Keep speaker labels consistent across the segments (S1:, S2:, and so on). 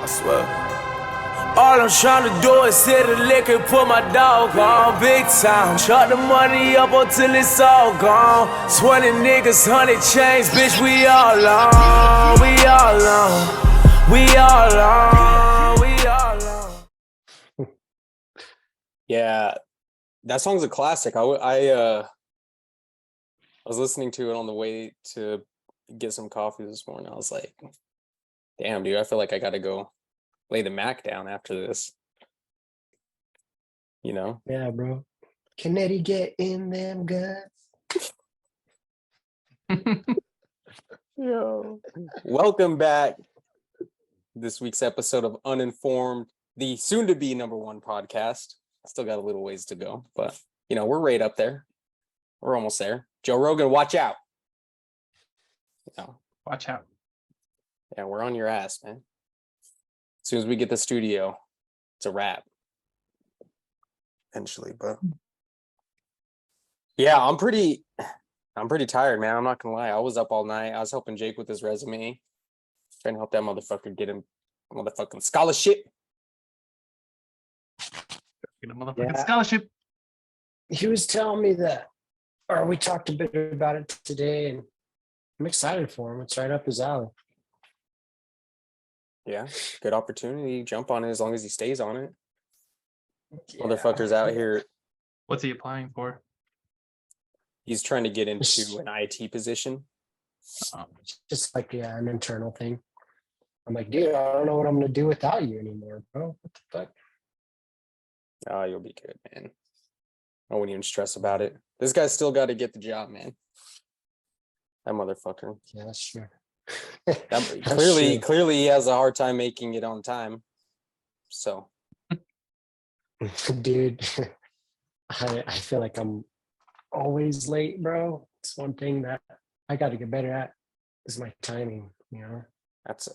S1: swear. All I'm trying to do is hit the lick and put my dog on big time. Shut the money up until it's all gone. 20 niggas, 100 chains, bitch, we all on. We all on. We all on. We all on.
S2: Yeah, that song's a classic. I was listening to it on the way to get some coffee this morning. I was like, damn, dude, I feel like I got to go lay the Mac down after this. You know?
S3: Yeah, bro. Kennedy get in them guts.
S2: Yo. Welcome back. This week's episode of Uninformed, the soon-to-be #1 podcast. Still got a little ways to go, but, you know, we're right up there. We're almost there. Joe Rogan, watch out. You know,
S4: watch out.
S2: Yeah, we're on your ass, man. As soon as we get the studio, it's a wrap. Eventually, but yeah, I'm pretty tired, man. I'm not gonna lie. I was up all night. I was helping Jake with his resume, trying to help that motherfucker get him a motherfucking scholarship.
S4: Get a motherfucking scholarship.
S3: He was telling me that, or we talked a bit about it today, and I'm excited for him. It's right up his alley.
S2: Yeah, good opportunity. Jump on it as long as he stays on it.
S3: Yeah.
S2: Motherfuckers out here.
S4: What's he applying for?
S2: He's trying to get into an IT position.
S3: Just like, an internal thing. I'm like, dude, I don't know what I'm going to do without you anymore, bro. What the fuck?
S2: Oh, you'll be good, man. I wouldn't even stress about it. This guy's still got to get the job, man. That motherfucker.
S3: Yeah, that's true.
S2: Clearly he has a hard time making it on time. So.
S3: Dude, I feel like I'm always late, bro. It's one thing that I got to get better at is my timing, you know?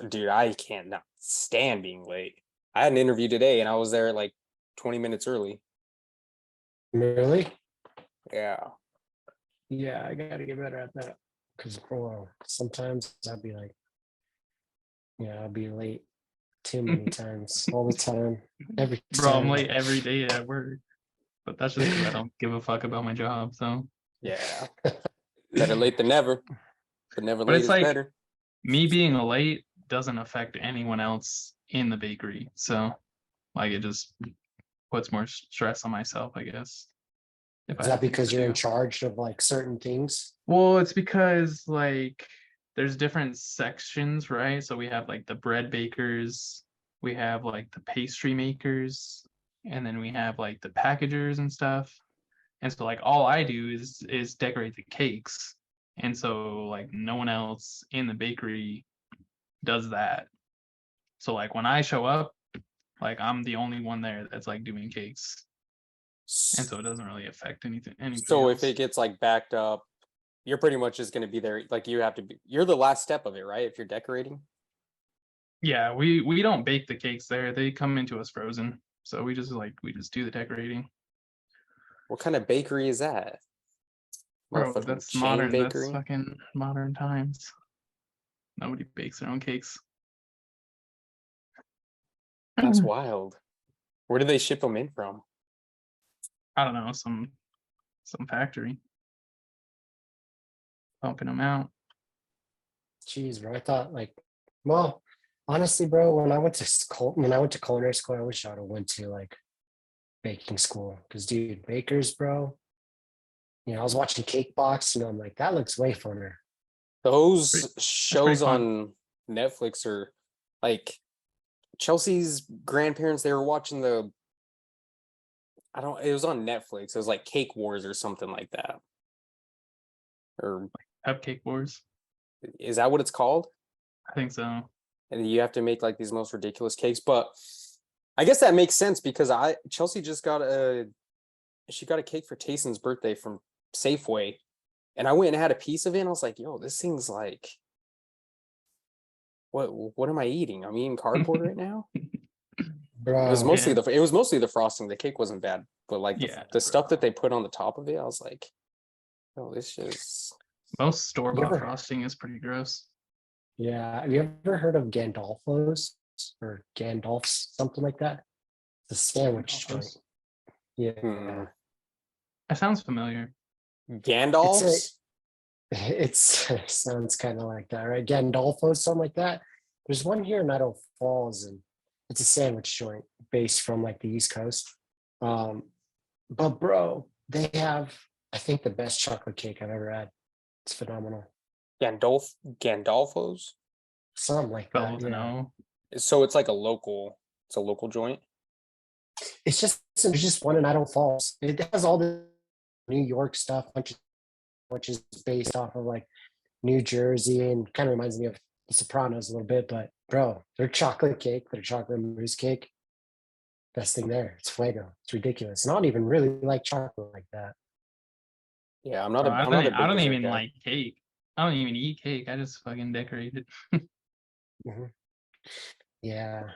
S2: Dude, I can't not stand being late. I had an interview today and I was there like 20 minutes early.
S3: Really?
S2: Yeah.
S3: Yeah, I got to get better at that. Because, bro, sometimes I'd be like, I'll be late too many times, all the time.
S4: Bro, I'm late every day at work. But that's just because I don't give a fuck about my job, so.
S2: Yeah. Better late than never. But never late is
S4: like,
S2: better.
S4: Me being late doesn't affect anyone else in the bakery. So, like, it just puts more stress on myself, I guess.
S3: Is that because you're in charge of like certain things?
S4: Well, it's because like there's different sections, right? So we have like the bread bakers, we have like the pastry makers, and then we have like the packagers and stuff. And so like all I do is decorate the cakes. And so like no one else in the bakery does that. So like when I show up, like I'm the only one there that's like doing cakes. And so it doesn't really affect anything.
S2: So if it gets like backed up, you're pretty much just going to be there. Like you're the last step of it, right? If you're decorating.
S4: Yeah, we don't bake the cakes there. They come into us frozen. So we just do the decorating.
S2: What kind of bakery is that?
S4: Bro, that's modern. Bakery? That's fucking modern times. Nobody bakes their own cakes.
S2: That's wild. Where do they ship them in from?
S4: I don't know, some factory pumping them out.
S3: Jeez, bro. I thought well, honestly, bro, when I went to culinary school, I wish I would have went to like baking school. Because dude, bakers, bro. I was watching Cake Box, I'm like, that looks way funner.
S2: Those shows on Netflix are like Chelsea's grandparents, they were watching it was on Netflix. It was like Cake Wars or something like that. Or
S4: Cupcake Wars.
S2: Is that what it's called?
S4: I think so.
S2: And you have to make like these most ridiculous cakes. But I guess that makes sense because Chelsea just got a cake for Tayson's birthday from Safeway. And I went and had a piece of it and I was like, yo, this thing's like, what am I eating? I'm eating cardboard right now.
S3: Bro,
S2: it was mostly the frosting. The cake wasn't bad, but like the stuff that they put on the top of it, I was like, oh, this just
S4: most store-bought frosting is pretty gross.
S3: Yeah, have you ever heard of Gandolfo's? or Gandalf's, something like that. It's a sandwich joint.
S4: Gandalf's.
S3: Yeah.
S4: That sounds familiar.
S2: Gandalf's?
S3: It's it sounds kind of like that, right? Gandolfo, something like that. There's one here in Idaho Falls, and it's a sandwich joint based from like the East Coast. But bro, they have, I think, the best chocolate cake I've ever had. It's phenomenal.
S2: Gandolfo's?
S3: Something like
S4: Fell
S3: that.
S4: with an
S3: Yeah.
S4: O.
S2: So it's like it's a local joint.
S3: There's just one in Idaho Falls. It has all the New York stuff, which is based off of like New Jersey, and kind of reminds me of The Sopranos a little bit. But bro, their chocolate cake, their chocolate mousse cake, best thing there. It's fuego. It's ridiculous. Not even really like chocolate like that.
S2: Yeah, I'm not
S4: Bro,
S2: a I'm not a big
S4: I don't
S2: dessert
S4: even
S2: guy.
S4: like cake. I don't even eat cake. I just fucking decorate it.
S3: Mhm. Yeah.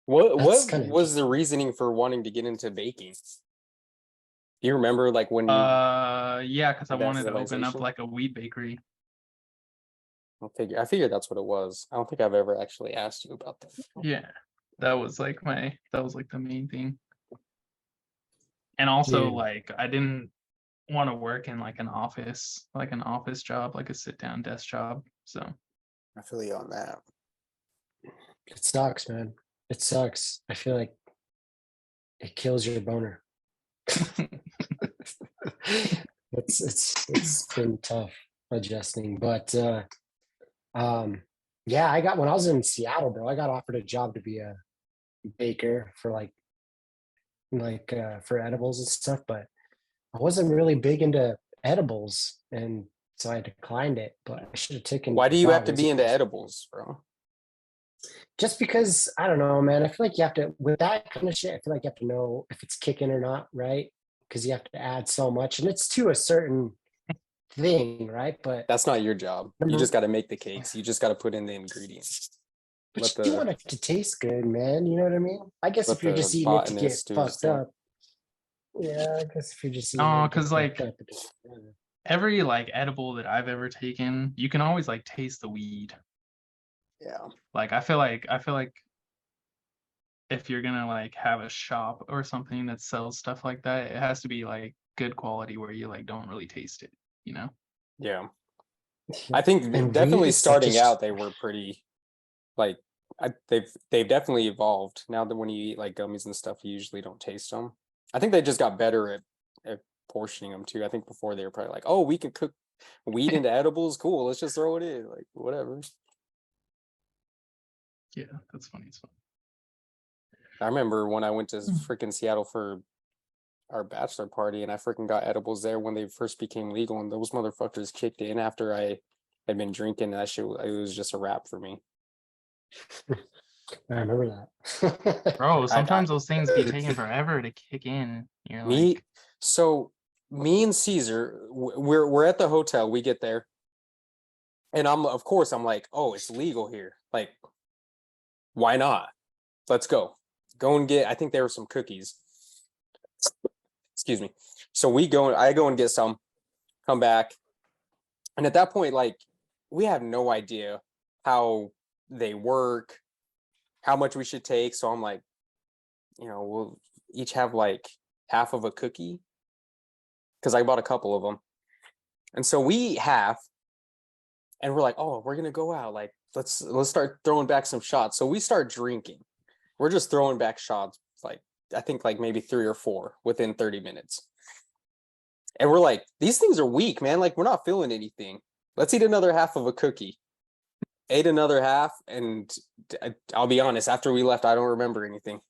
S2: What
S3: That's kinda
S2: was the reasoning for wanting to get into baking? Do you remember like when you
S4: Yeah, because I
S2: had that
S4: wanted to open up
S2: realization?
S4: like a weed bakery.
S2: I figured that's what it was. I don't think I've ever actually asked you about that.
S4: Yeah, that was like the main thing. And also
S3: Dude.
S4: like I didn't want to work in like an office job, like a sit down desk job. So
S2: I feel you on that.
S3: It sucks, man. It sucks. I feel like it kills your boner. It's been tough adjusting, but yeah, when I was in Seattle, bro, I got offered a job to be a baker for for edibles and stuff, but I wasn't really big into edibles, and so I declined it. But I should have taken.
S2: Why do you have to be into
S3: edibles?
S2: edibles, bro?
S3: Just because, I don't know, man. I feel like you have to, with that kind of shit, I feel like you have to know if it's kicking or not, right? Because you have to add so much, and it's to a certain thing, right? But
S2: That's not your job. You
S3: number,
S2: just got to make the cakes. You just got to put in the ingredients.
S3: but you want it to taste good, man. You know what I mean? I guess if you're just eating it to get
S2: botanist do his
S3: fucked
S2: thing.
S3: up. Yeah, I guess if you're just eating
S4: no,
S3: it to get
S4: because like
S3: fucked up,
S4: every like edible that I've ever taken, you can always like taste the weed.
S2: Yeah.
S4: Like I feel like if you're gonna like have a shop or something that sells stuff like that, it has to be like good quality where you like don't really taste it, you know?
S2: Yeah. I think
S3: and
S2: definitely
S3: weed is like
S2: starting out they were pretty like they've definitely evolved. Now that when you eat like gummies and stuff, you usually don't taste them. I think they just got better at portioning them too. I think before they were probably like, oh, we can cook weed into edibles. Cool, let's just throw it in. Like whatever.
S4: Yeah, that's funny as fuck.
S2: I remember when I went to freaking Seattle for our bachelor party and I freaking got edibles there when they first became legal, and those motherfuckers kicked in after I had been drinking. That shit, it was just a wrap for me.
S3: I remember that.
S4: Bro, sometimes those things be taking forever to kick in. You're like,
S2: me and Caesar, we're at the hotel. We get there, and I'm like, oh, it's legal here. Like, why not? Let's go. Go and get. I think there were some cookies. Excuse me. So I go and get some. Come back, and at that point, like, we have no idea how they work, how much we should take. So I'm like, we'll each have like half of a cookie because I bought a couple of them. And so we eat half and we're like, oh, we're going to go out. Like, let's start throwing back some shots. So we start drinking. We're just throwing back shots. Like, I think like maybe 3 or 4 within 30 minutes. And we're like, these things are weak, man. Like, we're not feeling anything. Let's eat another half of a cookie. Ate another half, and I'll be honest, after we left, I don't remember anything.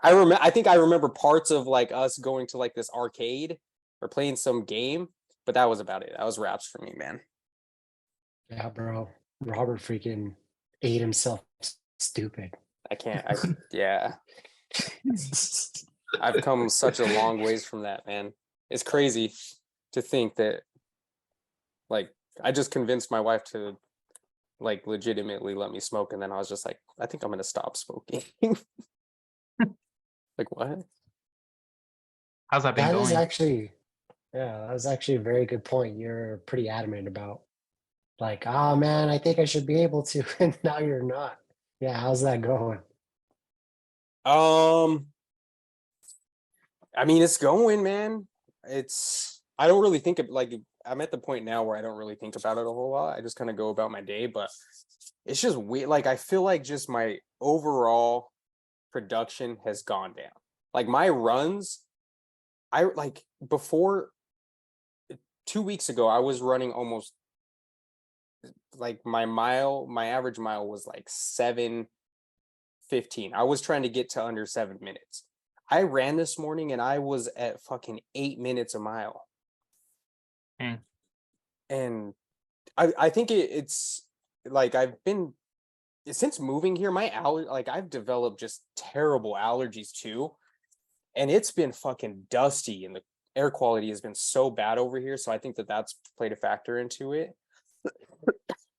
S2: I think I remember parts of like us going to like this arcade or playing some game, but that was about it. That was wraps for me, man.
S3: Yeah, bro. Robert freaking ate himself stupid.
S2: Yeah. I've come such a long ways from that, man. It's crazy to think that like I just convinced my wife to like legitimately let me smoke, and then I was just like, I think I'm gonna stop smoking. Like what?
S4: how's that been
S3: That
S4: going?
S3: is actually, yeah, that was actually a very good point. You're pretty adamant about like, oh man, I think I should be able to, and now you're not. Yeah, how's that going?
S2: I mean, it's going, man. I don't really think of like I'm at the point now where I don't really think about it a whole lot. I just kind of go about my day, but it's just weird. Like I feel like just my overall production has gone down. Like my runs, I like before 2 weeks ago, I was running almost like my average mile was like 7:15. I was trying to get to under 7 minutes. I ran this morning and I was at fucking 8 minutes a mile. And I think it's like I've been since moving here, like I've developed just terrible allergies too. And it's been fucking dusty and the air quality has been so bad over here. So I think that's played a factor into it.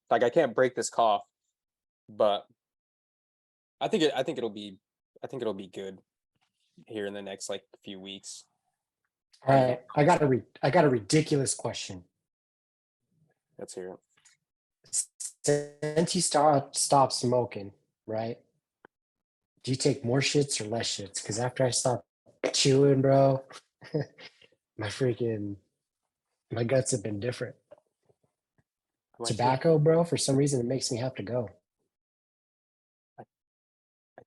S2: Like I can't break this cough, but I think it'll be good here in the next like few weeks.
S3: All right, I got a ridiculous question.
S2: Let's hear it.
S3: Since you stop smoking, right? Do you take more shits or less shits? Because after I stopped chewing, bro, my guts have been different. Tobacco, bro, for some reason it makes me have to go.
S2: I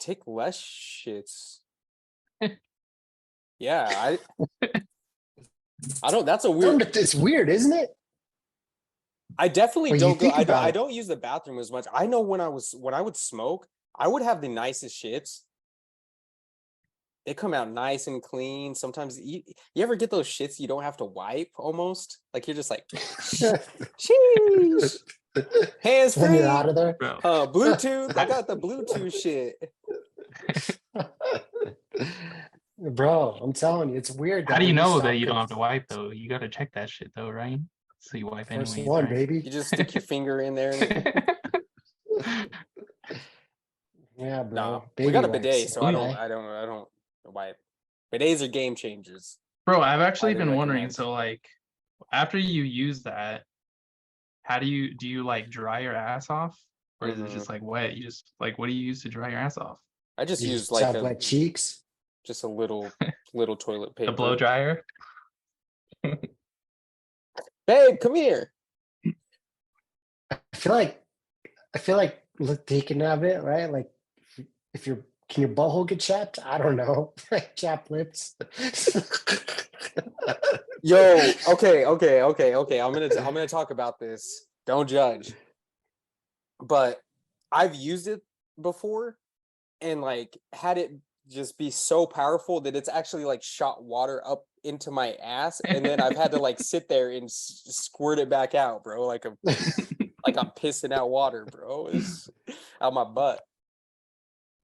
S2: take less shits. Yeah, I don't. That's a weird.
S3: It's weird, isn't it?
S2: I definitely don't go. I
S3: it.
S2: don't use the bathroom as much. I know when I would smoke, I would have the nicest shits. They come out nice and clean. Sometimes you ever get those shits you don't have to wipe almost? Like you're just like, sheesh. Hands free.
S3: When you're out of there.
S2: Bluetooth. I got the Bluetooth shit.
S3: Bro, I'm telling you, it's weird.
S4: How do you know that you don't have to wipe though? You got to check that shit though, right? So you wipe
S3: First
S4: anyways,
S3: one,
S4: right?
S3: baby.
S2: You just stick your finger in there.
S3: Yeah, bro.
S2: No, we got a bidet, so I don't wipe. Bidets are game changers.
S4: Bro, I've actually been
S2: recommend.
S4: wondering. So like, after you use that, how do you like dry your ass off, or is it just like wet? You just like, what do you use to dry your ass off?
S2: I just
S3: You
S2: use like
S3: wet cheeks.
S2: Just a little toilet paper.
S4: The blow dryer.
S2: Babe, come here.
S3: I feel like thinking of it, right? Like can your butthole get chapped? I don't know. Like chapped lips.
S2: Yo, okay. I'm gonna talk about this. Don't judge. But I've used it before and like had it just be so powerful that it's actually like shot water up into my ass, and then I've had to like sit there and squirt it back out, bro. Like I'm pissing out water, bro. It's out my butt.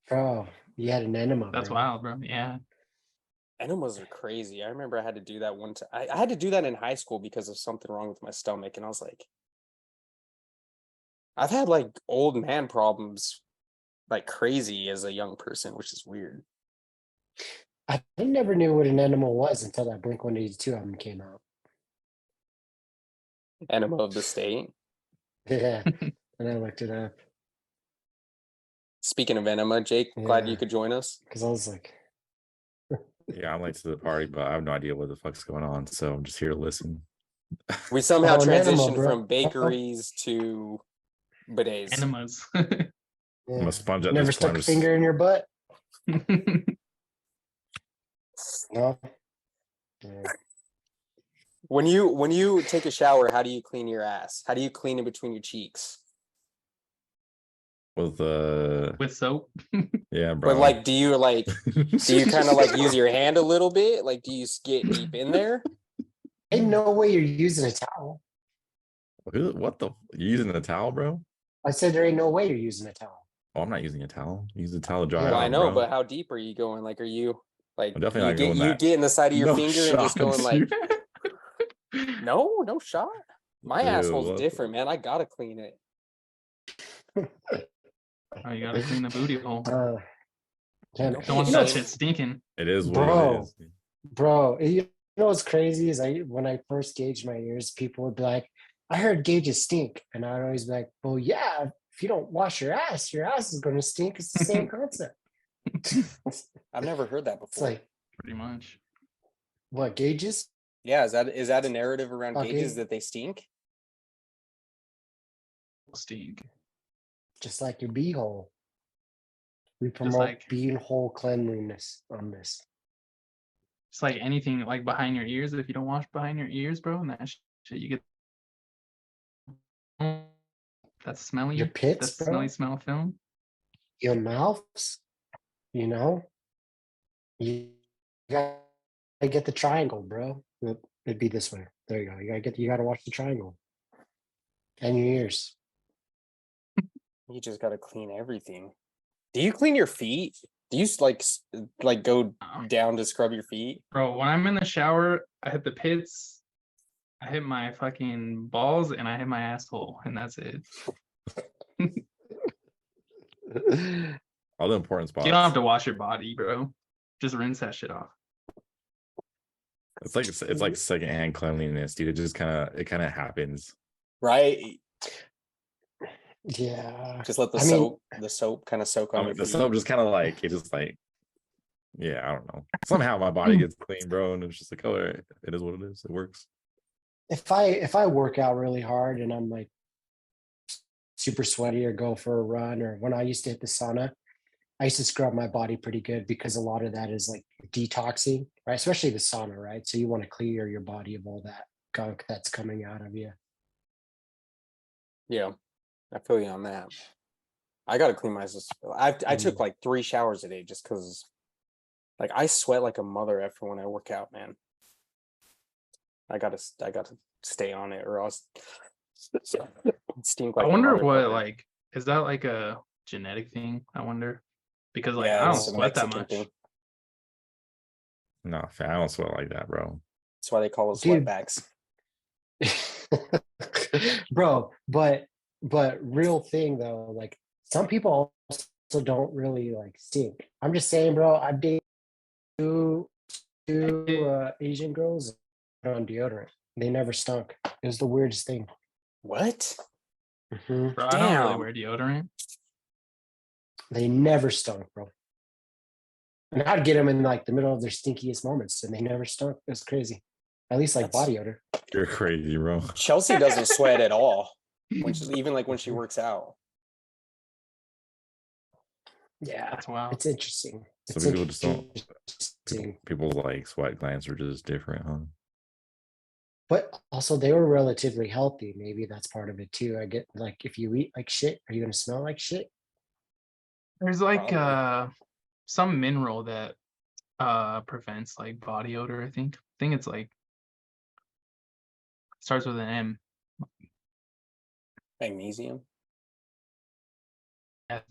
S3: Bro, you had an enema.
S4: That's
S3: bro.
S4: wild, bro. Yeah.
S2: Enemas are crazy. I remember I had to do that one time. I had to do that in high school because of something wrong with my stomach, and I was like, I've had like old man problems like crazy as a young person, which is weird.
S3: I never knew what an enema was until that Blink-182 album came out.
S2: Enema of the state.
S3: Yeah, and I looked it up.
S2: Speaking of enema, Jake, glad you could join us.
S3: Because I was like,
S5: yeah, I'm late to the party, but I have no idea what the fuck's going on, so I'm just here to listen.
S2: We somehow transitioned
S3: enema,
S2: from bakeries to bidets.
S4: Enemas.
S5: I'm a sponge at
S3: never
S5: this
S3: stuck
S5: point.
S3: a finger in your butt? No. Yeah.
S2: When you take a shower, how do you clean your ass? How do you clean in between your cheeks?
S5: With
S4: soap.
S5: yeah, bro.
S2: But like, do you kind of like use your hand a little bit? Like, do you get deep in there?
S3: Ain't no way you're using a towel.
S5: What the? You using a towel, bro?
S3: I said there ain't no way you're using a towel.
S5: Oh, I'm not using a towel. Use a towel to dry
S2: Well,
S5: out,
S2: I know,
S5: bro.
S2: but how deep are you going? Like, are you like
S5: I'm definitely not going
S2: you
S5: that.
S2: get in the side of your
S5: No
S2: finger and just going
S5: shots,
S2: like,
S5: dude.
S2: no shot. My
S5: Ew,
S2: asshole's
S5: what
S2: different, man. I gotta clean it.
S4: Oh, you gotta clean the booty hole.
S3: Damn,
S4: Don't want
S3: you know,
S4: that shit stinking.
S5: It is what
S3: Bro.
S5: it is.
S3: bro, you know what's crazy is when I first gauged my ears, people would be like, I heard gauges stink. And I'd always be like, well, yeah, if you don't wash your ass is going to stink. It's the same concept.
S2: I've never heard that
S3: It's
S2: before.
S3: like,
S4: Pretty much.
S3: what, gauges?
S2: Yeah, is that a narrative around
S3: Okay.
S2: gauges that they stink?
S4: Stink.
S3: Just like your beehole. We
S4: Just
S3: promote
S4: like
S3: beehole cleanliness on this.
S4: it's like anything like behind your ears. If you don't wash behind your ears, bro, and that shit you get that smelly,
S3: Your pits,
S4: that
S3: bro.
S4: smelly smell film.
S3: Your mouths, you know, you gotta get the triangle, bro. It'd be this way. There you go. You gotta watch the triangle. And your ears.
S2: You just gotta clean everything. Do you clean your feet? Do you like go down to scrub your feet?
S4: Bro, when I'm in the shower, I hit the pits, I hit my fucking balls, and I hit my asshole, and that's it.
S5: All the important spots.
S4: You don't have to wash your body, bro. Just rinse that shit off.
S5: It's like secondhand cleanliness, dude. It kind of happens.
S2: Right?
S3: Yeah.
S2: Just let the soap kind of soak on your
S5: The
S2: feet.
S5: soap just kind of like, it just like, yeah, I don't know. Somehow my body gets clean, bro, and it's just like, oh, it is what it is. It works.
S3: If I work out really hard and I'm like super sweaty or go for a run, or when I used to hit the sauna, I used to scrub my body pretty good because a lot of that is like detoxing, right? Especially the sauna, right? So you want to clear your body of all that gunk that's coming out of you.
S2: Yeah, I feel you on that. I gotta clean myself. I took like 3 showers a day just because, like, I sweat like a mother after when I work out, man. I gotta stay on it, or else stink like
S4: I
S2: a
S4: wonder what,
S2: motherfucker.
S4: like, is that like a genetic thing? I wonder. Because like
S2: Yeah,
S4: I don't
S2: it's a
S4: sweat that
S2: Mexican
S4: much.
S2: thing.
S5: No, fam, I don't sweat like that, bro.
S2: That's why they call us
S3: Dude.
S2: sweatbacks.
S3: Bro, but real thing though, like some people also don't really like stink. I'm just saying, bro, I've dated two Asian girls on deodorant. They never stunk. It was the weirdest thing.
S2: What?
S3: Mhm.
S4: Bro, I don't really
S2: Damn.
S4: wear deodorant.
S3: They never stunk, bro. And I'd get them in like the middle of their stinkiest moments, and they never stunk. It was crazy. At least like
S2: That's-
S3: body odor.
S5: You're crazy, bro.
S2: Chelsea doesn't sweat at all. Even like when she works out.
S3: Yeah,
S4: That's wild.
S3: it's interesting.
S5: So
S3: It's
S5: people just don't.
S3: interesting.
S5: People's like sweat glands are just different, huh?
S3: But also they were relatively healthy. Maybe that's part of it too. I get like if you eat like shit, are you gonna smell like shit?
S4: There's like
S2: Probably.
S4: some mineral that prevents like body odor, I think. I think it's like starts with an M.
S2: Magnesium.
S4: That's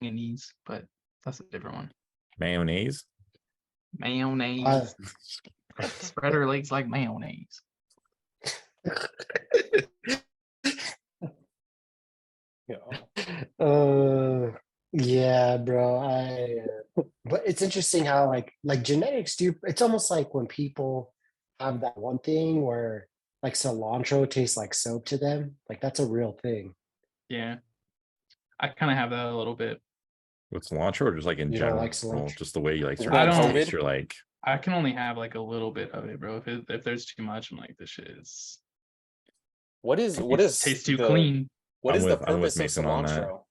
S4: manganese, but that's a different one.
S5: Mayonnaise.
S4: Mayonnaise. Spread her legs like mayonnaise.
S2: Yeah.
S3: Yeah, bro. But it's interesting how like genetics do. It's almost like when people have that one thing where like cilantro tastes like soap to them. Like that's a real thing.
S4: Yeah. I kind of have that a little bit.
S5: With cilantro, or just like in
S3: You don't
S5: general,
S3: like cilantro?
S5: just the way you like
S2: Is
S5: certain
S2: that
S4: don't-
S5: taste, you're like,
S4: I can only have like a little bit of it, bro. If there's too much, I'm like, this shit is
S2: What is
S4: tastes too
S2: the,
S4: clean.
S2: What
S5: I'm
S2: is
S5: with-
S2: the
S5: I'm with
S2: purpose of
S5: Mason on that.
S2: cilantro?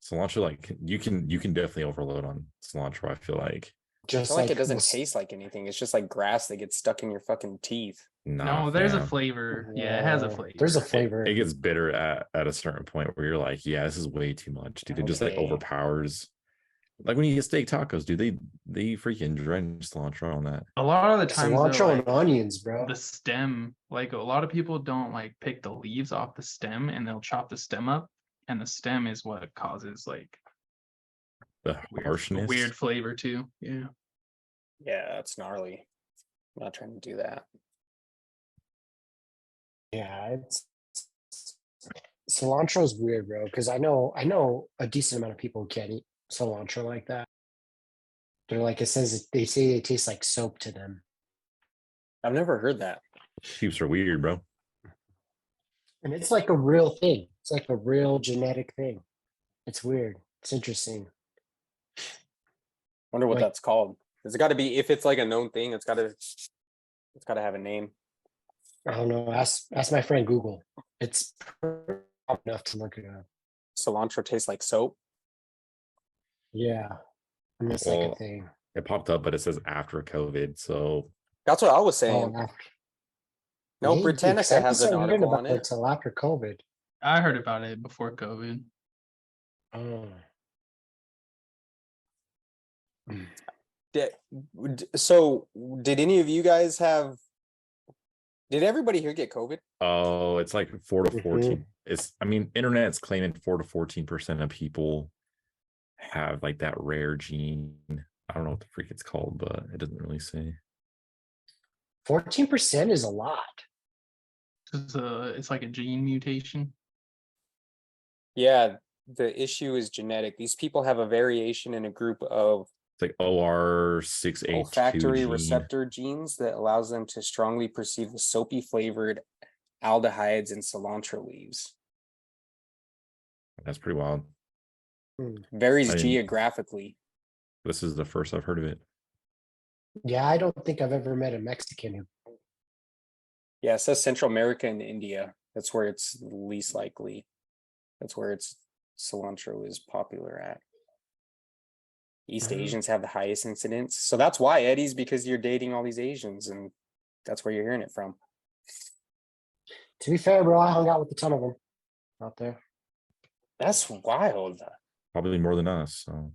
S5: cilantro, like you can definitely overload on cilantro, I feel like.
S2: I
S3: Just
S2: feel like it doesn't
S3: this-
S2: taste like anything. It's just like grass that gets stuck in your fucking teeth.
S5: Nah,
S4: No, there's a
S5: fam.
S4: flavor. Yeah, it has a
S3: Wow.
S4: flavor.
S3: There's a
S5: It-
S3: flavor.
S5: It, gets bitter at a certain point where you're like, yeah, this is way too much, dude. It just like
S2: Okay.
S5: overpowers. Like when you get steak tacos, dude, they freaking drench cilantro on that.
S4: A lot of the times, though,
S3: cilantro
S4: like,
S3: and onions, bro.
S4: the stem, like a lot of people don't like pick the leaves off the stem, and they'll chop the stem up, and the stem is what causes like
S5: The harshness.
S4: weird flavor too. Yeah.
S2: Yeah, that's gnarly. I'm not trying to do that.
S3: Yeah, it's cilantro is weird, bro. Because I know a decent amount of people who can't eat cilantro like that. They're like they say it tastes like soap to them.
S2: I've never heard that.
S5: Peeps are weird, bro.
S3: And it's like a real thing. It's like a real genetic thing. It's weird. It's interesting.
S2: Wonder what
S3: Like-
S2: that's called. It's got to be, if it's like a known thing, it's got to have a name.
S3: I don't know. Ask my friend Google. It's enough to look it up.
S2: Cilantro tastes like soap.
S3: Yeah. And it's like a
S5: Well,
S3: thing.
S5: It popped up, but it says after COVID. So
S2: That's what I was saying.
S3: after.
S2: No,
S3: Maybe, 'cause
S2: Britannica
S3: I
S2: has an
S3: wasn't hearing
S2: article
S3: about
S2: on
S3: it
S2: it.
S3: till after COVID.
S4: I heard about it before COVID.
S3: Oh.
S2: So, did any of you guys have? Did everybody here get COVID?
S5: oh, it's like 4 to
S3: Mhm.
S5: 14. Internet's claiming 4 to 14% of people have like that rare gene. I don't know what the freak it's called, but it doesn't really say.
S3: 14% is a lot.
S4: It's like a gene mutation.
S2: Yeah, the issue is genetic. These people have a variation in a group of
S5: It's like OR6H2
S2: olfactory
S5: gene.
S2: receptor genes that allows them to strongly perceive the soapy flavored aldehydes in cilantro leaves.
S5: That's pretty wild.
S2: Varies
S5: I didn't-
S2: geographically.
S5: This is the first I've heard of it.
S3: Yeah, I don't think I've ever met a Mexican who.
S2: Yeah, it says Central America and India. That's where it's least likely. That's where cilantro is popular at. East
S3: Mhm.
S2: Asians have the highest incidence. So that's why, Eddie's, because you're dating all these Asians and that's where you're hearing it from.
S3: To be fair, bro, I hung out with a ton of them out there.
S2: That's wild.
S5: Probably more than us. So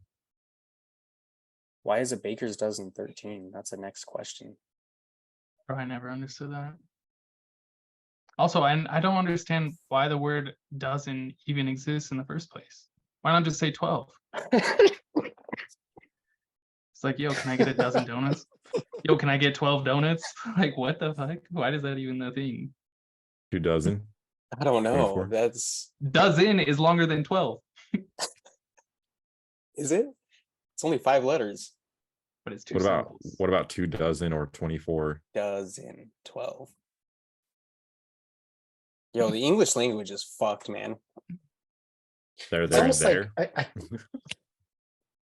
S2: Why is a baker's dozen 13? That's the next question.
S4: Bro, I never understood that. Also, I don't understand why the word dozen even exists in the first place. Why not just say 12? It's like, yo, can I get a dozen donuts? Yo, can I get 12 donuts? Like, what the fuck? Why is that even a thing?
S5: 2 dozen.
S2: I don't know.
S5: 24.
S2: That's
S4: Dozen is longer than 12,
S2: is it? It's only 5 letters.
S4: but it's two
S5: What about
S4: syllables.
S5: 2 dozen or 24?
S2: Dozen 12. Yo, the English language is fucked, man.
S5: There,
S3: It's
S5: there, and
S3: almost
S5: there.
S3: like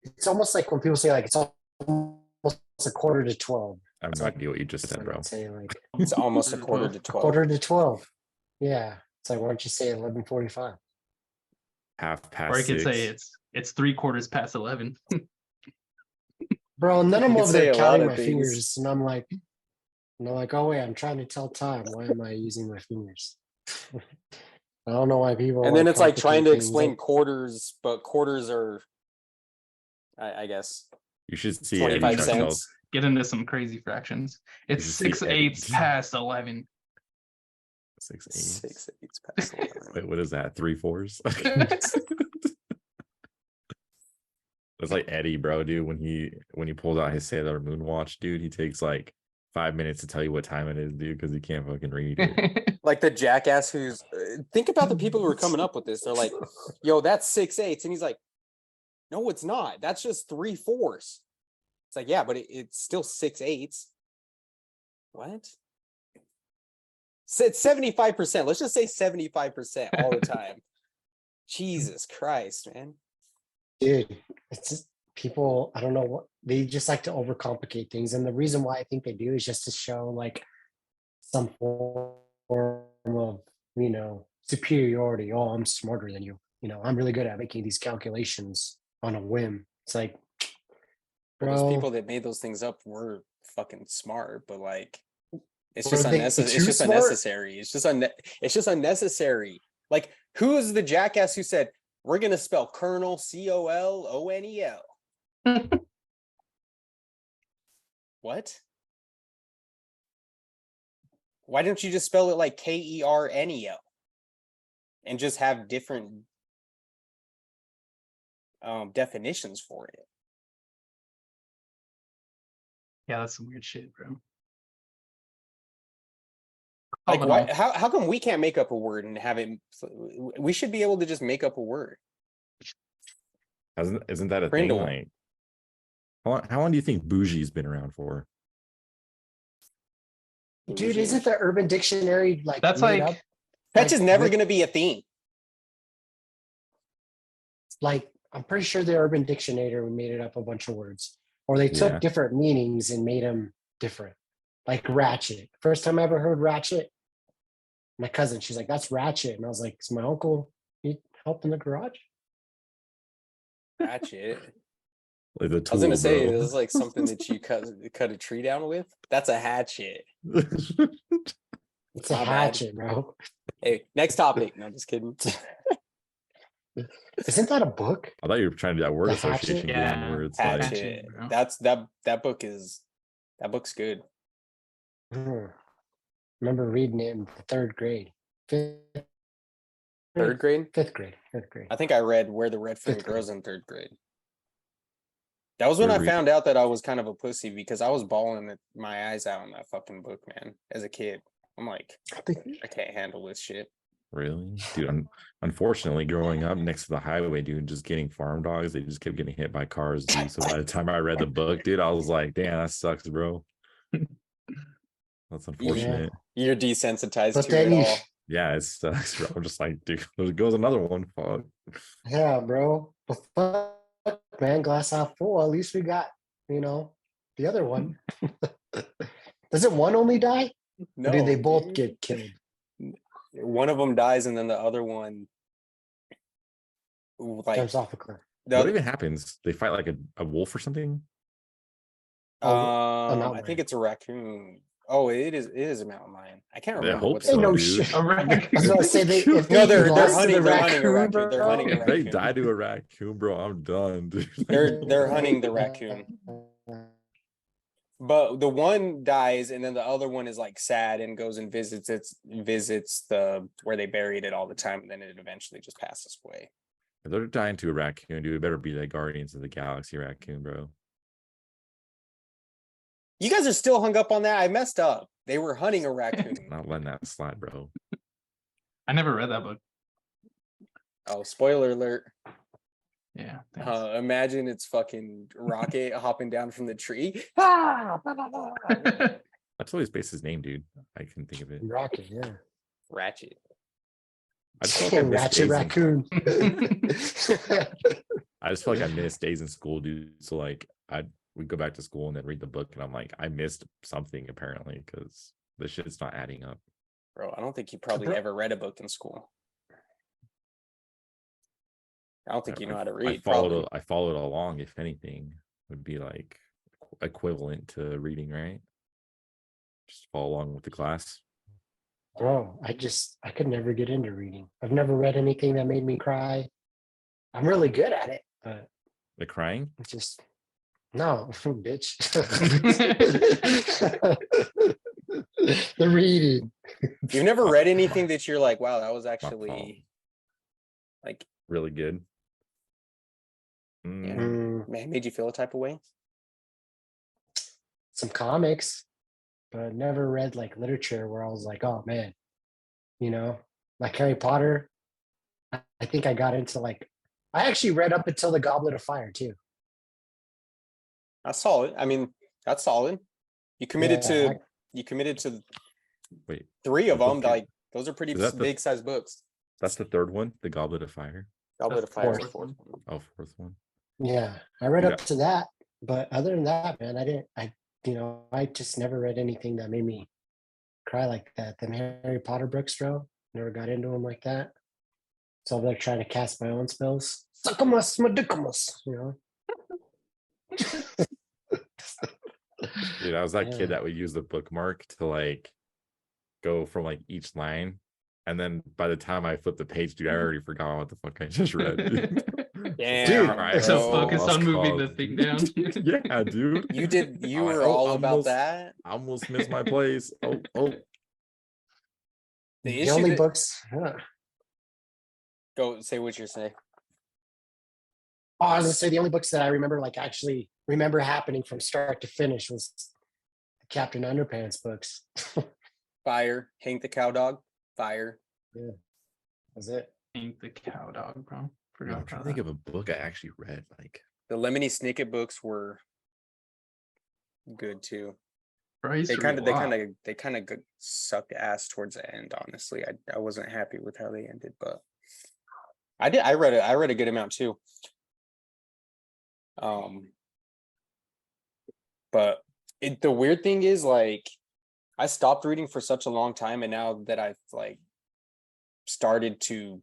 S3: it's almost like when people say like it's almost a quarter to 12.
S5: I have
S3: It's
S5: no
S3: like-
S5: idea what you just said, bro.
S3: Say like
S2: It's almost a quarter to
S3: a
S2: 12.
S3: quarter to 12. Yeah. It's like, why don't you say 11:45?
S5: Half past
S4: Or I could
S5: 6.
S4: say it's 3/4 past 11.
S3: Bro, and then
S2: You
S3: I'm
S2: could
S3: over
S2: say
S3: there
S2: a lot
S3: counting
S2: of
S3: my
S2: things.
S3: fingers, and I'm like, oh wait, I'm trying to tell time. Why am I using my fingers? I don't know why people.
S2: And then it's like trying to
S3: complicate things.
S2: explain quarters, but quarters are, I guess,
S5: You should see Eddie
S2: 25
S5: try to tell.
S2: cents.
S4: Get into some crazy fractions. It's
S5: should see
S4: 6/8
S5: Eddie.
S4: past 11.
S5: 6
S2: 6 8 past 11.
S5: Wait, what is that? 3 4s? It's like Eddie, bro, dude. When he pulls out his Sailor Moon watch, dude, he takes like 5 minutes to tell you what time it is, dude, because he can't fucking read it.
S2: Like the jackass who's think about the people who are coming up with this. They're like, yo, that's 6 8s. And he's like, no, it's not. That's just 3 4s. It's like, yeah, but it's still 6 8s. What? So it's 75%. Let's just say 75% all the time. Jesus Christ, man.
S3: Dude, it's just people. I don't know what they just like to overcomplicate things, and the reason why I think they do is just to show like some form of superiority. Oh, I'm smarter than you. I'm really good at making these calculations on a whim. It's like, bro,
S2: Those people that made those things up were fucking smart, but like, it's
S3: Were
S2: just
S3: they
S2: unnecessary.
S3: too
S2: It's just
S3: smart?
S2: unnecessary. It's just unnecessary. Like, who is the jackass who said we're gonna spell Colonel COLONEL? What? Why don't you just spell it like KERNEL and just have different definitions for it?
S4: Yeah, that's some weird shit, bro.
S2: Like,
S4: Oh,
S2: why?
S4: no.
S2: How come we can't make up a word and have it? We should be able to just make up a word.
S5: Isn't that a
S2: Brindle.
S5: thing? Like, how long do you think bougie's been around for?
S3: dude, isn't the Urban Dictionary like
S4: That's
S3: made
S4: like-
S3: up?
S2: That's just never
S3: with-
S2: going to be a thing.
S3: like I'm pretty sure the Urban Dictionary made it up a bunch of words, or they took
S5: Yeah.
S3: different meanings and made them different. Like ratchet. First time I ever heard ratchet, my cousin, she's like, "That's ratchet," and I was like, "Is my uncle need help in the garage?"
S2: Ratchet.
S5: Like the
S2: I
S5: tool,
S2: was gonna say
S5: bro.
S2: this is like something that you cut a tree down with. That's a hatchet.
S3: It's a
S2: My bad.
S3: hatchet, bro.
S2: Hey, next topic. No, just kidding.
S3: Isn't that a book?
S5: I thought you were trying to do that word
S3: The hatchet?
S5: association game
S4: Yeah.
S5: where it's like
S2: Hatchet.
S4: bro.
S2: That book's good.
S3: Hmm. Remember reading it in the third grade.
S2: Third grade?
S3: Fifth grade. Fifth grade.
S2: I think I read Where the Red Fern
S3: Fifth grade.
S2: Grows in third grade. That was when I
S5: We're
S2: found out that I was kind of a pussy because I was bawling my eyes out in that fucking book, man. As a kid, I'm like, I can't handle this shit.
S5: really, dude. Unfortunately, growing up next to the highway, dude, just getting farm dogs, they just kept getting hit by cars, dude. So by the time I read the book, dude, I was like, damn, that sucks, bro. That's unfortunate.
S2: You're desensitized
S3: But
S2: to
S3: then
S2: it
S3: you,
S2: all.
S5: Yeah, it sucks, bro. I'm just like, dude, there goes another one. Fuck.
S3: yeah, bro. But fuck, man, glass half full. At least we got, the other one. Doesn't one only die?
S2: No,
S3: Or do they both
S2: dude.
S3: get killed?
S2: One of them dies, and then the other one, like
S3: Jumps off a cliff.
S2: the
S5: What
S2: other,
S5: even happens? They fight like a wolf or something?
S3: Not
S2: I think it's a raccoon. Oh, it is a mountain lion. I can't
S5: I
S2: remember
S5: hope
S2: what
S3: Hey,
S5: so,
S3: no
S5: dude.
S3: shit.
S4: A
S3: I was
S4: raccoon.
S3: gonna say they. If
S2: No,
S3: they
S2: they're
S3: lost to
S2: hunting.
S3: the
S2: They're hunting a raccoon.
S3: raccoon,
S2: They're hunting a
S5: If they
S2: raccoon.
S5: die to a raccoon, bro, I'm done, dude.
S2: They're hunting the raccoon. But the one dies, and then the other one is like sad and goes and visits the where they buried it all the time, and then it eventually just passes away.
S5: If they're dying to a raccoon, dude, it better be the Guardians of the Galaxy raccoon, bro.
S2: You guys are still hung up on that. I messed up. They were hunting a raccoon.
S5: Not letting that slide, bro.
S4: I never read that book.
S2: Oh, spoiler alert.
S4: Yeah. thanks.
S2: Imagine it's fucking Rocket hopping down from the tree.
S5: That's always based his name, dude. I couldn't think of it.
S3: Rocket, yeah.
S2: Ratchet.
S5: I just feel like I missed
S3: Ratchet
S5: days
S3: raccoon.
S5: I just feel like I missed days in school, dude. So like we'd go back to school and then read the book, and I'm like, I missed something apparently because this shit's not adding up.
S2: Bro, I don't think you probably
S3: Bro-
S2: ever read a book in school. I don't think you know how to
S5: I
S2: read.
S5: followed along, if anything, would be like equivalent to reading, right? Just follow along with the class.
S3: Bro, I could never get into reading. I've never read anything that made me cry. I'm really good at it, but
S5: The crying?
S3: it's just no, bitch. The reading.
S2: You've never read anything that you're like, wow, that was
S5: fault.
S2: actually like,
S5: Really good.
S2: Yeah.
S5: Mm,
S2: man, made you feel a type of way.
S3: Some comics, but I've never read like literature where I was like, oh man, like Harry Potter. I think I got into I actually read up until the Goblet of Fire too.
S2: That's solid. I mean, that's solid. You committed
S3: Yeah,
S2: to
S5: wait,
S2: 3 of
S5: the
S2: them.
S5: book-
S2: Like those are pretty
S5: is that the-
S2: big size books.
S5: that's the third one, The Goblet of Fire.
S2: Goblet of
S4: That's
S2: Fire is
S4: the
S2: the
S4: fourth
S2: fourth one.
S5: Oh, fourth one.
S3: Yeah, I read
S5: Yeah.
S3: up to that, but other than that, man, I just never read anything that made me cry like that. Them Harry Potter books, bro, never got into them like that. So I'm like trying to cast my own spells. Succumus, medicamus,
S5: Dude, I was that
S3: Yeah.
S5: kid that would use the bookmark to like go from like each line. And then by the time I flipped the page, dude, I already forgot what the fuck I just read. Dude.
S2: Damn,
S3: Dude,
S5: Alright,
S4: So
S2: bro.
S4: focused
S5: lost
S4: on moving
S5: cause.
S4: the thing down.
S5: Yeah, dude.
S2: You
S5: I-
S2: were
S5: oh,
S2: all about
S5: almost-
S2: that.
S5: I almost missed my place. Oh.
S2: The
S3: The
S2: issue
S3: only
S2: that-
S3: books.
S2: Go say what you're saying.
S3: Oh, I was gonna say the only books that I remember, actually remember happening from start to finish, was the Captain Underpants books.
S2: Fire, Hank the Cow Dog, Fire.
S3: Was it?
S4: Hank the cow dog, bro.
S5: I'm
S4: Forgot
S5: trying
S4: about
S5: to think
S4: that.
S5: of a book I actually read. Like,
S2: The Lemony Snicket books were good too.
S4: Bro, I used
S2: They
S4: to read a lot.
S2: kind of sucked ass towards the end. Honestly, I wasn't happy with how they ended, but I did. I read a good amount too. But the weird thing is, like, I stopped reading for such a long time, and now that I've like started to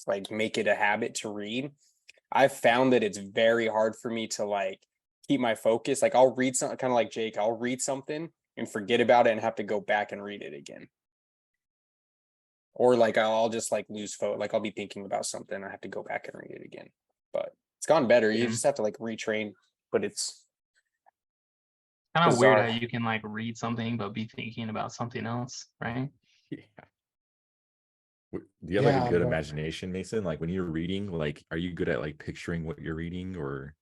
S2: like make it a habit to read, I've found that it's very hard for me to like keep my focus. Like, I'll read something kind of like Jake. I'll read something and forget about it and have to go back and read it again. Or like I'll just like lose focus. Like I'll be thinking about something, I have to go back and read it again. But it's gone better. You
S4: Yeah.
S2: just have to like retrain. But it's
S4: Kind of weird
S2: bizarre.
S4: how you can like read something but be thinking about something else, right?
S5: Yeah. Do you have like
S3: Yeah,
S5: a good
S3: but-
S5: imagination, Mason? Like when you're reading, like are you good at like picturing what you're reading or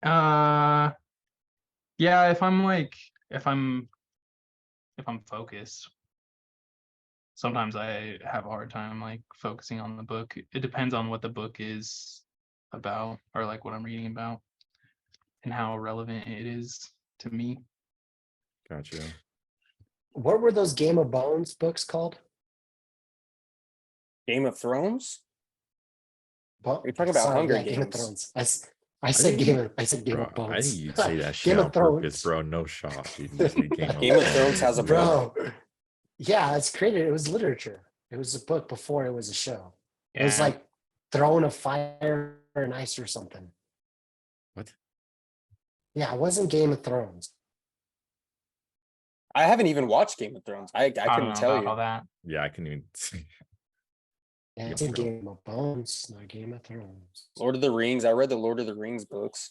S4: Yeah, if I'm focused, sometimes I have a hard time like focusing on the book. It depends on what the book is about, or like what I'm reading about and how relevant it is to me.
S5: gotcha?
S3: What were those Game of Bones books called?
S2: Game of Thrones?
S3: Well,
S2: You're talking about Hunger
S3: Game of
S2: Games.
S3: Thrones. I said Game of
S5: Bro,
S3: Bones.
S5: I think you'd say that shit
S3: Game
S5: on
S3: of
S5: purpose,
S3: Thrones.
S5: bro. No shot, dude. You say
S2: Game of Thrones has a book?
S3: Bro. Yeah, it's created. It was literature. It was a book before it was a show. It was
S4: Yeah.
S3: like Throne of Fire and Ice or something.
S5: What?
S3: Yeah, it wasn't Game of Thrones.
S2: I haven't even watched Game of Thrones. I
S4: don't
S2: couldn't
S4: know
S2: tell
S4: about
S2: you.
S4: all that.
S5: Yeah, I can even see.
S3: Yeah, it's
S5: Yeah,
S3: in
S5: bro.
S3: Game of Bones, not Game of Thrones.
S2: Lord of the Rings. I read the Lord of the Rings books.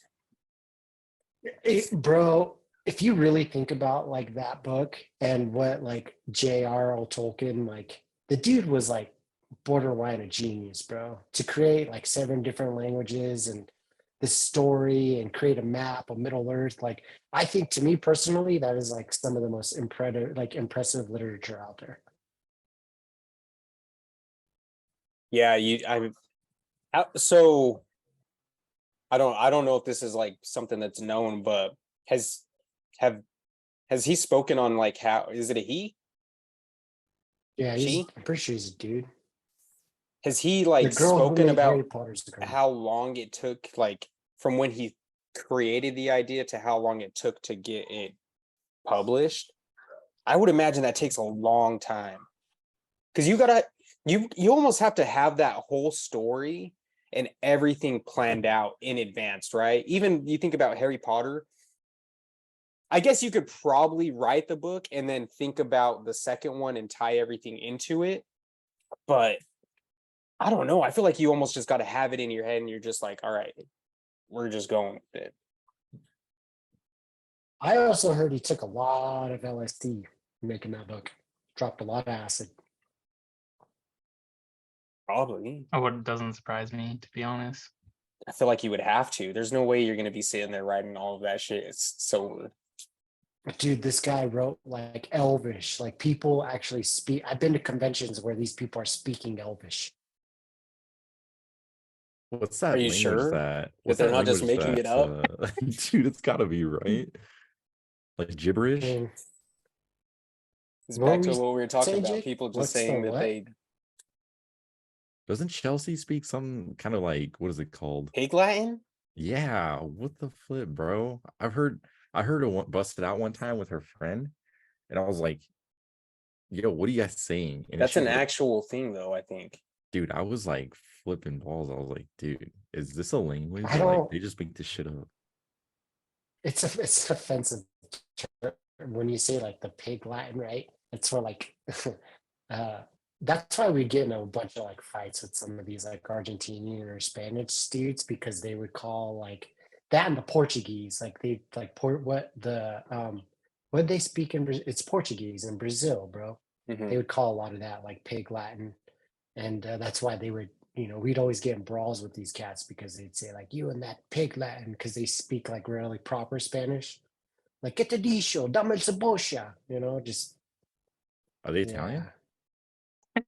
S3: Bro, if you really think about like that book and what like J.R.R. Tolkien, like the dude was like borderline a genius, bro, to create like 7 different languages and this story and create a map of Middle Earth. Like, I think to me personally, that is like some of the most impressive literature out there.
S2: Yeah, so I don't know if this is like something that's known, but has he spoken on like how is it a he?
S3: Yeah,
S2: She?
S3: I'm pretty sure he's a dude.
S2: Has he
S3: The
S2: like
S3: girl who
S2: spoken
S3: made
S2: about
S3: Harry Potter's the girl.
S2: how long it took, like from when he created the idea to how long it took to get it published? I would imagine that takes a long time. Because you almost have to have that whole story and everything planned out in advance, right? Even you think about Harry Potter. I guess you could probably write the book and then think about the second one and tie everything into it. But I don't know. I feel like you almost just got to have it in your head and you're just like, all right, we're just going with it.
S3: I also heard he took a lot of LSD making that book. Dropped a lot of acid.
S2: Probably.
S4: Oh, it doesn't surprise me, to be honest.
S2: I feel like you would have to. There's no way you're going to be sitting there writing all of that shit. It's so.
S3: Dude, this guy wrote like Elvish. Like people actually speak. I've been to conventions where these people are speaking Elvish.
S5: What's that
S2: Are you
S5: language
S2: sure
S5: that
S2: they're not just
S5: language
S2: making it
S5: that's,
S2: up?
S5: dude, it's gotta be right. Like gibberish.
S3: And
S2: It's
S3: What
S2: back
S3: were
S2: to
S3: you
S2: what we were talking
S3: saying,
S2: about.
S3: Jake?
S2: People just
S3: What's the
S2: saying that
S3: what?
S2: they
S5: Doesn't Chelsea speak some kind of like what is it called?
S2: pig Latin.
S5: Yeah, what the flip, bro? I heard her busted out one time with her friend, and I was like, "Yo, what are you guys saying?" And
S2: That's
S5: she
S2: an
S5: was like,
S2: actual thing, though. I think.
S5: dude, I was like flipping balls. I was like, dude, is this a language?
S3: I
S5: Or, like
S3: don't-
S5: they just make this shit up.
S3: It's offensive term when you say like the pig Latin, right? It's for like that's why we get in a bunch of like fights with some of these like Argentinian or Spanish dudes because they would call like that and the Portuguese like they like what they speak in it's Portuguese in Brazil, bro.
S2: Mhm.
S3: They would call a lot of that like pig Latin, and that's why they would we'd always get in brawls with these cats because they'd say like you and that pig Latin because they speak like really proper Spanish, like get the disho, dame el cebolla, just
S5: Are they Italian?
S3: yeah.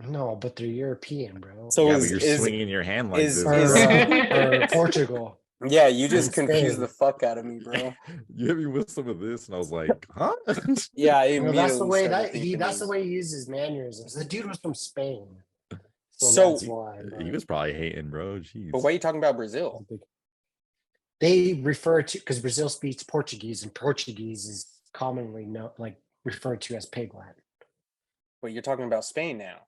S3: No, but they're European, bro.
S2: So
S5: Yeah,
S2: is,
S5: but you're
S2: is
S5: swinging your hand like
S2: is-
S5: this.
S3: Or Portugal.
S2: yeah, you just
S3: Insane.
S2: confused the fuck out of me, bro.
S5: You hit me with some of this, and I was like, huh?
S2: Yeah, I
S3: Well, that's the
S2: immediately
S3: way
S2: started
S3: that's
S2: thinking
S3: the way he uses mannerisms. The dude was from Spain.
S2: So,
S3: that's why.
S5: He was probably hating, bro. Jeez.
S2: but why are you talking about Brazil?
S3: They refer to, because Brazil speaks Portuguese, and Portuguese is commonly referred to as pig Latin.
S2: Well, you're talking about Spain now.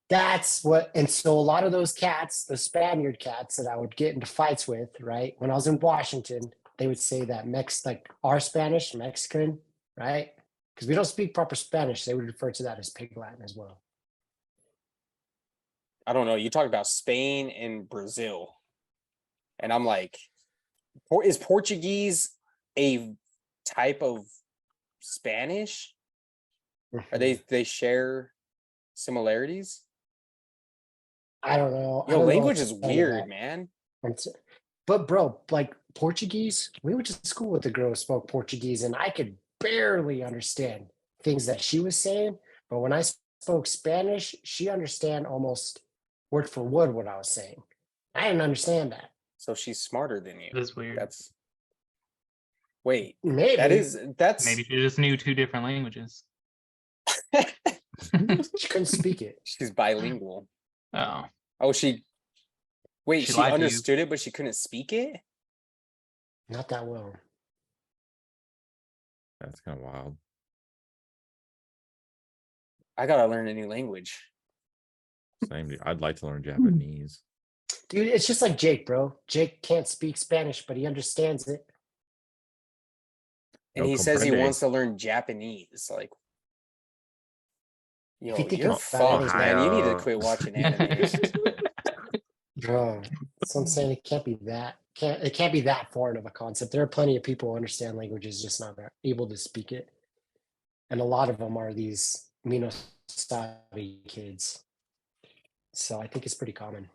S3: That's what, and so a lot of those cats, the Spaniard cats that I would get into fights with, right? When I was in Washington, they would say that our Spanish, Mexican, right? Because we don't speak proper Spanish, they would refer to that as pig Latin as well.
S2: I don't know. You talk about Spain and Brazil, and I'm like, is Portuguese a type of Spanish? Are they share similarities?
S3: I don't know. I
S2: Yo,
S3: don't know
S2: language
S3: if
S2: is
S3: any of
S2: weird,
S3: that.
S2: man.
S3: But bro, like Portuguese, we went to school with a girl who spoke Portuguese, and I could barely understand things that she was saying. But when I spoke Spanish, she understand almost word for word what I was saying. I didn't understand that.
S2: So she's smarter than you.
S4: That's weird.
S2: Wait.
S3: Maybe
S2: That's
S4: Maybe she just knew 2 different languages.
S3: she couldn't speak it.
S2: she's bilingual.
S4: Oh,
S2: Oh, she
S4: She lied to you.
S2: understood it, but she couldn't speak it?
S3: Not that well.
S5: That's kind of wild.
S2: I gotta learn a new language.
S5: Same, dude. I'd like to learn Japanese.
S3: Dude, it's just like Jake, bro. Jake can't speak Spanish, but he understands it.
S2: And
S5: No
S2: he says he
S5: comprende.
S2: wants to learn Japanese. Like, yo,
S3: you think
S2: you're
S3: about
S2: fucked,
S3: it,
S2: man. You need to
S5: Ohio.
S2: quit watching anime.
S3: Bro, so I'm saying it can't be that foreign of a concept. There are plenty of people who understand languages, just not able to speak it. And a lot of them are these Mino-Sabi kids. So I think it's pretty common.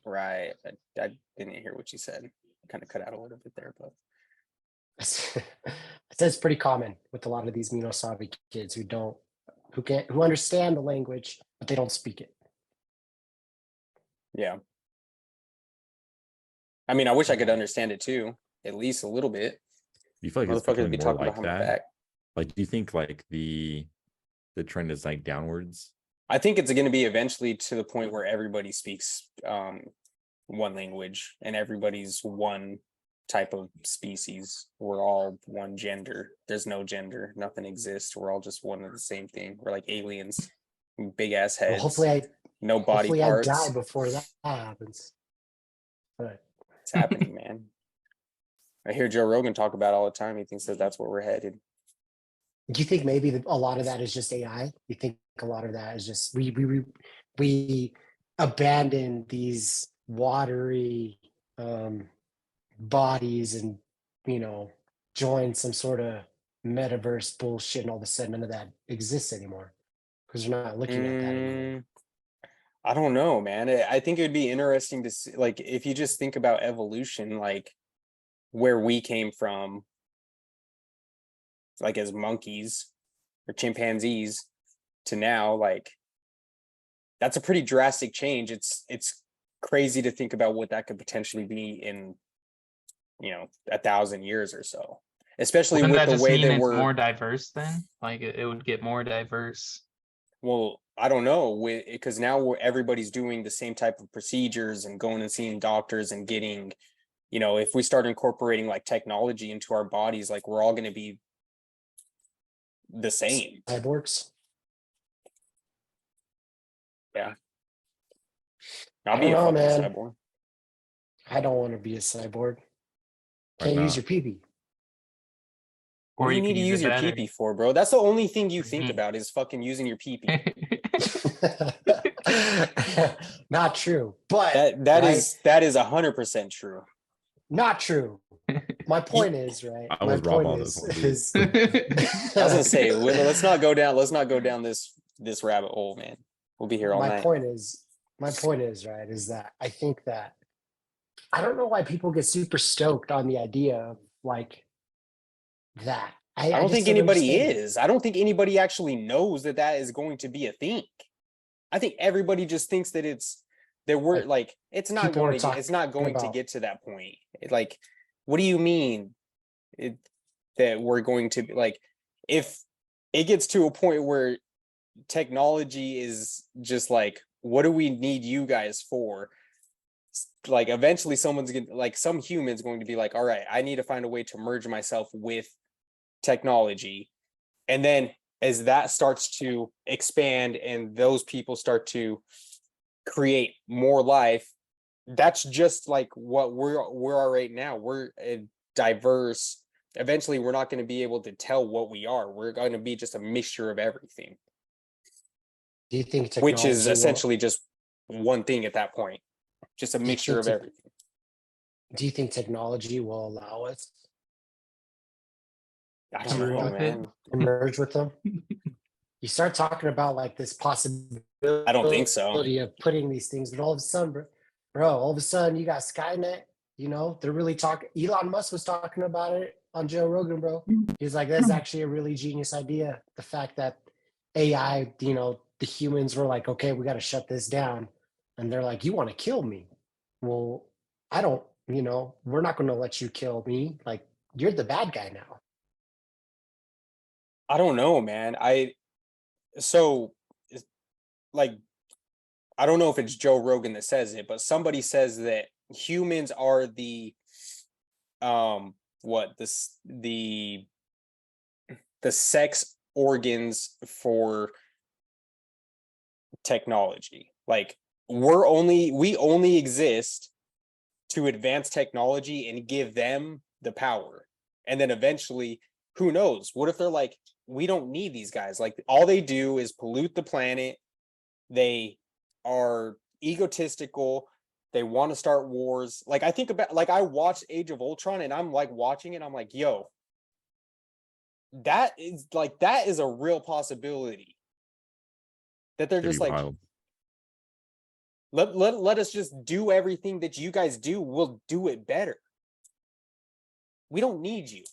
S2: Right. I didn't hear what you said. Kind of cut out a little bit there, but
S3: I said it's pretty common with a lot of these Mino-Sabi kids who understand the language, but they don't speak it.
S2: yeah. I mean, I wish I could understand it too, at least a little bit.
S5: Do you feel like it's
S2: Motherfuckers
S5: becoming
S2: be
S5: more
S2: talking
S5: like
S2: behind my
S5: that?
S2: back.
S5: Like, do you think like the trend is like downwards?
S2: I think it's going to be eventually to the point where everybody speaks one language and everybody's one type of species. We're all one gender. There's no gender. Nothing exists. We're all just one of the same thing. We're like aliens, big ass
S3: Well,
S2: heads,
S3: hopefully
S2: no body
S3: I
S2: parts.
S3: die before that happens. But
S2: It's happening, man. I hear Joe Rogan talk about it all the time. He thinks that that's where we're headed.
S3: do you think maybe a lot of that is just AI? You think a lot of that is just we abandon these watery bodies and join some sort of metaverse bullshit, and all of a sudden none of that exists anymore because we're not looking at that anymore.
S2: I don't know, man. I think it would be interesting to see, like, if you just think about evolution, like where we came from, like as monkeys or chimpanzees to now, like that's a pretty drastic change. It's crazy to think about what that could potentially be in 1,000 years or so, especially
S4: wouldn't
S2: with
S4: that
S2: the
S4: just
S2: way
S4: mean
S2: that
S4: it's
S2: we're
S4: more diverse then? Like it would get more diverse.
S2: well, I don't know, because now everybody's doing the same type of procedures and going and seeing doctors and getting, if we start incorporating like technology into our bodies, like we're all going to be the same.
S3: Cyborgs.
S2: Yeah.
S3: I
S2: I'll be a
S3: don't know,
S2: fucking
S3: man.
S2: cyborg.
S3: I don't want to be a cyborg.
S5: Why
S3: Can't use
S5: not?
S3: your pee-pee.
S2: What do you need to use your
S4: it better.
S2: pee-pee for, bro? That's the only thing you think
S4: Mhm.
S2: about is fucking using your pee-pee.
S3: Not true, but
S2: That
S3: right?
S2: is 100% true.
S3: Not true. My point is, right?
S5: I
S3: My
S5: was Rob
S3: point
S5: on this one, dude.
S3: is
S2: I was gonna say, let's not go down this rabbit hole, man. We'll be here all
S3: my
S2: night.
S3: point is, right, is that I think that I don't know why people get super stoked on the idea of like that.
S2: I don't
S3: just
S2: think anybody
S3: understand it.
S2: is. I don't think anybody actually knows that is going to be a thing. I think everybody just thinks that we're like it's not
S3: people are
S2: going to
S3: talking
S2: it's not going to
S3: about-
S2: get to that point. Like, what do you mean that we're going to be like, if it gets to a point where technology is just like, what do we need you guys for? Like eventually someone's gonna, like some human's going to be like, all right, I need to find a way to merge myself with technology. And then as that starts to expand and those people start to create more life, that's just like what we're right now. We're diverse. Eventually we're not going to be able to tell what we are. We're going to be just a mixture of everything,
S3: Do you think
S2: which is
S3: technology
S2: essentially just one thing at that point, just a
S3: you
S2: mixture
S3: think
S2: of everything.
S3: do you think technology will allow us
S2: I
S3: to
S2: don't know,
S4: with it?
S2: man.
S3: merge with them? You start talking about like this possibility
S2: I don't think so.
S3: of putting these things, and all of a sudden, bro, all of a sudden you got Skynet. You know, they're really talking. Elon Musk was talking about it on Joe Rogan, bro. He's like, that's actually a really genius idea. The fact that AI, you know, the humans were like, okay, we got to shut this down. And they're like, you want to kill me? Well, I don't, you know, we're not going to let you kill me. Like, you're the bad guy now.
S2: I don't know, man. So it's like, I don't know if it's Joe Rogan that says it, but somebody says that humans are the what this the sex organs for technology. Like we only exist to advance technology and give them the power. And then eventually, who knows? What if they're like, we don't need these guys? Like all they do is pollute the planet. They are egotistical. They want to start wars. Like I think about, like I watched Age of Ultron and I'm like watching it. I'm like, yo, that is a real possibility. That they're
S5: It'd
S2: just
S5: be
S2: like,
S5: wild.
S2: let us just do everything that you guys do. We'll do it better. We don't need you.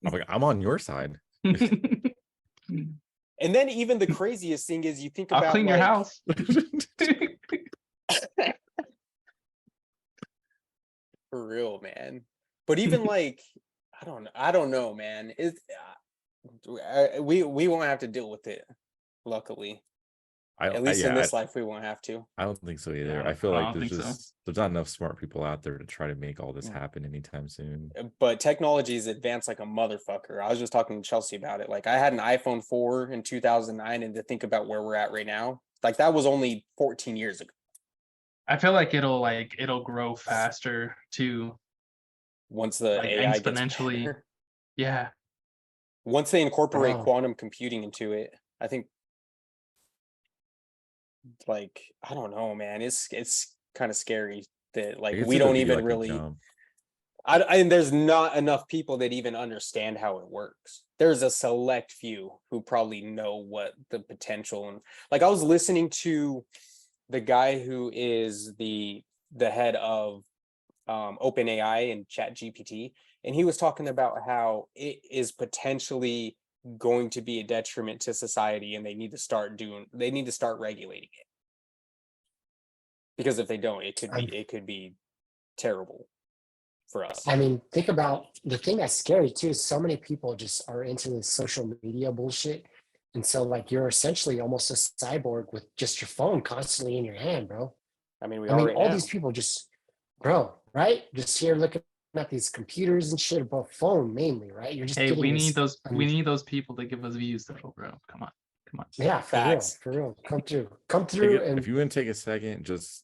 S5: I'm like, I'm on your side.
S2: And then even the craziest thing is you think
S4: I'll
S2: about
S4: clean your
S2: like,
S4: house.
S2: for real, man. But even like, I don't know, man. It's we won't have to deal with it. Luckily, at least in this life, we won't have to.
S5: I don't think so either.
S4: Yeah,
S5: I feel
S4: I
S5: like
S4: don't think so.
S5: there's not enough smart people out there to try to make all this happen anytime soon.
S2: But technology is advanced like a motherfucker. I was just talking to Chelsea about it. Like I had an iPhone 4 in 2009, and to think about where we're at right now, like that was only 14 years ago.
S4: I feel like it'll grow faster too.
S2: Once the
S4: Like
S2: AI
S4: exponentially.
S2: gets better.
S4: Yeah.
S2: Once they incorporate
S3: Wow.
S2: quantum computing into it, I think, like, I don't know, man. It's kind of scary that like
S5: It's
S2: we
S5: gonna
S2: don't
S5: be
S2: even
S5: like a
S2: really.
S5: jump.
S2: And there's not enough people that even understand how it works. There's a select few who probably know what the potential, and like I was listening to the guy who is the head of OpenAI and ChatGPT, and he was talking about how it is potentially going to be a detriment to society, and they need to start regulating it, because if they don't, it could be terrible for us.
S3: I mean, think about the thing that's scary too is so many people just are into this social media bullshit. And so like you're essentially almost a cyborg with just your phone constantly in your hand, bro.
S2: I mean, we
S3: I
S2: are
S3: mean,
S2: right
S3: all
S2: now.
S3: these people just, bro, right? Just here looking at these computers and shit, about phone mainly, right? You're just
S4: Hey,
S3: getting
S4: we
S3: this,
S4: need those people to give us views though, bro. Come on.
S3: yeah,
S2: Facts.
S3: for real. Come through,
S5: If
S3: and
S5: you wouldn't take a second, just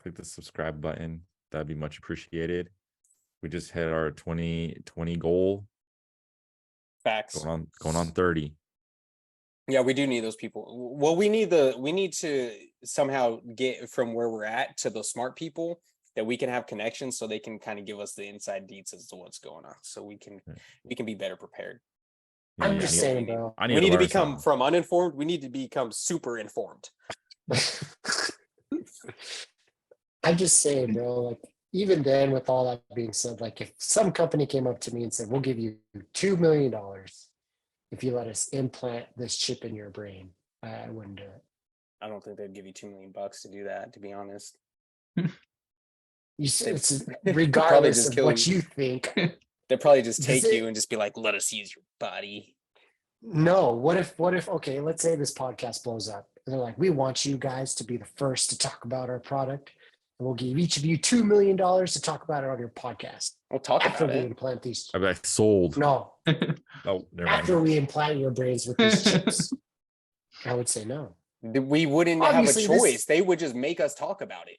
S5: click the subscribe button. That'd be much appreciated. We just hit our 2020 goal.
S2: Facts.
S5: Going on 30.
S2: Yeah, we do need those people. Well, we need to somehow get from where we're at to those smart people that we can have connections, so they can kind of give us the inside deets as to what's going on, so we can be better prepared.
S3: I'm just saying, bro.
S2: We need to become from uninformed. We need to become super informed.
S3: I'm just saying, bro, like even then, with all that being said, like if some company came up to me and said, we'll give you $2 million if you let us implant this chip in your brain, I wouldn't do it.
S2: I don't think they'd give you $2 million to do that, to be honest.
S3: You said it's regardless of what you think.
S2: They'd probably just take you and just be like, let us use your body.
S3: No, what if, okay, let's say this podcast blows up. And they're like, we want you guys to be the first to talk about our product. And we'll give each of you $2 million to talk about it on your podcast.
S2: We'll talk
S3: After
S2: about
S3: we
S2: it.
S3: implant these.
S5: I'd be like, sold.
S3: No,
S5: Oh, never
S3: after
S5: mind.
S3: we implant your brains with these chips. I would say no.
S2: We wouldn't
S3: Obviously,
S2: have a choice. They would just make us talk about it.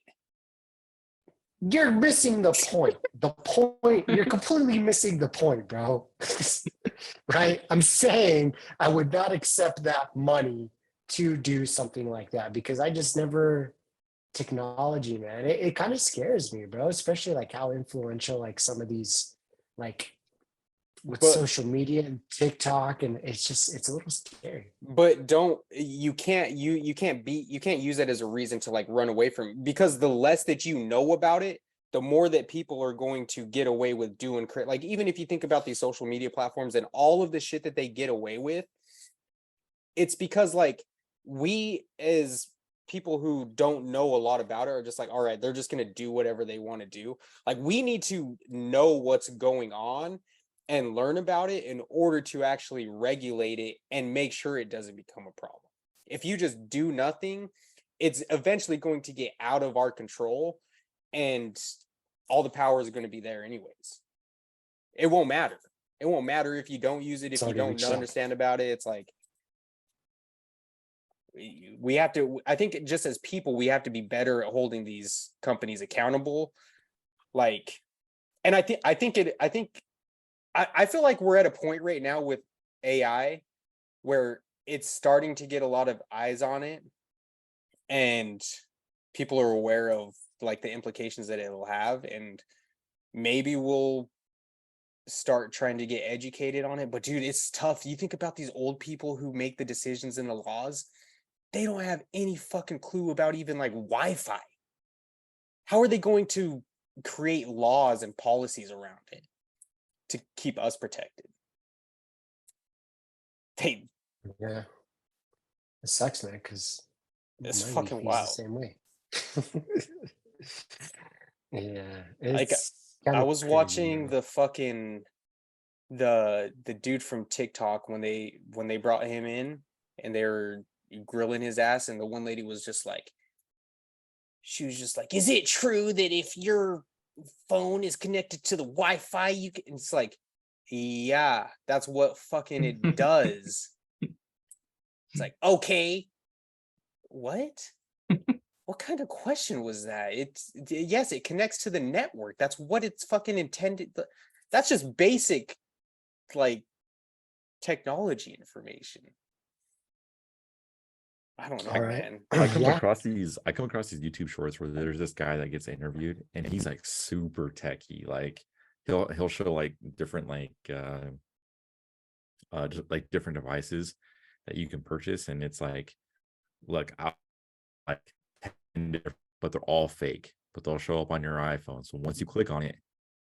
S3: You're missing the point. The point, you're completely missing the point, bro. Right? I'm saying I would not accept that money to do something like that because I just never technology, man. It kind of scares me, bro, especially like how influential like some of these like with
S2: But-
S3: social media and TikTok, and it's a little scary.
S2: But you can't use it as a reason to like run away from it, because the less that you know about it, the more that people are going to get away with doing like, even if you think about these social media platforms and all of the shit that they get away with, it's because like we as people who don't know a lot about it are just like, all right, they're just going to do whatever they want to do. Like we need to know what's going on and learn about it in order to actually regulate it and make sure it doesn't become a problem. If you just do nothing, it's eventually going to get out of our control and all the powers are going to be there anyways. It won't matter. It won't matter if you don't use it, if you don't understand about it. It's like, we have to, I think just as people, we have to be better at holding these companies accountable. Like, and I feel like we're at a point right now with AI where it's starting to get a lot of eyes on it and people are aware of like the implications that it'll have, and maybe we'll start trying to get educated on it. But dude, it's tough. You think about these old people who make the decisions and the laws, they don't have any fucking clue about even like Wi-Fi. How are they going to create laws and policies around it to keep us protected?
S3: Yeah, it sucks, man, because
S2: It's fucking wild.
S3: the same way. Yeah,
S2: Like I was watching the fucking the dude from TikTok when they brought him in and they were grilling his ass, and the one lady was just like, she was just like, is it true that if your phone is connected to the Wi-Fi you can? It's like, yeah, that's what fucking it does. It's like, okay, what? What kind of question was that? Yes, it connects to the network. That's what it's fucking intended. That's just basic like technology information. I don't know, man.
S5: I come across these YouTube shorts where there's this guy that gets interviewed and he's like super techie. Like he'll show like different like just like different devices that you can purchase, and it's like, look, I like 10 different, but they're all fake, but they'll show up on your iPhone. So once you click on it,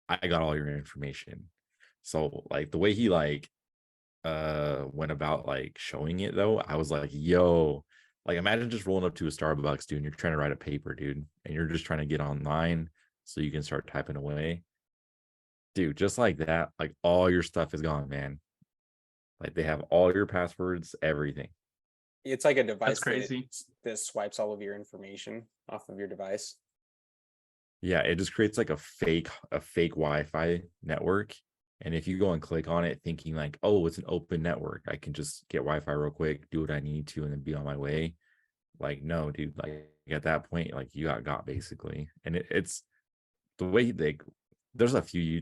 S5: I got all your information. So like the way he like went about like showing it though, I was like, yo, like imagine just rolling up to a Starbucks, dude, and you're trying to write a paper, dude, and you're just trying to get online so you can start typing away, dude. Just like that, like all your stuff is gone, man. Like they have all your passwords, everything.
S2: It's like a device
S4: That's crazy.
S2: that swipes all of your information off of your device.
S5: Yeah, it just creates like a fake Wi-Fi network. And if you go and click on it thinking like, oh, it's an open network, I can just get Wi-Fi real quick, do what I need to, and then be on my way. Like, no, dude, like at that point, like you got basically. And it's the way there's a few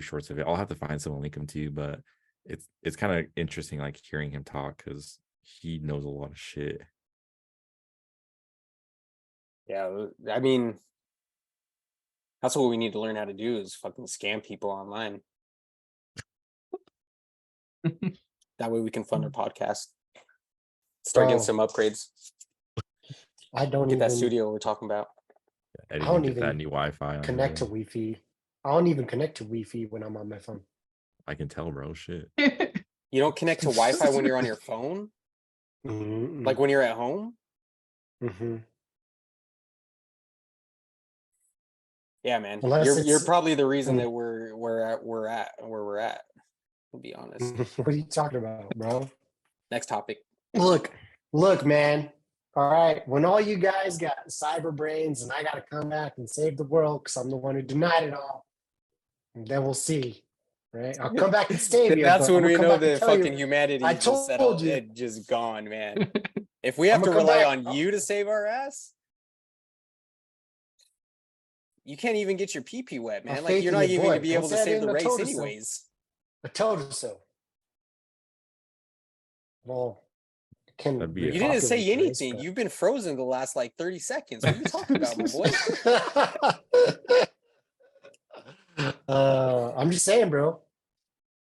S5: shorts of it. I'll have to find some and link them to you, but it's kind of interesting like hearing him talk because he knows a lot of shit.
S2: Yeah, I mean, that's what we need to learn how to do is fucking scam people online. That way we can fund our podcast. Start getting some upgrades.
S3: I don't
S2: Get
S3: even
S2: that studio we're talking about.
S5: I
S3: don't
S5: get
S3: even
S5: that new Wi-Fi.
S3: connect to Wi-Fi. I don't even connect to Wi-Fi when I'm on my phone.
S5: I can tell, bro. Shit.
S2: You don't connect to Wi-Fi when you're on your phone?
S3: Mm-hmm.
S2: Like when you're at home?
S3: Mm-hmm.
S2: Yeah, man.
S3: Unless
S2: You're
S3: it's-
S2: probably the reason that we're at where we're at. To be honest.
S3: What are you talking about, bro?
S2: Next topic.
S3: Look, man. All right, when all you guys got cyber brains and I got to come back and save the world because I'm the one who denied it all, and then we'll see, right? I'll come back and save you.
S2: That's
S3: but
S2: when
S3: I'm
S2: we
S3: gonna come
S2: know
S3: back and
S2: that
S3: tell you,
S2: fucking humanity
S3: I
S2: just
S3: told you.
S2: it just gone, man. If we have
S3: I'm
S2: to
S3: gonna come
S2: rely
S3: back.
S2: on you to save our ass, you can't even get your pee wet, man.
S3: Have
S2: Like
S3: faith
S2: you're
S3: in
S2: not
S3: your
S2: even
S3: boy.
S2: gonna be
S3: Don't
S2: able to
S3: say I
S2: save the
S3: didn't. I
S2: race
S3: told you so.
S2: anyways.
S3: I told you so. Well, can
S5: That'd be
S2: You didn't
S3: repopulate
S2: say
S3: the race,
S2: anything.
S3: but-
S2: You've been frozen the last like 30 seconds. What are you talking about, my boy?
S3: I'm just saying, bro.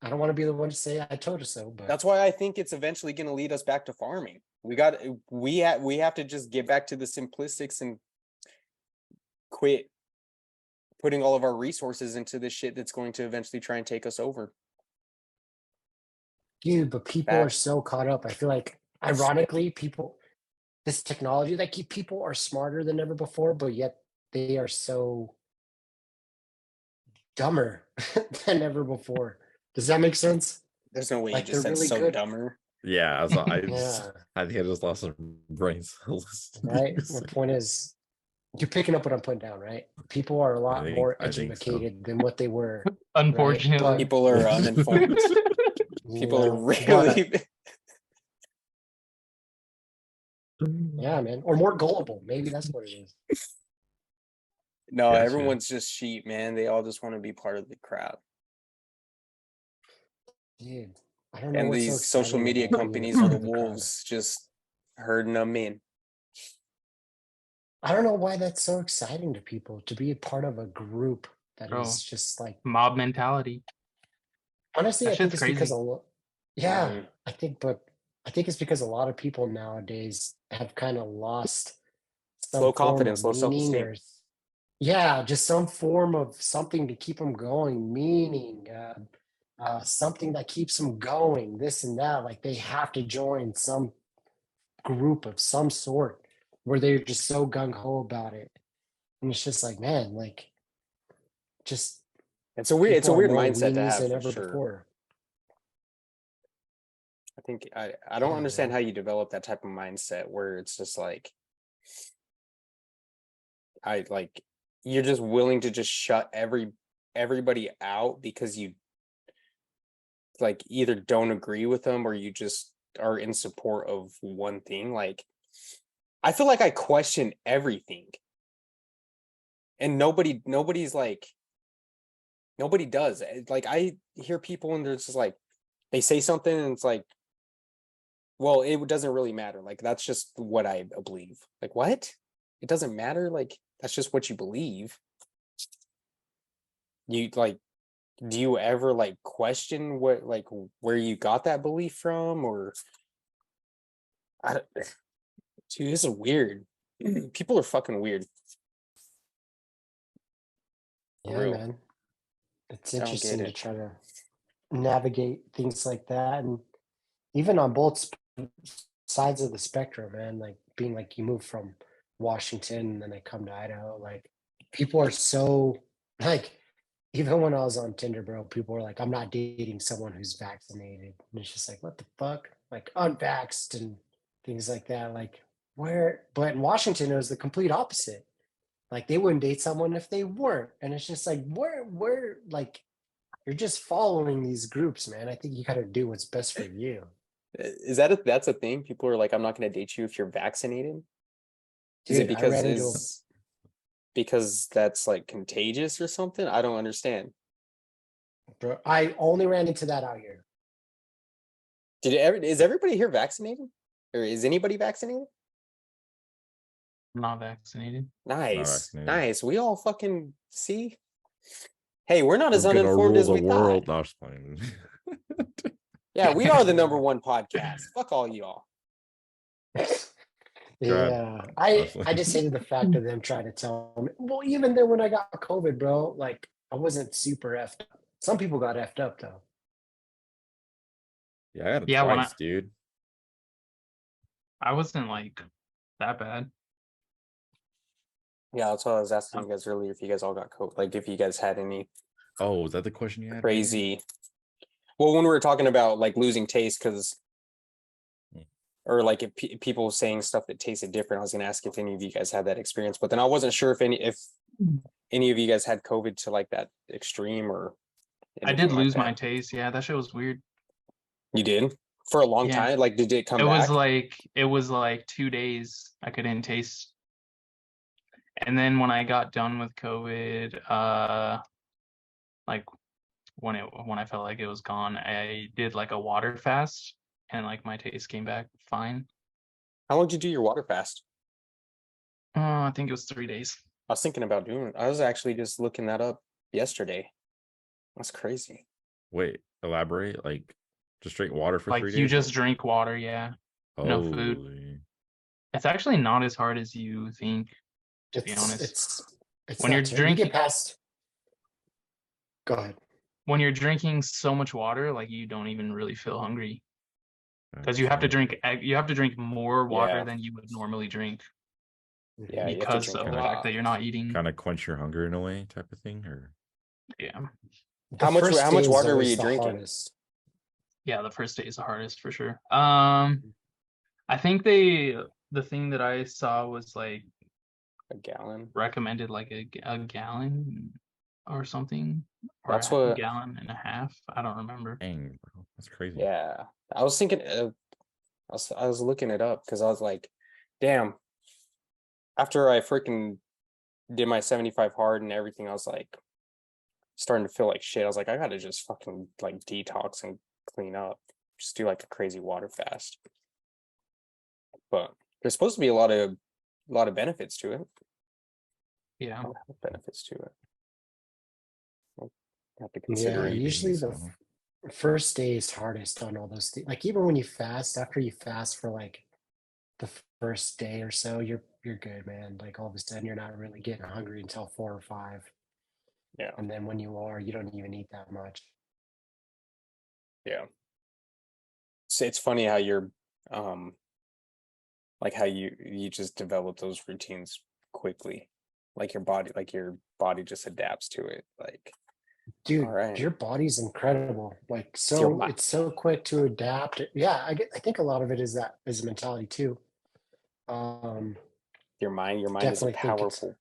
S3: I don't want to be the one to say I told you so, but
S2: That's why I think it's eventually going to lead us back to farming. We have to just get back to the simplistics and quit putting all of our resources into this shit that's going to eventually try and take us over.
S3: dude, but people are so caught up. I feel like, ironically, this technology, like people are smarter than ever before, but yet they are so dumber than ever before. Does that make sense?
S2: There's no way
S3: Like,
S2: you just
S3: they're
S2: said
S3: really
S2: so
S3: good.
S2: dumber.
S5: Yeah,
S3: Yeah,
S5: I think I just lost some brains.
S3: right. My point is, you're picking up what I'm putting down, right? People are a lot more
S5: I think so.
S3: educated than what they were.
S4: Unfortunately.
S2: People are uninformed. People are really
S3: yeah, man, or more gullible. Maybe that's what it is.
S2: no,
S5: Gotcha.
S2: everyone's just sheep, man. They all just want to be part of the crowd.
S3: Dude, I don't know
S2: And
S3: what's so
S2: these social
S3: exciting
S2: media
S3: about being
S2: companies
S3: a
S2: are
S3: part
S2: the
S3: of a crowd.
S2: wolves just herding them in.
S3: I don't know why that's so exciting to people to be a part of a group that
S4: Bro.
S3: is just like.
S4: Mob mentality.
S3: Honestly,
S4: That
S3: I think
S4: shit's
S3: it's because
S4: crazy.
S3: yeah,
S2: Mhm.
S3: I think it's because a lot of people nowadays have kind of lost some
S2: Low
S3: form
S2: confidence,
S3: of
S2: low
S3: meaning
S2: self-esteem.
S3: or yeah, just some form of something to keep them going, meaning, something that keeps them going, this and that. Like they have to join some group of some sort where they're just so gung ho about it, and it's just like, man, like just
S2: It's a
S3: people are
S2: weird
S3: more
S2: mindset to
S3: weenies
S2: have
S3: than
S2: for
S3: ever
S2: sure.
S3: before.
S2: I think I don't
S3: Yeah,
S2: understand
S3: man.
S2: how you develop that type of mindset where it's just like you're just willing to just shut everybody out because you like either don't agree with them or you just are in support of one thing. Like I feel like I question everything. And nobody's like nobody does. Like I hear people and they're just like they say something and it's like, well, it doesn't really matter. Like that's just what I believe. Like what? It doesn't matter. Like that's just what you believe. You like, do you ever like question what like where you got that belief from? Or I don't, dude, this is weird. People are fucking weird. For
S3: Yeah,
S2: real.
S3: man. It's
S2: I don't get
S3: interesting to
S2: it.
S3: try to navigate things like that, and even on both sides of the spectrum, man. Like being like you move from Washington and then they come to Idaho. Like people are so like even when I was on Tinder, bro, people were like, "I'm not dating someone who's vaccinated," and it's just like, what the fuck, like unvaxxed and things like that. Like where? But in Washington, it was the complete opposite. Like they wouldn't date someone if they weren't, and it's just like where like you're just following these groups, man. I think you gotta do what's best for you.
S2: Is that's a thing? People are like, I'm not gonna date you if you're vaccinated. Is it
S3: Dude, I ran into
S2: because that's like contagious or something? I don't understand.
S3: bro. I only ran into that out here.
S2: Is everybody here vaccinated? Or is anybody vaccinated?
S4: I'm not vaccinated.
S2: Nice.
S5: vaccinated.
S2: Nice. We all fucking see. Hey, we're not as
S5: We're gonna
S2: uninformed
S5: rule
S2: as
S5: the
S2: we
S5: world.
S2: thought.
S5: No, I'm just playing.
S2: Yeah, we are the number one podcast. Fuck all y'all.
S3: Yeah,
S5: honestly.
S3: I just hated the fact of them trying to tell me. Well, even then when I got COVID, bro, like I wasn't super effed up. Some people got effed up though.
S5: Yeah, I got it
S4: Yeah, when
S5: twice, dude.
S4: I wasn't like that bad.
S2: Yeah, that's what I was asking you guys earlier if you guys all got COVID. Like if you guys had any
S5: Oh, was that the question you had? Adrian?
S2: crazy. Well, when we were talking about like losing taste, because or like if people saying stuff that tasted different, I was gonna ask if any of you guys had that experience, but then I wasn't sure if any of you guys had COVID to like that extreme or
S4: I
S2: anything
S4: did
S2: like
S4: lose
S2: that.
S4: my taste. Yeah, that shit was weird.
S2: You did for a long
S4: Yeah.
S2: time. Like, did it come
S4: It
S2: back?
S4: was like 2 days I couldn't taste. And then when I got done with COVID, like when I felt like it was gone, I did like a water fast and like my taste came back fine.
S2: How long did you do your water fast?
S4: I think it was 3 days.
S2: I was thinking about doing it. I was actually just looking that up yesterday. That's crazy.
S5: Wait, elaborate. Like, just drink water for
S4: Like
S5: 3 days.
S4: you just drink water, yeah. No food.
S5: Holy.
S4: It's actually not as hard as you think, to be honest.
S3: It's
S4: When you're
S3: not too- you
S4: drinking-
S3: get past. Go ahead.
S4: When you're drinking so much water, like you don't even really feel hungry because you have to drink more water
S2: Yeah.
S4: than you would normally drink
S2: Yeah, you have to
S4: because
S2: drink
S4: of
S2: a
S4: the
S2: lot.
S4: fact that you're not eating.
S5: kind of quench your hunger in a way, type of thing, or
S4: Yeah,
S2: How much
S3: first day is
S2: water were
S3: always
S2: you
S3: the
S2: drinking?
S3: hardest.
S4: yeah. The first day is the hardest for sure. I think the thing that I saw was like
S2: A gallon.
S4: recommended like a gallon or something, or
S2: That's
S4: a
S2: what-
S4: gallon and a half. I don't remember.
S5: dang, bro, that's crazy.
S2: Yeah, I was thinking. I was looking it up because I was like, damn. After I freaking did my 75 hard and everything, I was like starting to feel like shit. I was like, I gotta just fucking like detox and clean up. Just do like a crazy water fast. But there's supposed to be a lot of benefits to it.
S4: Yeah,
S2: A lot of benefits to it. I'll have to consider
S3: Yeah,
S2: it.
S5: eating,
S3: usually
S5: so.
S3: the first day is hardest on all those things. Like even when you fast, after you fast for like the first day or so, you're good, man. Like all of a sudden you're not really getting hungry until 4 or 5.
S2: Yeah.
S3: And then when you are, you don't even eat that much.
S2: Yeah. So it's funny how you're like how you just develop those routines quickly. Like your body just adapts to it. Like,
S3: Dude,
S2: all right.
S3: your body's incredible. Like
S2: your
S3: so it's so quick to adapt. Yeah, I think a lot of it is mentality too.
S2: Your mind is
S3: definitely think it's-
S2: powerful.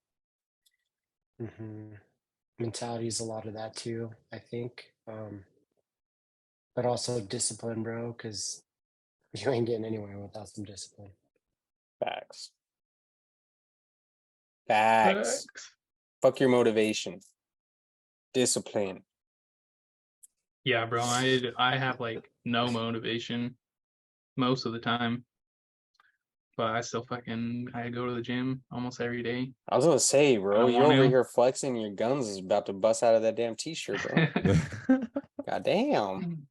S3: Mentality is a lot of that too, I think. But also discipline, bro, because you ain't getting anywhere without some discipline.
S2: Facts. Fuck your motivation. Discipline.
S4: Yeah, bro. I have like no motivation most of the time, but I still I go to the gym almost every day.
S2: I was gonna say, bro,
S4: I
S2: you're
S4: want
S2: over
S4: to.
S2: here flexing, your guns is about to bust out of that damn t-shirt, bro. God damn.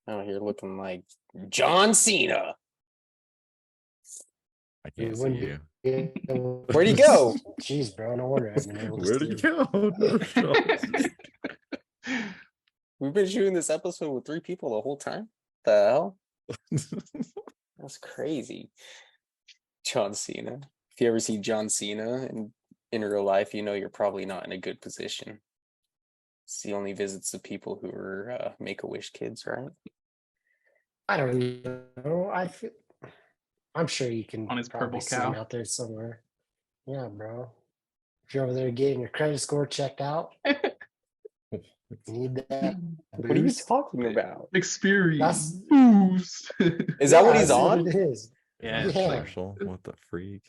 S2: Out here looking like John Cena.
S5: I can't
S3: You
S5: see
S3: wouldn't
S5: you.
S3: be-
S2: Where'd he go?
S3: Jeez, bro, no wonder I've been able to
S5: Where'd
S3: see
S5: he
S3: you.
S5: go? No shot.
S2: We've been shooting this episode with 3 people the whole time. The hell? That's crazy. John Cena. If you ever see John Cena in real life, you know you're probably not in a good position. He only visits the people who are Make-A-Wish kids, right?
S3: I don't know. I'm sure you can
S4: On his
S3: probably
S4: purple
S3: see him
S4: cow.
S3: out there somewhere. Yeah, bro. If you're over there getting your credit score checked out, you need that
S2: What are you
S3: boost.
S2: talking about?
S4: Experience
S3: That's-
S4: boost.
S2: Is that what
S3: Yeah,
S2: he's
S3: that's
S2: on?
S3: It is.
S4: Yeah,
S5: Yeah,
S3: Yeah.
S5: commercial. What the freak?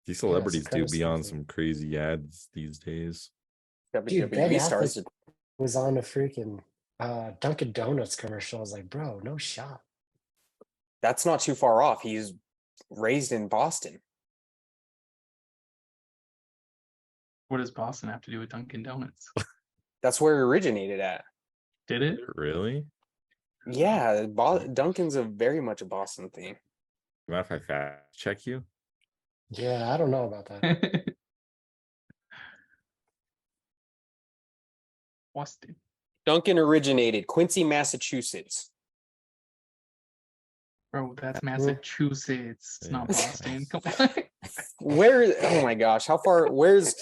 S5: These
S3: it's
S5: celebrities do
S3: credit
S5: be on
S3: season.
S5: some crazy ads these days.
S3: Dude, Ben
S2: WWE stars.
S3: Affleck was on a freaking Dunkin' Donuts commercial. I was like, bro, no shot.
S2: That's not too far off. He's raised in Boston.
S4: What does Boston have to do with Dunkin' Donuts?
S2: That's where it originated at.
S4: Did it?
S5: Really?
S2: Yeah, Dunkin's very much a Boston thing.
S5: Mind if I fact check you?
S3: Yeah, I don't know about that.
S4: Boston.
S2: Dunkin originated Quincy, Massachusetts.
S4: Bro, that's Massachusetts. It's not
S5: Yeah.
S4: Boston. Come on.
S2: Where? Oh my gosh, how far? Where's?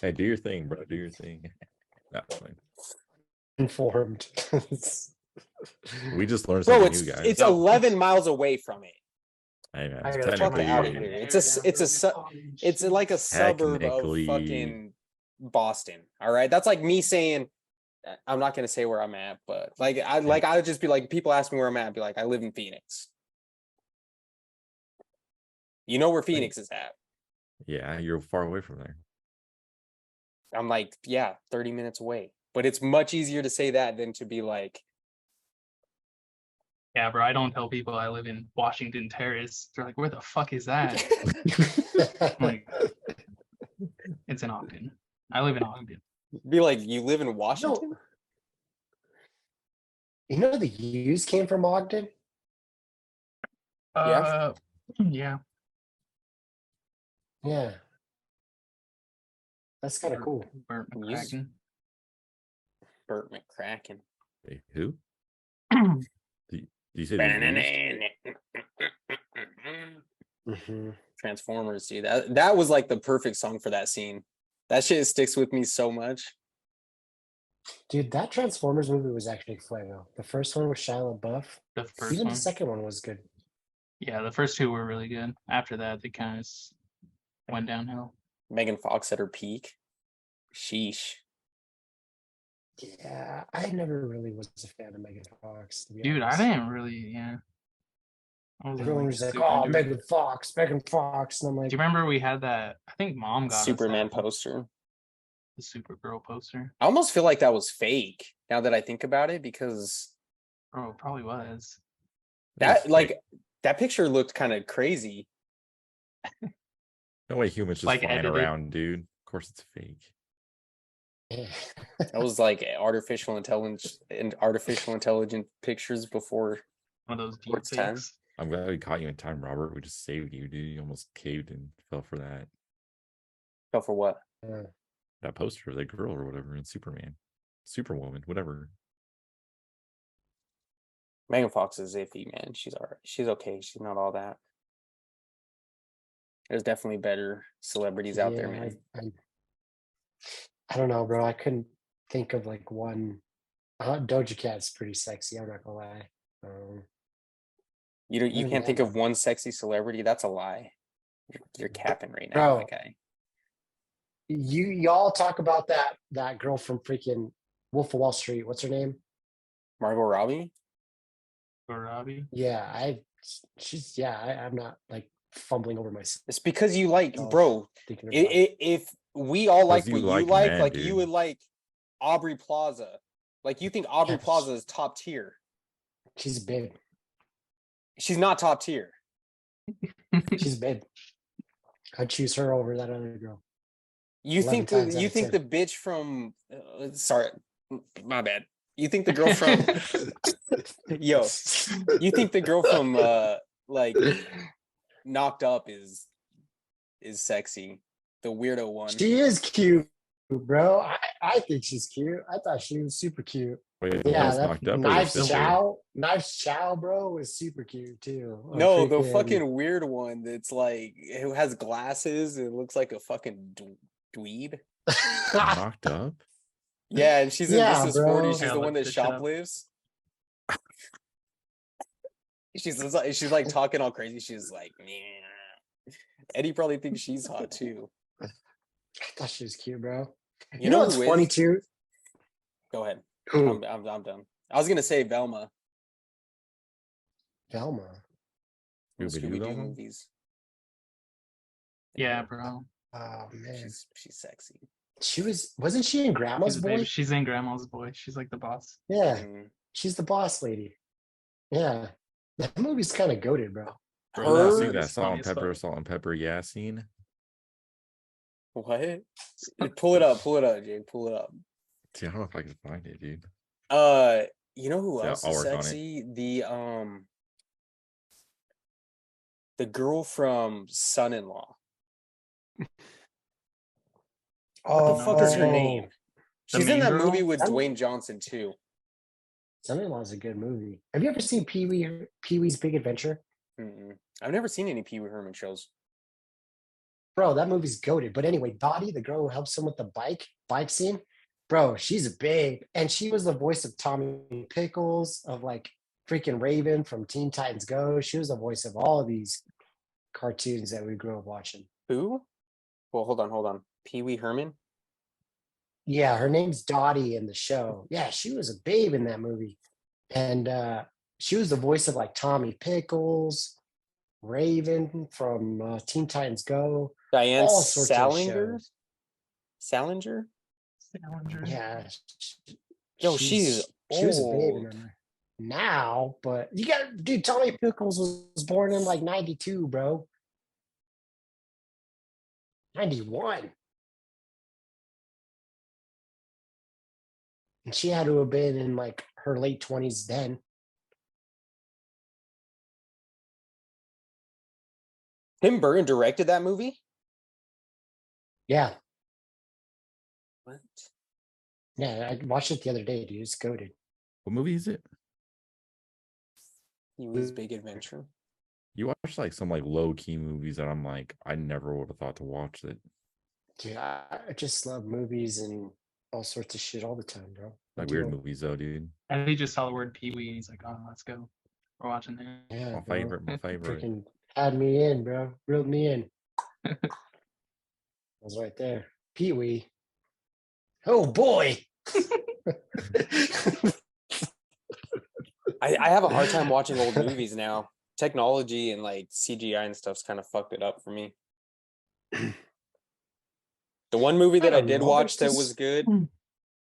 S5: Hey, do your thing, bro. Do your thing. That's fine.
S3: Informed.
S5: We just learned
S2: Bro,
S5: something new, guys.
S2: it's 11 miles away from it.
S5: Hey, man,
S3: I
S5: it's
S3: gotta
S2: Fuck
S5: technically
S2: out of here. It's like a suburb of
S5: Technically.
S2: fucking Boston. All right. That's like me saying I'm not gonna say where I'm at, but I would just be like, people ask me where I'm at, I'd be like, I live in Phoenix. You know where Phoenix is at.
S5: Yeah, you're far away from there.
S2: I'm like, yeah, 30 minutes away. But it's much easier to say that than to be like,
S4: Yeah, bro. I don't tell people I live in Washington Terrace. They're like, where the fuck is that? I'm like, it's in Ogden. I live in Ogden.
S2: be like, you live in Washington?
S3: You know the U's came from Ogden?
S4: Yeah.
S3: Yeah. That's kind of cool.
S4: Burt
S2: Yes.
S4: McCracken.
S2: Burt McCracken.
S5: Hey, who? Do you say the used?
S3: Mhm.
S2: Transformers, dude. That was like the perfect song for that scene. That shit sticks with me so much.
S3: Dude, that Transformers movie was actually fuego. The first one was Shia LaBeouf.
S4: The first
S3: Even
S4: one.
S3: the second one was good.
S4: Yeah, the first two were really good. After that, they kind of went downhill.
S2: Megan Fox at her peak. Sheesh.
S3: Yeah, I never really was a fan of Megan Fox. To be
S4: Dude, I
S3: honest.
S4: didn't really, yeah. I wasn't
S3: Everyone
S4: really
S3: was like,
S4: super
S3: "Oh,
S4: into it.
S3: Megan Fox, Megan Fox," and I'm like,
S4: Do you remember we had that? I think mom got us
S2: Superman
S4: that,
S2: poster.
S4: the Supergirl poster.
S2: I almost feel like that was fake now that I think about it, because
S4: Bro, it probably was.
S2: that that picture looked kind of crazy.
S5: No way humans just
S4: Like
S5: flying
S4: edited.
S5: around, dude. Of course it's fake.
S3: yeah.
S2: That was like artificial intelligence pictures before.
S4: One of those deep
S2: What's 10?
S4: fakes.
S5: I'm glad we caught you in time, Robert. We just saved you, dude. You almost caved and fell for that.
S2: Fell for what?
S5: That poster of that girl or whatever in Superman. Superwoman, whatever.
S2: Megan Fox is iffy, man. She's all right. She's okay. She's not all that. There's definitely better celebrities out there, man.
S3: I don't know, bro. I couldn't think of like one. Doja Cat's pretty sexy. I'm not gonna lie.
S2: You can't think of one sexy celebrity. That's a lie. You're capping right now,
S3: Bro.
S2: my guy.
S3: Y'all talk about that girl from freaking Wolf of Wall Street. What's her name?
S2: Margot Robbie.
S4: Or Robbie.
S3: Yeah, I'm not like fumbling over my.
S2: It's because you like,
S3: Oh,
S2: bro.
S3: thinking about it.
S2: If we all like
S5: you
S2: what you
S5: like
S2: like,
S5: men,
S2: like
S5: dude.
S2: you would like Aubrey Plaza. Like you think Aubrey
S3: Yes.
S2: Plaza is top tier.
S3: She's big.
S2: She's not top tier.
S3: She's big. I'd choose her over that other girl.
S2: You
S3: 11
S2: think
S3: times out
S2: you
S3: of
S2: think
S3: 10.
S2: the bitch from sorry, my bad. You think the girl from yo, you think the girl from like Knocked Up is sexy? The weirdo one.
S3: She is cute, bro. I think she's cute. I thought she was super cute.
S5: Wait, the
S3: Yeah,
S5: one's
S3: that
S5: knocked up or the
S3: Knives
S5: sister?
S3: Chow, bro, was super cute too. Or
S2: No, the fucking weird one that's like who has glasses and looks like a fucking dweeb.
S5: Knocked up?
S2: Yeah, and she's in
S3: Yeah,
S2: This Is
S3: bro.
S2: 40. She's
S4: Yeah,
S2: the one
S4: look
S2: that
S4: this shit up.
S2: shoplifts. She's like talking all crazy. She's like, yeah. Eddie probably thinks she's hot too.
S3: I thought she was cute, bro.
S2: You
S3: You know
S2: know
S3: what's
S2: who
S3: funny
S2: is?
S3: too?
S2: Go ahead.
S3: Who?
S2: I'm done. I was gonna say Velma
S3: Velma.
S2: from
S5: Scooby-Doo
S2: Scooby Doo
S5: Velma?
S2: movies.
S4: Yeah, bro.
S3: Oh man,
S2: She's sexy.
S3: wasn't she in Grandma's
S4: She's,
S3: Boy?
S4: baby. She's in Grandma's Boy. She's like the boss.
S3: Yeah,
S2: Mm.
S3: she's the boss lady. Yeah, that movie's kind of goated, bro.
S4: Bro,
S5: Oh,
S2: Her-
S5: sing
S4: movie's
S5: that salt
S4: funny
S5: and
S4: as
S5: pepper,
S4: fuck.
S5: salt and pepper, yeah scene.
S2: What? Pull it up, Jake. Pull it up.
S5: See, I don't know if I can find it, dude.
S2: You know who
S5: Yeah,
S2: else
S5: I'll
S2: is
S5: work on it.
S2: sexy? The girl from Son-in-Law. What the fuck is her name?
S4: The
S2: She's in
S4: main
S2: that
S4: girl?
S2: movie with
S3: Son-
S2: Dwayne Johnson too.
S3: Son-in-Law is a good movie. Have you ever seen Pee-wee's Big Adventure?
S2: Mm-mm. I've never seen any Pee Wee Herman shows.
S3: bro, that movie's goated. But anyway, Dottie, the girl who helps him with the bike scene, bro, she's a babe. And she was the voice of Tommy Pickles, of like freaking Raven from Teen Titans Go. She was the voice of all of these cartoons that we grew up watching.
S2: Who? Well, hold on. Pee Wee Herman?
S3: Yeah, her name's Dottie in the show. Yeah, she was a babe in that movie. And she was the voice of like Tommy Pickles, Raven from Teen Titans Go.
S2: Diane
S3: all sorts of
S2: Salinger?
S3: shows.
S2: Salinger?
S4: Salinger.
S3: Yeah.
S2: Yo, she's
S3: she was a babe in
S2: old.
S3: her now, but you got, dude, Tommy Pickles was born in like 92, bro. 91. And she had to have been in like her late 20s then.
S2: Tim Burton directed that movie?
S3: Yeah.
S2: What?
S3: Yeah, I watched it the other day, dude. It's goated.
S5: What movie is it?
S2: Pee Wee's Big Adventure.
S5: You watch like some like low key movies that I'm like, I never would have thought to watch that.
S3: Dude, I just love movies and all sorts of shit all the time, bro. I
S5: Like
S3: do.
S5: weird movies though, dude.
S4: And he just saw the word Pee Wee and he's like, oh, let's go. We're watching that.
S3: Yeah,
S5: My
S3: bro.
S5: favorite, my favorite.
S3: Freaking had me in, bro. Reeled me in. I was right there. Pee Wee. Oh boy.
S2: I have a hard time watching old movies now. Technology and like CGI and stuff's kind of fucked it up for me. The one movie that I
S3: don't
S2: did
S3: know,
S2: watch
S3: it's
S2: that
S3: just-
S2: was good,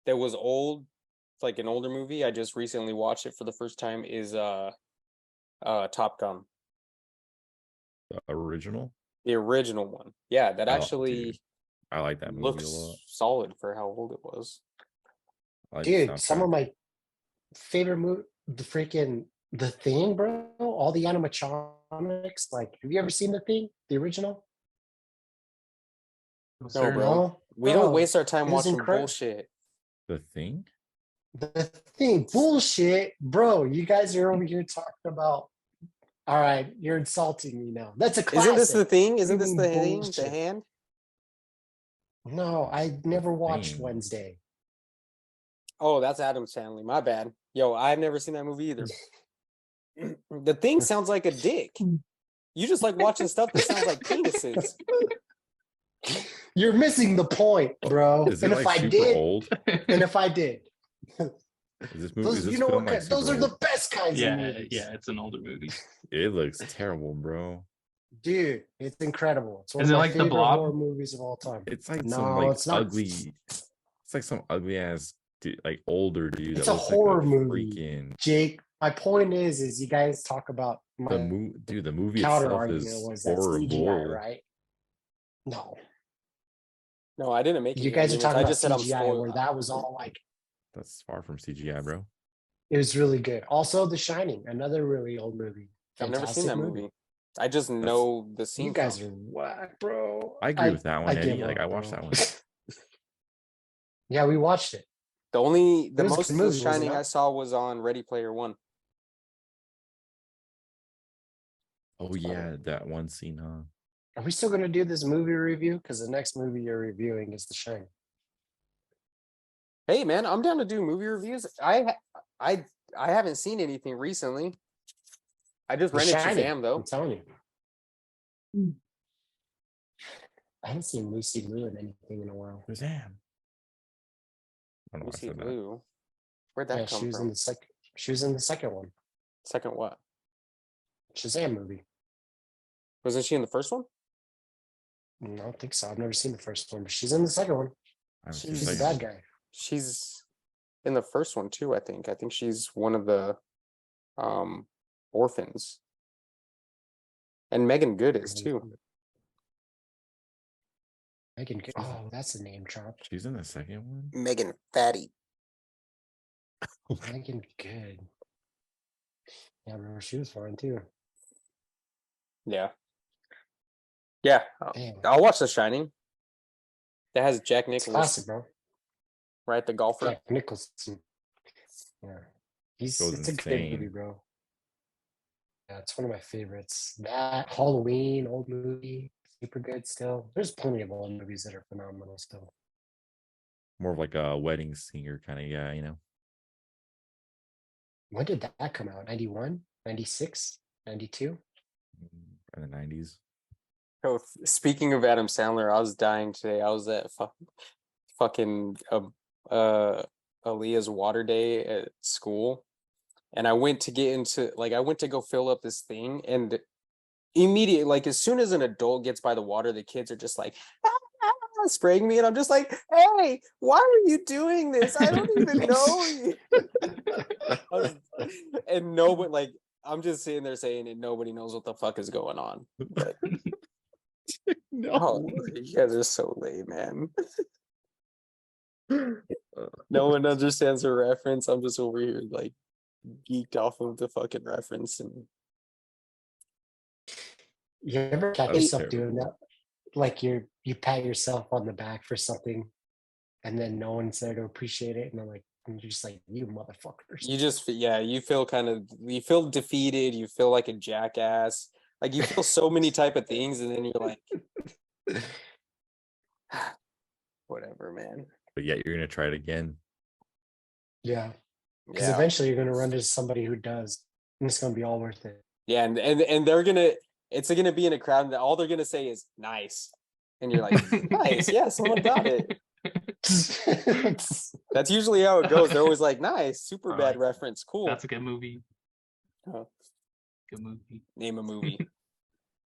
S2: that was old, it's like an older movie. I just recently watched it for the first time is Top Gun.
S5: The original.
S2: The original one. Yeah, that
S5: Oh,
S2: actually
S5: dude, I like that movie
S2: looks
S5: a lot.
S2: solid for how old it was.
S5: I like the
S3: Dude, some
S5: soundtrack.
S3: of my favorite movie, The Thing, bro. All the animatronics. Like, have you ever seen The Thing? The original?
S2: No, bro.
S3: No?
S2: We don't
S3: Bro,
S2: waste our time
S3: it was
S2: watching
S3: incredible.
S2: bullshit.
S5: The Thing.
S3: The Thing, bullshit, bro. You guys are over here talking about. All right, you're insulting me now. That's a classic.
S2: Isn't this the thing? Isn't
S3: You
S2: this
S3: mean
S2: the thing? The
S3: bullshit.
S2: hand?
S3: No, I never watched
S5: Thing.
S3: Wednesday.
S2: Oh, that's Adam Sandler. My bad. Yo, I've never seen that movie either. The thing sounds like a dick. You just like watching stuff that sounds like penises.
S3: You're missing the point, bro.
S5: Is it
S3: And
S5: like
S3: if I
S5: super
S3: did,
S5: old?
S3: and if I did,
S5: Is this movie?
S3: those,
S5: Is this
S3: you know
S5: film
S3: what?
S5: like
S3: Those
S5: super
S3: are the
S5: old?
S3: best kinds of
S4: Yeah,
S3: movies.
S4: yeah, it's an older movie.
S5: It looks terrible, bro.
S3: Dude, it's incredible. It's one
S4: Is
S3: of
S4: it
S3: my
S4: like The
S3: favorite
S4: Blob?
S3: horror movies of all time.
S5: It's like
S3: No,
S5: some like
S3: it's not.
S5: ugly. It's like some ugly ass, like older dude.
S3: It's
S5: that
S3: a
S5: looks
S3: horror
S5: like
S3: movie.
S5: Freaking
S3: Jake, my point is you guys talk about my
S5: dude. The movie
S3: counter
S5: itself
S3: argument
S5: is
S3: was that
S5: horrible.
S3: CGI, right? No,
S2: No, I didn't make
S3: you
S2: any
S3: guys are
S2: arguments.
S3: talking
S2: I
S3: about
S2: just said I'm
S3: CGI,
S2: spoiled.
S3: where that was all like
S5: That's far from CGI, bro.
S3: it was really good. Also, The Shining, another really old movie.
S2: I've never seen
S3: Fantastic
S2: that movie. I just know the scene.
S3: You guys
S2: from.
S3: are whack, bro.
S5: I agree with that one,
S3: give
S5: Eddie. Like
S3: up,
S5: I watched
S3: bro.
S5: that one.
S3: Yeah, we watched it.
S2: The
S3: was a
S2: most
S3: good
S2: of
S3: movie,
S2: The
S3: wasn't
S2: Shining
S3: it?
S2: I saw was on Ready Player One.
S5: Oh yeah, that one scene, huh?
S3: Are we still going to do this movie review? Because the next movie you're reviewing is The Shining.
S2: Hey man, I'm down to do movie reviews. I haven't seen anything recently. I just
S3: The
S2: rented
S3: Shining,
S2: Shazam though.
S3: I'm telling you. I haven't seen Lucy Liu in anything in a while.
S5: Shazam. I don't know why I
S2: Lucy
S5: said that.
S2: Liu. Where'd that
S3: Yeah,
S2: come
S3: she was
S2: from?
S3: in the second. She was in the second one,
S2: Second what?
S3: Shazam movie.
S2: Wasn't she in the first one?
S3: I don't think so. I've never seen the first one, but she's in the second one.
S5: I haven't seen the
S3: She's the
S5: second
S3: bad
S5: one.
S3: guy.
S2: She's in the first one too, I think. I think she's one of the orphans. And Megan Good is too.
S3: Megan Good. Oh, that's a name drop.
S5: She's in the second one.
S2: Megan Fatty.
S3: Megan Good. Yeah, I remember she was fine too.
S2: Yeah. Yeah.
S3: Damn,
S2: I'll watch The Shining. That has Jack
S3: it's
S2: Nicholson,
S3: classic, bro.
S2: right? The golfer.
S3: Jack Nicholson. Yeah, it's
S5: Goes
S3: a good
S5: insane.
S3: movie, bro. Yeah, it's one of my favorites. That Halloween, old movie. super good still. There's plenty of old movies that are phenomenal still.
S5: More of like a wedding singer kind of guy, you know.
S3: When did that come out? 91, 96, 92?
S5: In the 90s.
S2: Oh, speaking of Adam Sandler, I was dying today. I was at fucking Aaliyah's water day at school, and I went to go fill up this thing, and immediately, like as soon as an adult gets by the water, the kids are just like spraying me, and I'm just like, hey, why are you doing this? I don't even know you. And nobody, like, I'm just sitting there saying it, nobody knows what the fuck is going on. But
S5: No.
S2: oh, you guys are so lame, man. No one understands the reference. I'm just over here like geeked off of the fucking reference. And
S3: You ever catch
S5: That was
S3: yourself
S5: terrible.
S3: doing that? Like you pat yourself on the back for something, and then no one's there to appreciate it, and you're just like, you motherfuckers.
S2: you just, yeah, you feel defeated. You feel like a jackass. Like you feel so many type of things, and then you're like, whatever, man.
S5: But yet you're gonna try it again.
S3: Yeah, because
S2: Yeah,
S3: eventually you're gonna run into somebody who does, and it's gonna be all worth it.
S2: yeah, and it's gonna be in a crowd, and all they're gonna say is nice, and you're like, nice, yeah, someone got it. That's usually how it goes. They're always like, nice, super
S4: I
S2: bad
S4: like that.
S2: reference, cool.
S4: That's a good movie.
S2: Oh,
S4: Good movie.
S2: name a movie.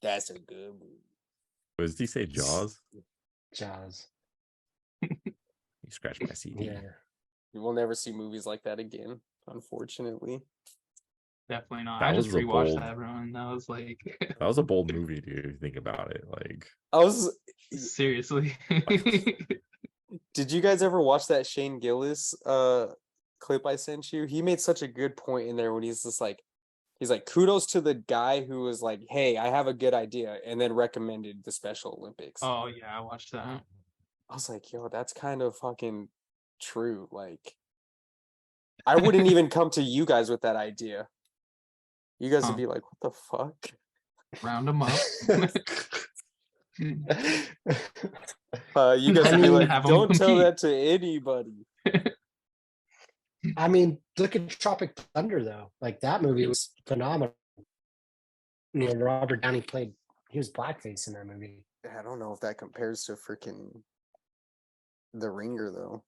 S2: That's a good movie.
S5: What did he say? Jaws?
S3: Jaws.
S5: You scratched my CD.
S3: Yeah.
S2: You will never see movies like that again, unfortunately.
S4: Definitely not.
S5: That
S4: I just
S5: was a
S4: rewatched
S5: bold-
S4: that, bro, and that was like,
S5: That was a bold movie, dude. If you think about it. Like,
S2: I was.
S4: seriously.
S2: Did you guys ever watch that Shane Gillis clip I sent you? He made such a good point in there when he's like, kudos to the guy who was like, hey, I have a good idea, and then recommended the Special Olympics.
S4: Oh yeah, I watched that.
S2: I was like, yo, that's kind of fucking true. Like, I wouldn't even come to you guys with that idea. You guys would be like, what the fuck?
S4: Round them up.
S2: You guys
S3: I
S2: would be
S3: mean,
S2: like,
S4: have 'em
S2: don't tell
S4: compete."
S2: that to anybody.
S3: I mean, look at Tropic Thunder though. Like that movie was phenomenal. You know, Robert Downey he was blackface in that movie.
S2: I don't know if that compares to freaking The Ringer though.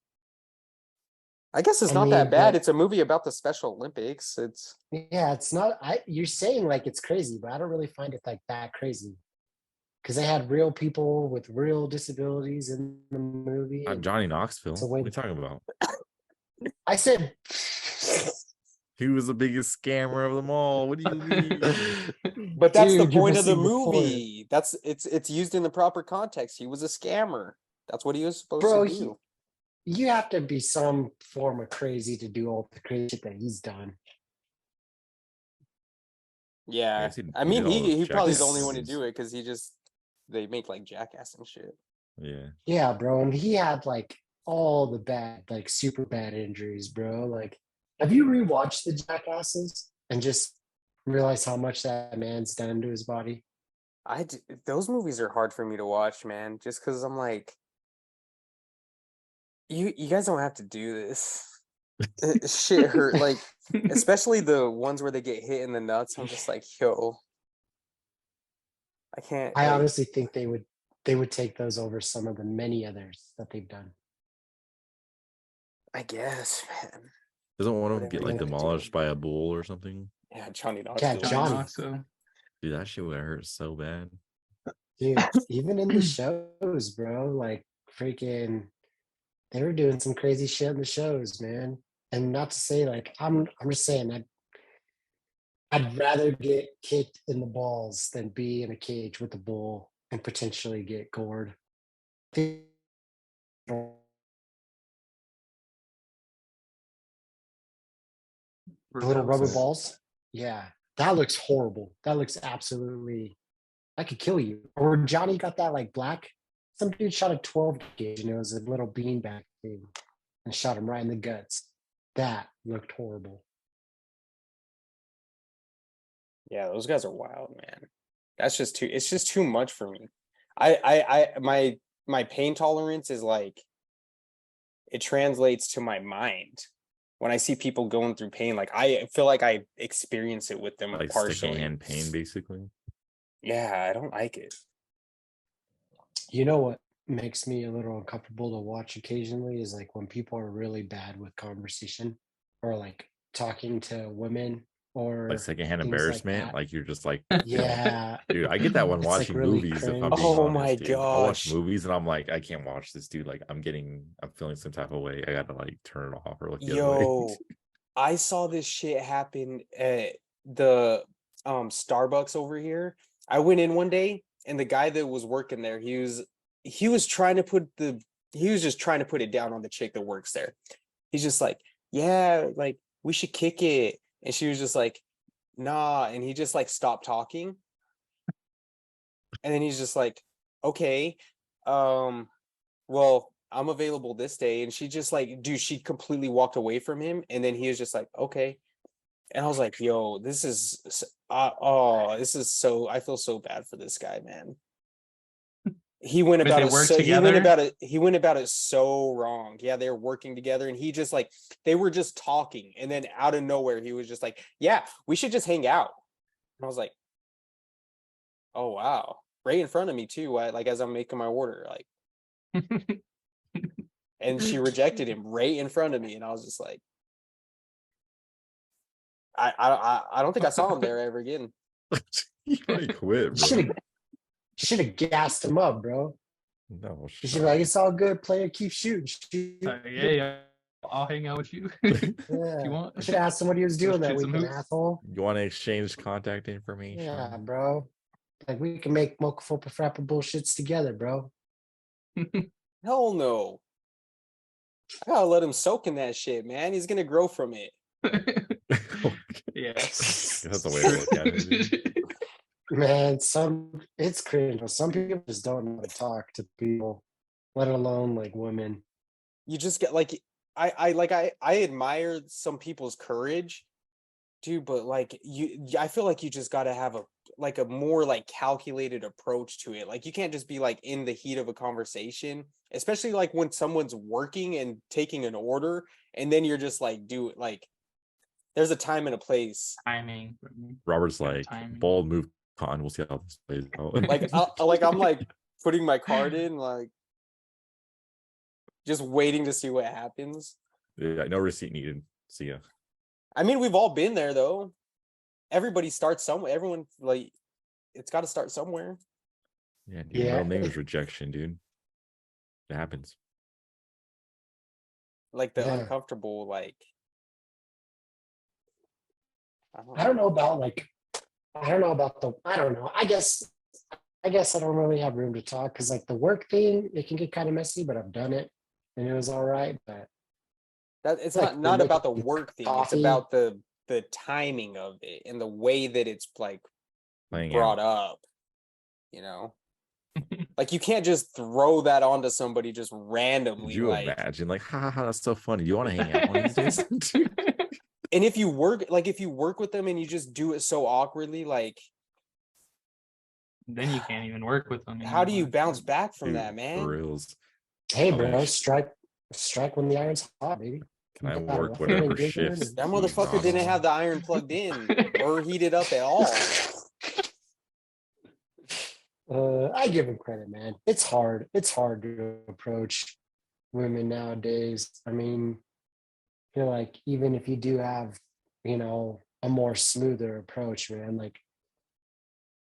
S2: I guess it's
S3: I
S2: not
S3: mean,
S2: that bad.
S3: but-
S2: It's a movie about the Special Olympics. It's
S3: Yeah, it's not. You're saying like it's crazy, but I don't really find it like that crazy. Because they had real people with real disabilities in the movie.
S5: not
S3: and
S5: Johnny Knoxville.
S3: it's a
S5: What are
S3: way-
S5: you talking about?
S3: I said,
S5: He was the biggest scammer of them all. What do you mean?
S2: but that's the
S3: Dude, you're
S2: point of the
S3: missing the point.
S2: movie. That's it's used in the proper context. He was a scammer. That's what he was supposed
S3: bro,
S2: to do.
S3: you have to be some form of crazy to do all the crazy shit that he's done.
S2: Yeah,
S5: guess he
S2: I mean,
S5: did all
S2: he
S5: those
S2: probably is the only one to
S5: jackasses.
S2: do it because they make like Jackass and shit.
S5: Yeah.
S3: Yeah, bro. And he had like all the bad, like super bad injuries, bro. Like, have you rewatched the Jackasses and just realized how much that man's done to his body?
S2: Those movies are hard for me to watch, man. Just because I'm like, you guys don't have to do this. Shit hurt, like especially the ones where they get hit in the nuts. I'm just like, yo, I can't.
S3: I
S2: like,
S3: honestly think they would take those over some of the many others that they've done.
S2: I guess, man.
S5: Doesn't one of them
S2: Whatever
S5: get
S2: you
S5: like
S2: gotta do.
S5: demolished by a bull or something?
S2: Yeah, Johnny
S3: Yeah,
S2: Knoxville.
S3: Johnny.
S4: Knoxville.
S5: Dude, that shit would hurt so bad.
S3: Dude, even in the shows, bro, like freaking they were doing some crazy shit in the shows, man. And not to say like I'm just saying I'd rather get kicked in the balls than be in a cage with a bull and potentially get gored. The little rubber
S4: Reveals.
S3: balls. Yeah, that looks horrible. That looks absolutely. That could kill you. Or Johnny got that like black. Some dude shot a 12 gauge and it was a little beanbag thing and shot him right in the guts. That looked horrible.
S2: Yeah, those guys are wild, man. That's just too. It's just too much for me. My pain tolerance is like, it translates to my mind. When I see people going through pain, like I feel like I experience it with them
S5: Like
S2: partially.
S5: secondhand pain, basically.
S2: Yeah, I don't like it.
S3: You know what makes me a little uncomfortable to watch occasionally is like when people are really bad with conversation or like talking to women or
S5: Like secondhand
S3: things like
S5: embarrassment.
S3: that.
S5: Like you're just like,
S3: Yeah,
S5: dude, I get that when
S3: it's like
S5: watching
S3: really
S5: movies. If I'm
S3: cringe.
S5: being
S2: Oh my
S5: honest, dude, I'll watch
S2: gosh.
S5: movies and I'm like, I can't watch this, dude. Like I'm feeling some type of way. I gotta like turn it off or look the other way.
S2: Yo, I saw this shit happen at the Starbucks over here. I went in one day and the guy that was working there, he was trying to he was just trying to put it down on the chick that works there. He's just like, yeah, like we should kick it. And she was just like, nah. And he just like stopped talking. And then he's just like, okay, well, I'm available this day. And she just like, dude, she completely walked away from him. And then he was just like, okay. And I was like, yo, this is so, I feel so bad for this guy, man. He went
S4: But
S2: about
S4: they
S2: it
S4: work
S2: so
S4: together?
S2: he went about it so wrong. Yeah, they were working together and he just like, they were just talking. And then out of nowhere, he was just like, yeah, we should just hang out. And I was like, oh wow. Right in front of me too, like as I'm making my order, like, and she rejected him right in front of me. And I was just like, I don't think I saw him there ever again.
S5: You already quit, bro.
S3: Should have gassed him up, bro.
S5: No,
S3: You should be like, it's all good, player. Keep shooting. Shoot.
S4: Yeah, I'll hang out with you if you
S3: Yeah.
S4: want.
S3: I should have asked him what he was doing that
S4: Shoot some
S3: weekend,
S4: hoops.
S3: asshole.
S5: You want to exchange contact information?
S3: Yeah, bro. Like we can make Mocha Fopa Frappa bullshits together, bro.
S2: Hell no. I gotta let him soak in that shit, man. He's gonna grow from it.
S4: Yeah.
S5: That's the way to look at it, dude.
S3: Man, it's cringe. Some people just don't know how to talk to people, let alone like women.
S2: You just get like, I admire some people's courage, dude, but like I feel like you just gotta have a more like calculated approach to it. Like you can't just be like in the heat of a conversation, especially like when someone's working and taking an order, and then you're just like, dude, like there's a time and a place.
S4: Timing.
S5: Robert's
S4: Yeah,
S5: like,
S4: timing.
S5: bold move, con. We'll see how this plays out.
S2: Like I'm like putting my card in, like just waiting to see what happens.
S5: Yeah, no receipt needed. See ya.
S2: I mean, we've all been there though. Everybody starts somewhere. Everyone like, it's got to start somewhere.
S5: Yeah, dude.
S3: Yeah.
S5: Middle name is rejection, dude. It happens.
S2: Like the
S3: Yeah.
S2: uncomfortable, like
S3: I don't know about I don't know. I guess I don't really have room to talk because like the work thing, it can get kind of messy, but I've done it and it was all right. But
S2: that it's
S3: like
S2: not
S3: the
S2: about the
S3: making
S2: work thing. It's
S3: coffee.
S2: about the timing of it and the way that it's like
S5: Playing
S2: brought
S5: out.
S2: up. You know, like you can't just throw that onto somebody just randomly.
S5: Could you
S2: like,
S5: imagine? Like, ha ha ha, that's so funny. You want to hang out one of these days?
S2: and if you work with them and you just do it so awkwardly, like
S4: Then you can't even work with them.
S2: how do you
S4: anymore.
S2: bounce back from
S5: Dude,
S2: that,
S5: for
S2: man?
S5: reals.
S3: Hey,
S5: Oh,
S3: bro,
S5: sh-
S3: strike when the iron's hot, baby.
S5: Can I
S3: You gotta
S5: work
S3: rough it
S5: whatever
S3: and give it
S5: shifts?
S3: and-
S2: That
S5: he's
S2: motherfucker
S5: on?
S2: didn't have the iron plugged in or heated up at all.
S3: I give him credit, man. It's hard. It's hard to approach women nowadays. I mean, I feel like even if you do have, a more smoother approach, man, like,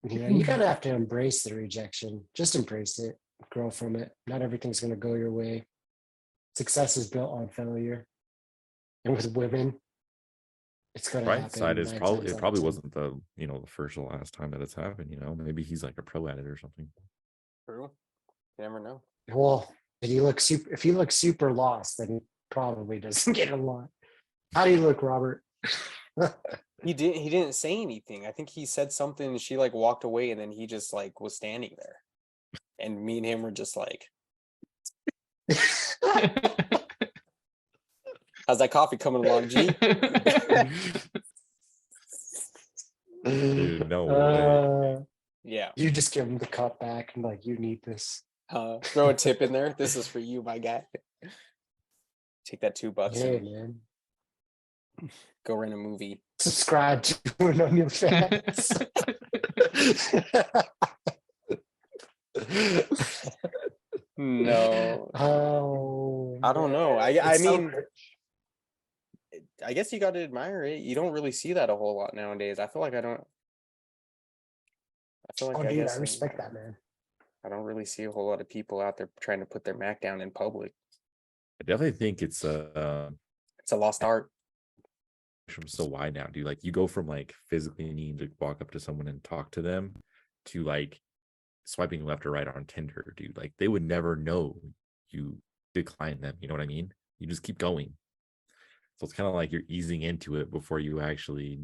S3: you kind of have to embrace the rejection. Just embrace it, grow from it. Not everything's going to go your way. Success is built on failure. And with women, it's going to
S5: Right
S3: happen.
S5: side is
S3: 9
S5: probably
S3: times
S5: it
S3: out
S5: probably
S3: of 10.
S5: wasn't the first or last time that it's happened. Maybe he's like a pro at it or something.
S2: True. You never know.
S3: Well, if he looks super lost, then he probably doesn't get a lot. How do you look, Robert?
S2: He didn't say anything. I think he said something and she like walked away and then he just like was standing there. And me and him were just like, how's that coffee coming along, G?
S5: Dude, no way.
S2: Yeah.
S3: You just give them the cup back and like, you need this.
S2: Throw a tip in there. This is for you, my guy. Take that $2
S3: Yeah,
S2: and
S3: man.
S2: go rent a movie.
S3: Subscribe to an OnlyFans.
S2: No,
S3: Oh,
S2: I don't know.
S3: man.
S2: I
S3: It's so
S2: mean,
S3: cr-
S2: I guess you got to admire it. You don't really see that a whole lot nowadays. I feel like I don't. I feel like
S3: oh,
S2: I
S3: dude,
S2: guess
S3: I respect that, man.
S2: I don't really see a whole lot of people out there trying to put their Mac down in public.
S5: I definitely think it's
S2: It's a lost art.
S5: from so wide now, dude. Like you go from like physically needing to walk up to someone and talk to them to like swiping left or right on Tinder, dude. Like they would never know you decline them. You know what I mean? You just keep going. So it's kind of like you're easing into it before you actually,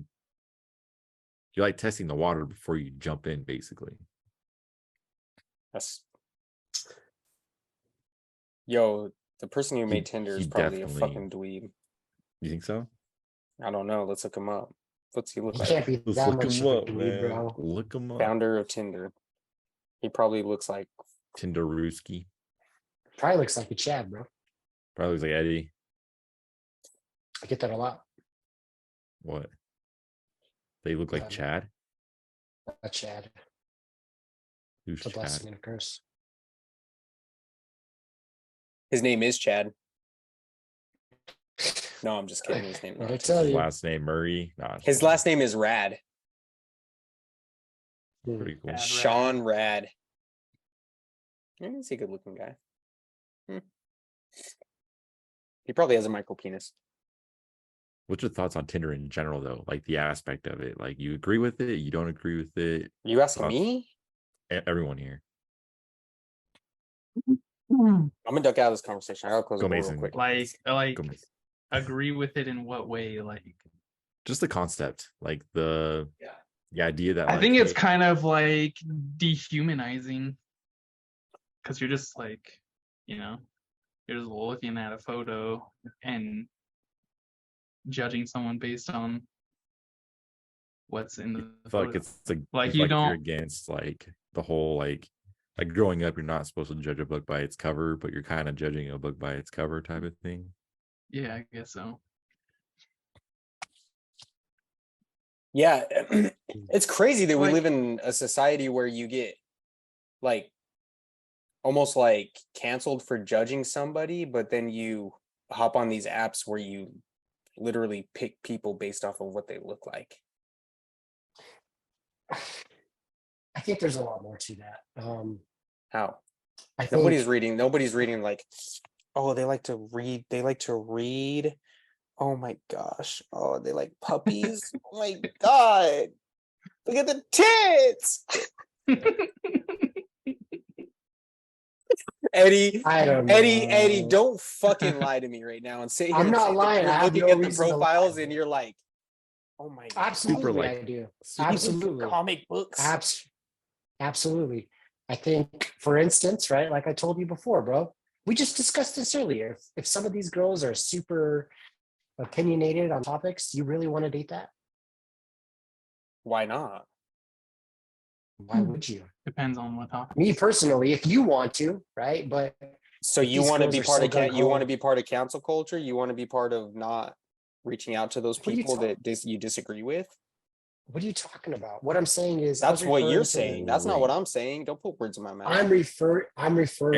S5: you're like testing the water before you jump in, basically.
S2: That's yo. The person who
S5: He-
S2: made Tinder is
S5: he
S2: probably a
S5: definitely-
S2: fucking dweeb.
S5: You think so?
S2: I don't know. Let's look him up. What's he look
S3: You
S2: like?
S3: can't be
S5: Let's
S3: that
S5: look
S3: much
S5: him
S3: of a
S5: up,
S3: dude,
S5: man.
S3: bro.
S5: Look him up.
S2: Founder of Tinder. He probably looks like
S5: Tinderooski.
S3: Probably looks like a Chad, bro.
S5: Probably looks like Eddie.
S3: I get that a lot.
S5: What? They look like
S3: Um,
S5: Chad?
S3: A Chad.
S5: Who's
S3: It's a
S5: Chad?
S3: blessing and a curse.
S2: his name is Chad. No, I'm just kidding. His name.
S3: What'd I
S2: Not.
S3: tell
S5: His
S3: you?
S5: last name Murray. Nah,
S2: His last name is Rad.
S5: pretty cool.
S4: Rad.
S2: Sean Rad. Yeah, he's a good looking guy. He probably has a micro penis.
S5: What's your thoughts on Tinder in general, though? Like the aspect of it. Like you agree with it, you don't agree with it.
S2: You asking
S5: Thoughts?
S2: me?
S5: Everyone here.
S2: I'm gonna duck out of this conversation. I'll close
S5: Go
S2: the door
S5: Mason.
S2: real quick.
S4: Like
S5: Go Mason.
S4: agree with it in what way? Like
S5: Just the concept, like the idea that
S4: I
S5: like,
S4: think it's
S5: hey,
S4: kind of like dehumanizing because you're just like, you're just looking at a photo and judging someone based on what's in the
S5: I feel like
S4: photo.
S5: it's like
S4: Like,
S5: it's
S4: you
S5: you're
S4: don't-
S5: against like the whole like growing up, you're not supposed to judge a book by its cover, but you're kind of judging a book by its cover type of thing.
S4: Yeah, I guess so.
S2: Yeah, it's crazy that we
S4: Like-
S2: live in a society where you get like almost like canceled for judging somebody, but then you hop on these apps where you literally pick people based off of what they look like.
S3: I think there's a lot more to that.
S2: How?
S3: I think
S2: Nobody's reading like, oh, they like to read. Oh my gosh. Oh, they like puppies. Oh my god. Look at the tits. Eddie,
S3: I don't know.
S2: Eddie, don't fucking lie to me right now and sit here.
S3: I'm
S2: and
S3: not
S2: say that
S3: lying.
S2: You're
S3: I have
S2: looking
S3: no
S2: at the
S3: reason to lie.
S2: profiles and you're like, oh my god.
S3: Absolutely,
S5: like-
S3: I do.
S5: super-
S3: Absolutely.
S2: Comic books.
S3: Absolutely. I think, for instance, right, like I told you before, bro, we just discussed this earlier. If some of these girls are super opinionated on topics, you really want to date that?
S2: Why not?
S3: Why would you?
S4: Depends on what topic.
S3: Me personally, if you want to, right? But
S2: So
S3: But
S2: you
S3: these
S2: want to
S3: girls
S2: be
S3: are
S2: part
S3: so
S2: of you want to
S3: gung-ho.
S2: be part of cancel culture? You want to be part of not reaching out to those
S3: What are you
S2: people that you disagree with?
S3: what are you talking about? What I'm saying is,
S2: That's what you're
S3: referring to-
S2: saying. That's not what I'm saying. Don't put words in my mouth.
S3: I'm referring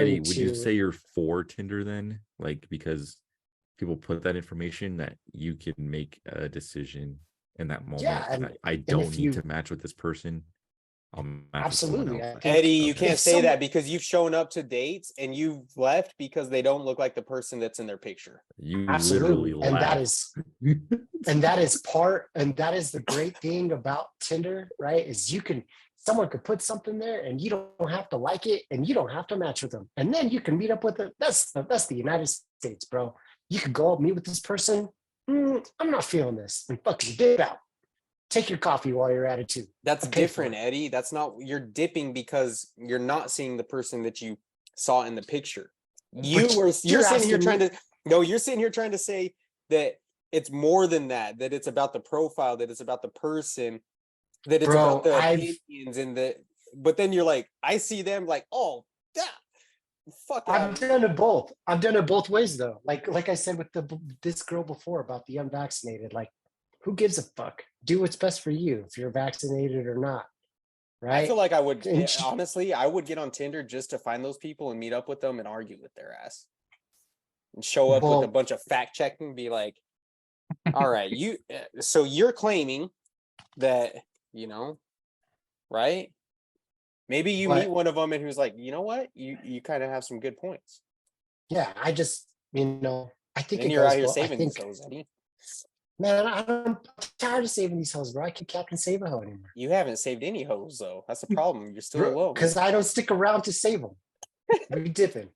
S5: Eddie,
S3: to.
S5: would you say you're for Tinder then? Like because people put that information that you can make a decision in that moment.
S3: Yeah,
S5: like,
S3: and-
S5: I don't
S3: if
S5: need
S3: you-
S5: to match with this person. I'll match
S3: Absolutely,
S5: with someone
S3: I
S5: else.
S3: think-
S2: Eddie, you
S5: Okay.
S2: can't
S3: If
S2: say
S3: some-
S2: that because you've shown up to dates and you've left because they don't look like the person that's in their picture.
S5: You
S3: Absolutely,
S5: literally
S3: and that
S5: laughed.
S3: is and that is the great thing about Tinder, right? Is someone could put something there and you don't have to like it and you don't have to match with them, and then you can meet up with it. That's the United States, bro. You could go out, meet with this person. I'm not feeling this, and fucking dip out. Take your coffee while you're at it too.
S2: That's
S3: Okay,
S2: different,
S3: fine.
S2: Eddie. That's not, you're dipping because you're not seeing the person that you saw in the picture. You're
S3: you're
S2: sitting here
S3: asking
S2: trying
S3: me-
S2: to, no, you're sitting here trying to say that it's more than that, that it's about the profile, that it's about the person, that it's
S3: Bro,
S2: about the
S3: I've-
S2: opinions and the, but then you're like, I see them like, oh, yeah, fuck
S3: I've
S2: yeah.
S3: done it both. I've done it both ways though. Like I said with this girl before about the unvaccinated. Like, who gives a fuck? Do what's best for you if you're vaccinated or not. Right?
S2: I feel like I would
S3: And she-
S2: honestly, I would get on Tinder just to find those people and meet up with them and argue with their ass. And show up with a
S3: Well-
S2: bunch of fact checking, be like, all right, so you're claiming that, right? Maybe you meet
S3: But-
S2: one of them and who's like, you know what? You kind of have some good points.
S3: yeah, I just I think
S2: And
S3: it
S2: you're
S3: goes
S2: out here
S3: both. I
S2: saving
S3: think,
S2: these hoes, Eddie.
S3: man, I'm tired of saving these hoes, bro. I can't Captain Save a hoe anymore.
S2: You haven't saved any hoes though. That's the problem. You're still alone.
S3: Because I don't stick around to save them. We dipping.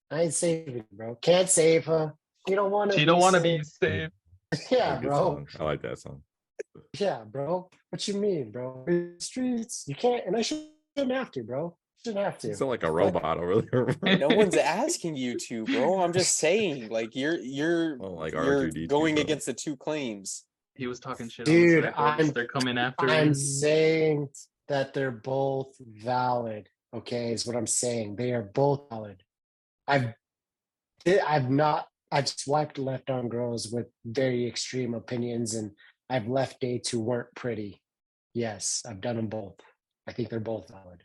S3: I ain't saving, bro. Can't save her. You don't want to.
S4: She don't want to be saved.
S3: Yeah,
S5: Good
S3: bro.
S5: song. I like that song.
S3: Yeah, bro. What you mean, bro? Streets. You can't, and I shouldn't have to, bro. Shouldn't have to.
S5: You sound like a robot over there.
S2: No one's asking you to, bro. I'm just saying, like you're
S5: Oh, like
S2: you're
S5: R2D2,
S2: going
S5: bro.
S2: against the two claims.
S4: He was talking shit.
S3: Dude,
S4: on the cycles. They're coming after
S3: I'm
S4: him.
S3: saying that they're both valid. Okay, is what I'm saying. They are both valid. I've swiped left on girls with very extreme opinions, and I've left dates who weren't pretty. Yes, I've done them both. I think they're both valid.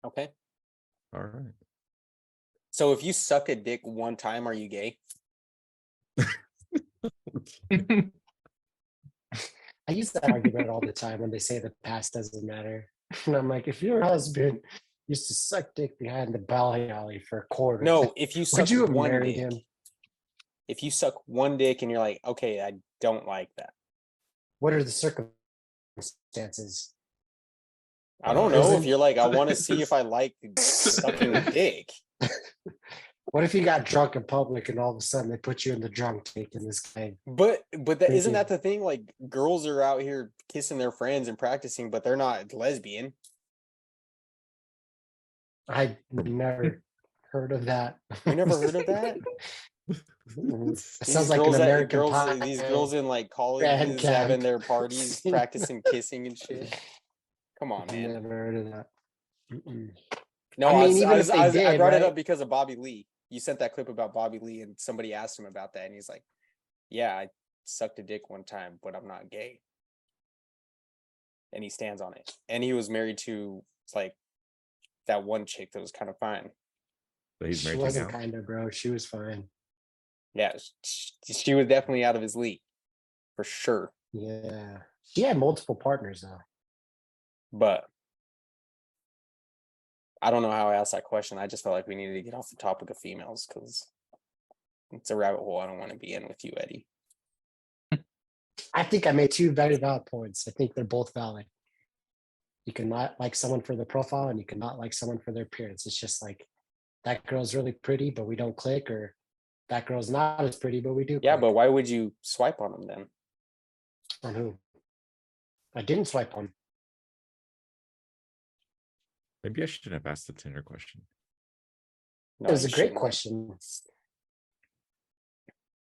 S2: Okay.
S5: All right.
S2: So if you suck a dick one time, are you gay?
S3: I use that argument all the time when they say the past doesn't matter. And I'm like, if your husband used to suck dick behind the bowling alley for a quarter,
S2: No, if you suck
S3: would you have
S2: one
S3: married
S2: dick,
S3: him?
S2: if you suck one dick and you're like, okay, I don't like that.
S3: What are the circumstances?
S2: I don't know if
S3: Isn't-
S2: you're like, I want to see if I like sucking dick.
S3: What if you got drunk in public and all of a sudden they put you in the drunk tank in this game?
S2: But that isn't
S3: Thank
S2: that the thing? Like girls are out here kissing their friends and practicing, but they're not lesbian.
S3: I never heard of that.
S2: You never heard of that?
S3: It
S2: These
S3: sounds like an
S2: girls
S3: American Pie.
S2: these girls in like colleges
S3: Band
S2: having
S3: camp.
S2: their parties, practicing kissing and shit. Come on, man.
S3: Never heard of that. Mm-mm.
S2: No,
S3: I mean, even if they
S2: I
S3: did,
S2: brought it
S3: right?
S2: up because of Bobby Lee. You sent that clip about Bobby Lee, and somebody asked him about that, and he's like, "Yeah, I sucked a dick one time, but I'm not gay." And he stands on it. And he was married to like that one chick that was kind of fine.
S5: But he's
S3: She
S5: married to
S3: wasn't
S5: now.
S3: kind of, bro. She was fine.
S2: Yeah, she was definitely out of his league, for sure.
S3: Yeah. She had multiple partners though.
S2: But I don't know how I asked that question. I just felt like we needed to get off the topic of females because it's a rabbit hole I don't want to be in with you, Eddie.
S3: I think I made two very valid points. I think they're both valid. You can not like someone for their profile and you cannot like someone for their appearance. It's just like that girl's really pretty, but we don't click, or that girl's not as pretty, but we do.
S2: Yeah,
S3: click.
S2: but why would you swipe on them then?
S3: On who? I didn't swipe on.
S5: Maybe I shouldn't have asked the Tinder question.
S2: No,
S3: It was
S2: you
S3: a great
S2: shouldn't.
S3: question.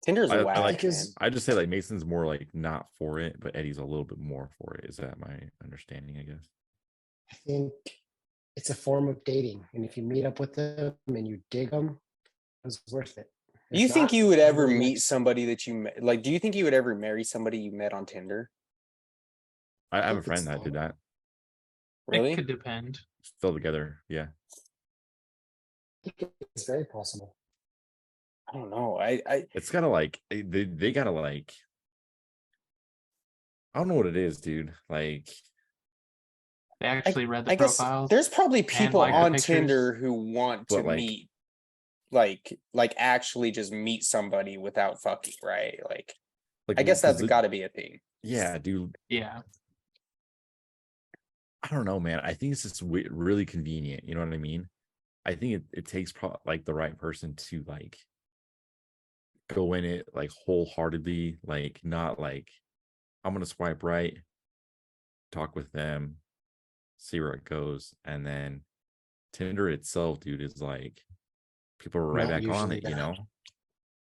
S2: Tinder's
S5: I
S2: whack,
S5: like
S2: man.
S5: I just say like Mason's more like not for it, but Eddie's a little bit more for it. Is that my understanding? I guess.
S3: I think it's a form of dating, and if you meet up with them and you dig them, it's worth it.
S2: Do you
S3: If
S2: think
S3: not,
S2: you would ever
S3: really
S2: meet
S3: next-
S2: somebody that you met? Like, do you think you would ever marry somebody you met on Tinder?
S5: I have a
S3: think
S5: friend
S3: it's
S5: that did that.
S2: Really?
S4: It could depend.
S5: Still together. Yeah.
S3: I think it's very possible.
S2: I don't know. I
S5: It's gotta like they gotta like I don't know what it is, dude. Like
S4: They actually read the
S2: I guess
S4: profiles.
S2: there's probably people
S4: like the
S2: on
S4: pictures.
S2: Tinder who want to
S5: But, like-
S2: meet, like actually just meet somebody without fucking, right? Like, I guess that's got to be a thing.
S5: yeah, dude.
S4: Yeah.
S5: I don't know, man. I think it's just really convenient. You know what I mean? I think it takes like the right person to like go in it like wholeheartedly, like not like I'm gonna swipe right, talk with them, see where it goes, and then Tinder itself, dude, is like people are right
S3: Not
S5: back on
S3: usually
S5: it. You
S3: that.
S5: know,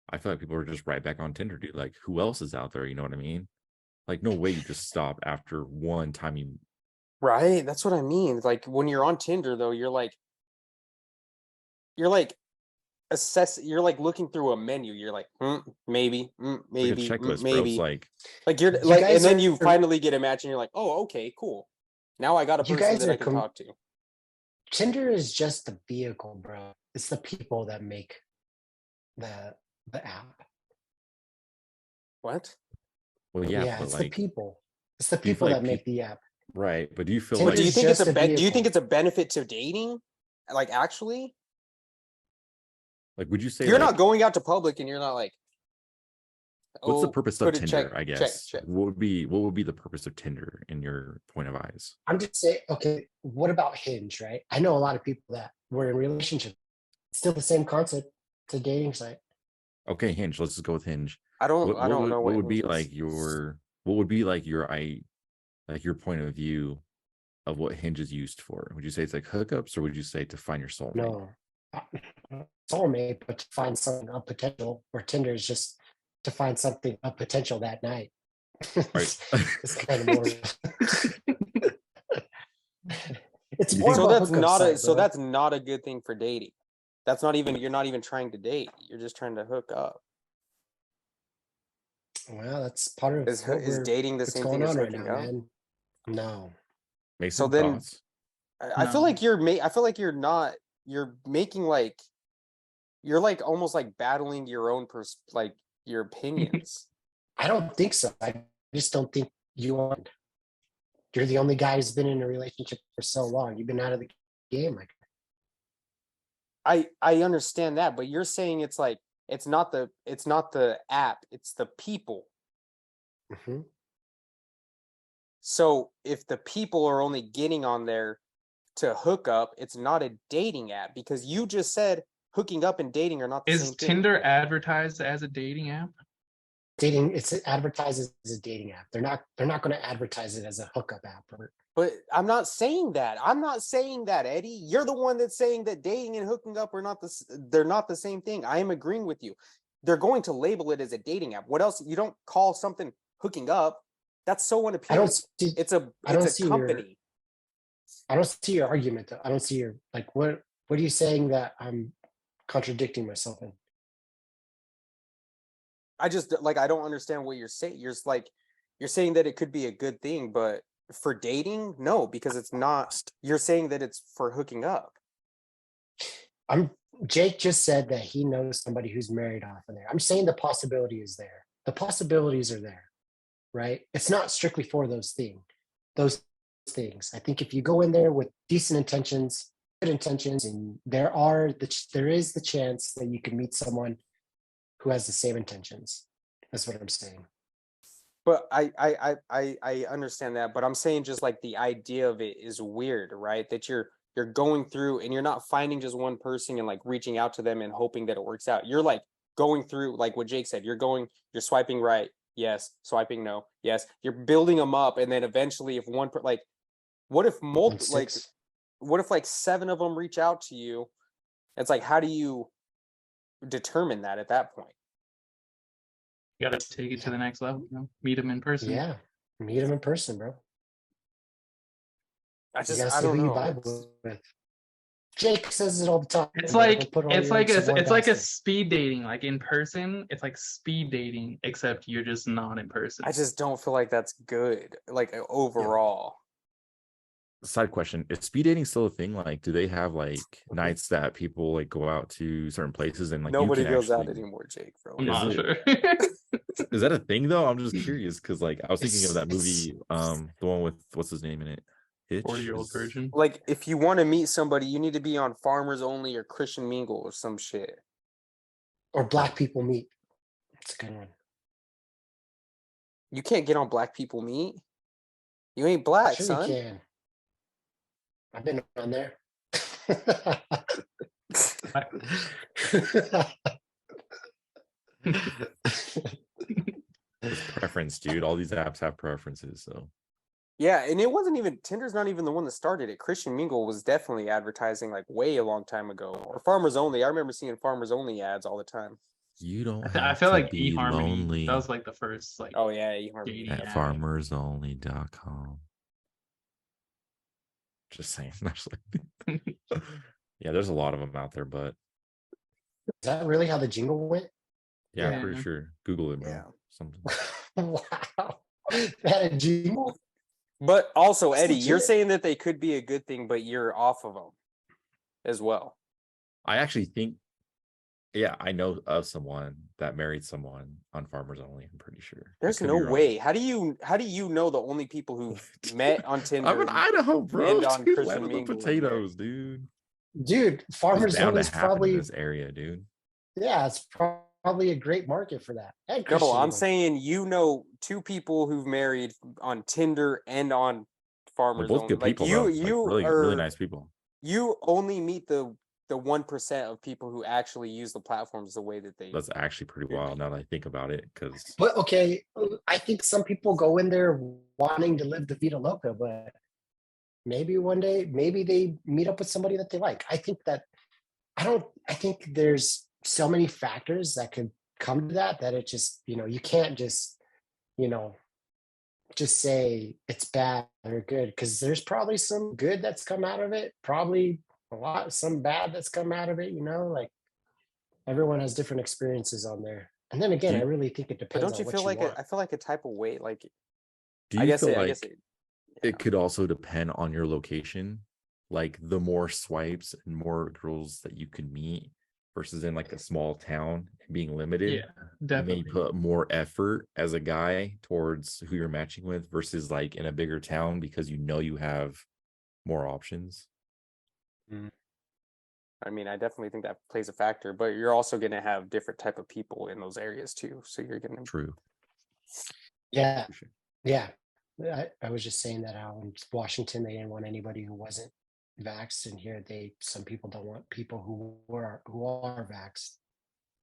S5: I feel like people are just right back on Tinder, dude. Like who else is out there? You know what I mean? Like, no way you just stop after one time you.
S2: Right? That's what I mean. Like when you're on Tinder though, you're like you're like looking through a menu. You're like, maybe, maybe,
S5: Like a checklist, bro. It's
S2: maybe.
S5: like
S2: You're
S3: You
S2: like, and
S3: guys
S2: then you
S3: are-
S2: finally get a match, and you're like, oh, okay, cool. Now I got a
S3: You
S2: person
S3: guys
S2: that I
S3: are
S2: can talk to.
S3: Tinder is just the vehicle, bro. It's the people that make the app.
S2: What?
S5: well, yeah,
S3: Yeah,
S5: but
S3: it's the
S5: like,
S3: people. It's the
S5: do you
S3: people
S5: feel
S3: that
S5: like
S3: make the app.
S5: right? But do you feel
S3: Tinder
S2: But
S5: like
S2: do you
S3: is
S2: think it's
S3: just a
S2: do you think
S3: vehicle.
S2: it's a benefit to dating? Like actually,
S5: would you say
S2: you're
S5: like
S2: not going out to public, and you're not like,
S5: what's the
S2: oh,
S5: purpose of
S2: put a
S5: Tinder?
S2: check,
S5: I
S2: check,
S5: guess
S2: check.
S5: what would be the purpose of Tinder in your point of eyes?
S3: I'm just saying, okay, what about Hinge, right? I know a lot of people that were in relationships. It's still the same concept. It's a dating site.
S5: Okay, Hinge. Let's just go with Hinge.
S2: I don't know
S5: What
S2: what
S5: would be
S2: Hinge is.
S5: like what would be like your point of view of what Hinge is used for? Would you say it's like hookups, or would you say to find your soulmate?
S3: No, soulmate, but to find something of potential, or Tinder is just to find something of potential that night.
S5: Right.
S3: It's kind of more. It's
S5: You
S3: more
S5: think-
S3: of
S2: So
S3: a
S2: that's
S3: hookup
S2: not
S3: site, bro.
S2: that's not a good thing for dating. That's not even you're not even trying to date. You're just trying to hook up.
S3: Well, that's part of
S2: Is dating the
S3: what's
S2: same
S3: going
S2: thing as
S3: on right now,
S2: hooking up?
S3: man. No,
S5: Mason,
S2: So then-
S5: thoughts?
S2: I feel
S4: No.
S2: like I feel like you're making like you're like almost like battling your own like your opinions.
S3: I don't think so. I just don't think you want. You're the only guy who's been in a relationship for so long. You've been out of the game. Like,
S2: I understand that, but you're saying it's like it's not the app, it's the people.
S3: mhm.
S2: So if the people are only getting on there to hook up, it's not a dating app because you just said hooking up and dating are not the
S4: Is
S2: same thing.
S4: Tinder advertised as a dating app?
S3: Dating, it's advertised as a dating app. They're not going to advertise it as a hookup app.
S2: But I'm not saying that. I'm not saying that, Eddie. You're the one that's saying that dating and hooking up are they're not the same thing. I am agreeing with you. They're going to label it as a dating app. What else? You don't call something hooking up. That's so
S3: I
S2: unappealing.
S3: don't see.
S2: It's a
S3: I don't
S2: it's
S3: see
S2: a
S3: your-
S2: company.
S3: I don't see your argument though. I don't see your like. What are you saying that I'm contradicting myself in?
S2: I just like I don't understand what you're saying. You're just like you're saying that it could be a good thing, but for dating, no, because it's not. You're saying that it's for hooking up.
S3: Jake just said that he knows somebody who's married off of there. I'm saying the possibility is there. The possibilities are there, right? It's not strictly for those things. Those things. I think if you go in there with decent intentions, good intentions, and there is the chance that you can meet someone who has the same intentions. That's what I'm saying.
S2: But I understand that, but I'm saying just like the idea of it is weird, right? That you're going through and you're not finding just one person and like reaching out to them and hoping that it works out. You're like going through like what Jake said. You're swiping right, yes, swiping no, yes. You're building them up, and then eventually, if what if what if like 7 of them reach out to you? It's like, how do you determine that at that point?
S4: You gotta take it to the next level, meet them in person.
S3: Yeah, meet them in person, bro.
S2: I
S3: You gotta
S2: I
S3: see who
S2: don't
S3: you
S2: know.
S3: vibe with. Jake says it all the time.
S4: It's
S3: bro.
S4: like
S3: Don't put all
S4: it's
S3: your
S4: like
S3: eggs in one
S4: it's like a
S3: basket.
S4: speed dating. Like in person, it's like speed dating, except you're just not in person.
S2: I just don't feel like that's good, like overall.
S5: Side question: is speed dating still a thing? Like, do they have like nights that people like go out to certain places and like
S2: Nobody
S5: you can
S2: goes out
S5: actually...
S2: anymore, Jake, bro.
S4: I'm
S5: Is
S4: not
S5: it-
S4: sure.
S5: Is that a thing though? I'm just curious because like I was thinking of that
S3: It's-
S5: movie, the one with what's his name in it? Hitch?
S4: 40-year-old
S5: Is-
S4: virgin.
S2: Like, if you want to meet somebody, you need to be on Farmers Only or Christian Mingle or some shit.
S3: Or black people meet. It's a good one.
S2: You can't get on Black People Meet. You ain't black,
S3: Sure
S2: son.
S3: you can. I've been on there.
S5: It's preference, dude. All these apps have preferences, so
S2: Yeah, and it wasn't even Tinder's not even the one that started it. Christian Mingle was definitely advertising like way a long time ago. Or Farmers Only. I remember seeing Farmers Only ads all the time.
S5: You don't
S4: I
S5: have
S4: feel
S5: to
S4: like
S5: be
S4: eHarmony.
S5: lonely
S4: That was like the first like
S2: Oh yeah, eHarmony.
S4: dating
S5: at
S4: app.
S5: farmersonly.com. Just saying. Yeah, there's a lot of them out there, but
S3: Is that really how the jingle went?
S5: yeah, I'm
S4: Yeah.
S5: pretty sure. Google it, bro.
S2: Yeah.
S5: Something.
S3: Wow. That a jingle?
S2: But also,
S3: That's
S2: Eddie, you're
S3: legit.
S2: saying that they could be a good thing, but you're off of them as well.
S5: I actually think, yeah, I know of someone that married someone on Farmers Only. I'm pretty sure. I
S2: There's
S5: could
S2: no
S5: be wrong.
S2: way. How do you know the only people who met on Tinder
S5: I'm in Idaho, bro.
S2: and on
S5: Dude,
S2: Christian
S5: land of the
S2: Mingle and
S5: potatoes, dude.
S3: Dude,
S5: It's
S3: farmers
S5: bound
S3: only
S5: to
S3: is
S5: happen in
S3: probably,
S5: this area, dude.
S3: yeah, it's probably a great market for that. And
S2: No,
S3: Christian
S2: I'm
S3: Mingle.
S2: saying you know two people who've married on Tinder and on
S5: They're
S2: Farmers
S5: both
S2: Only.
S5: good
S2: Like
S5: people,
S2: you,
S5: bro.
S2: you
S5: Like
S2: are
S5: really nice people.
S2: You only meet the 1% of people who actually use the platforms the way that they.
S5: That's actually pretty wild now that I think about it, because
S3: But okay, I think some people go in there wanting to live the Vida Loca, but maybe one day, maybe they meet up with somebody that they like. I think there's so many factors that could come to that it just, you can't just, you know, just say it's bad or good, because there's probably some good that's come out of it, probably some bad that's come out of it, like everyone has different experiences on there. And then again,
S5: Do
S3: I
S5: you-
S3: really think it
S2: But
S3: depends
S2: don't
S3: on
S2: you
S3: what
S2: feel
S3: you
S2: like
S3: want.
S2: I feel like a type of way like
S5: do
S2: I
S5: you
S2: guess
S5: feel
S2: it, I
S5: like
S2: guess it,
S5: it could also depend on your location? Like the more swipes and more girls that you can meet versus in like a small town being limited,
S4: Yeah,
S5: you may
S4: definitely.
S5: put more effort as a guy towards who you're matching with versus like in a bigger town because you have more options.
S2: I mean, I definitely think that plays a factor, but you're also going to have different type of people in those areas too. So you're going to.
S5: True.
S3: Yeah.
S5: For sure.
S3: Yeah. I was just saying that out in Washington, they didn't want anybody who wasn't vaxxed, and here some people don't want people who are vaxxed.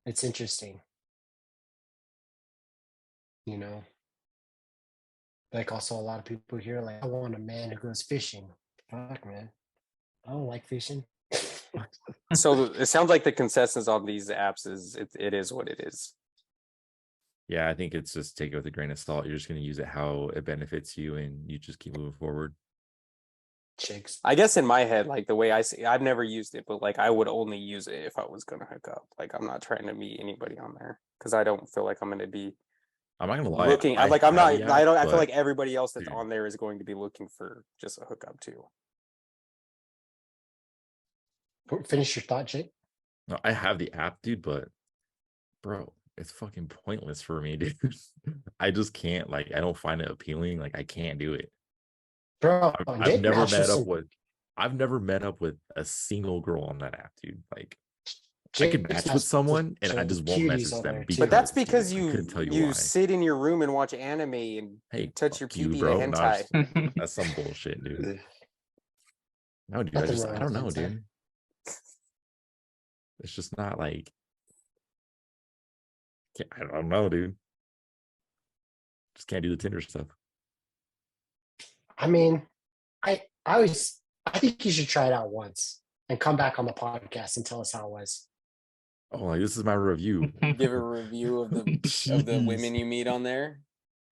S3: It's interesting. Like also a lot of people here, like, I want a man who goes fishing. Fuck, man. I don't like fishing.
S2: So it sounds like the consensus on these apps is it is what it is.
S5: Yeah, I think it's just take it with a grain of salt. You're just going to use it how it benefits you, and you just keep moving forward.
S3: Chicks.
S2: I guess in my head, like the way I see, I've never used it, but like I would only use it if I was going to hook up. Like I'm not trying to meet anybody on there because I don't feel like I'm going to be
S5: I'm not gonna lie.
S2: looking.
S5: I
S2: Like I'm not.
S5: have the
S2: I
S5: app,
S2: don't. I feel
S5: but
S2: like everybody else that's
S5: dude.
S2: on there is going to be looking for just a hookup too.
S3: Finish your thought, Jake.
S5: No, I have the app, dude, but bro, it's fucking pointless for me, dude. I just can't. Like, I don't find it appealing. Like, I can't do it.
S3: Bro,
S5: I've never met up with a single girl on that app, dude. Like, I could match with someone and I just won't message them.
S2: But that's because
S5: I
S2: you
S5: couldn't tell you
S2: you
S5: why.
S2: sit in your room and watch anime and
S5: Hey,
S2: touch your
S5: fuck you,
S2: pee
S5: bro.
S2: to
S5: No,
S2: hentai.
S5: that's some bullshit, dude. No, dude,
S3: Nothing
S5: I
S3: wrong
S5: don't
S3: with
S5: know,
S3: hentai.
S5: dude. It's just not like, I don't know, dude. Just can't do the Tinder stuff.
S3: I mean, I think you should try it out once and come back on the podcast and tell us how it was.
S5: Oh, like, this is my review.
S2: Give a review of the
S5: Jeez.
S2: women you meet on there.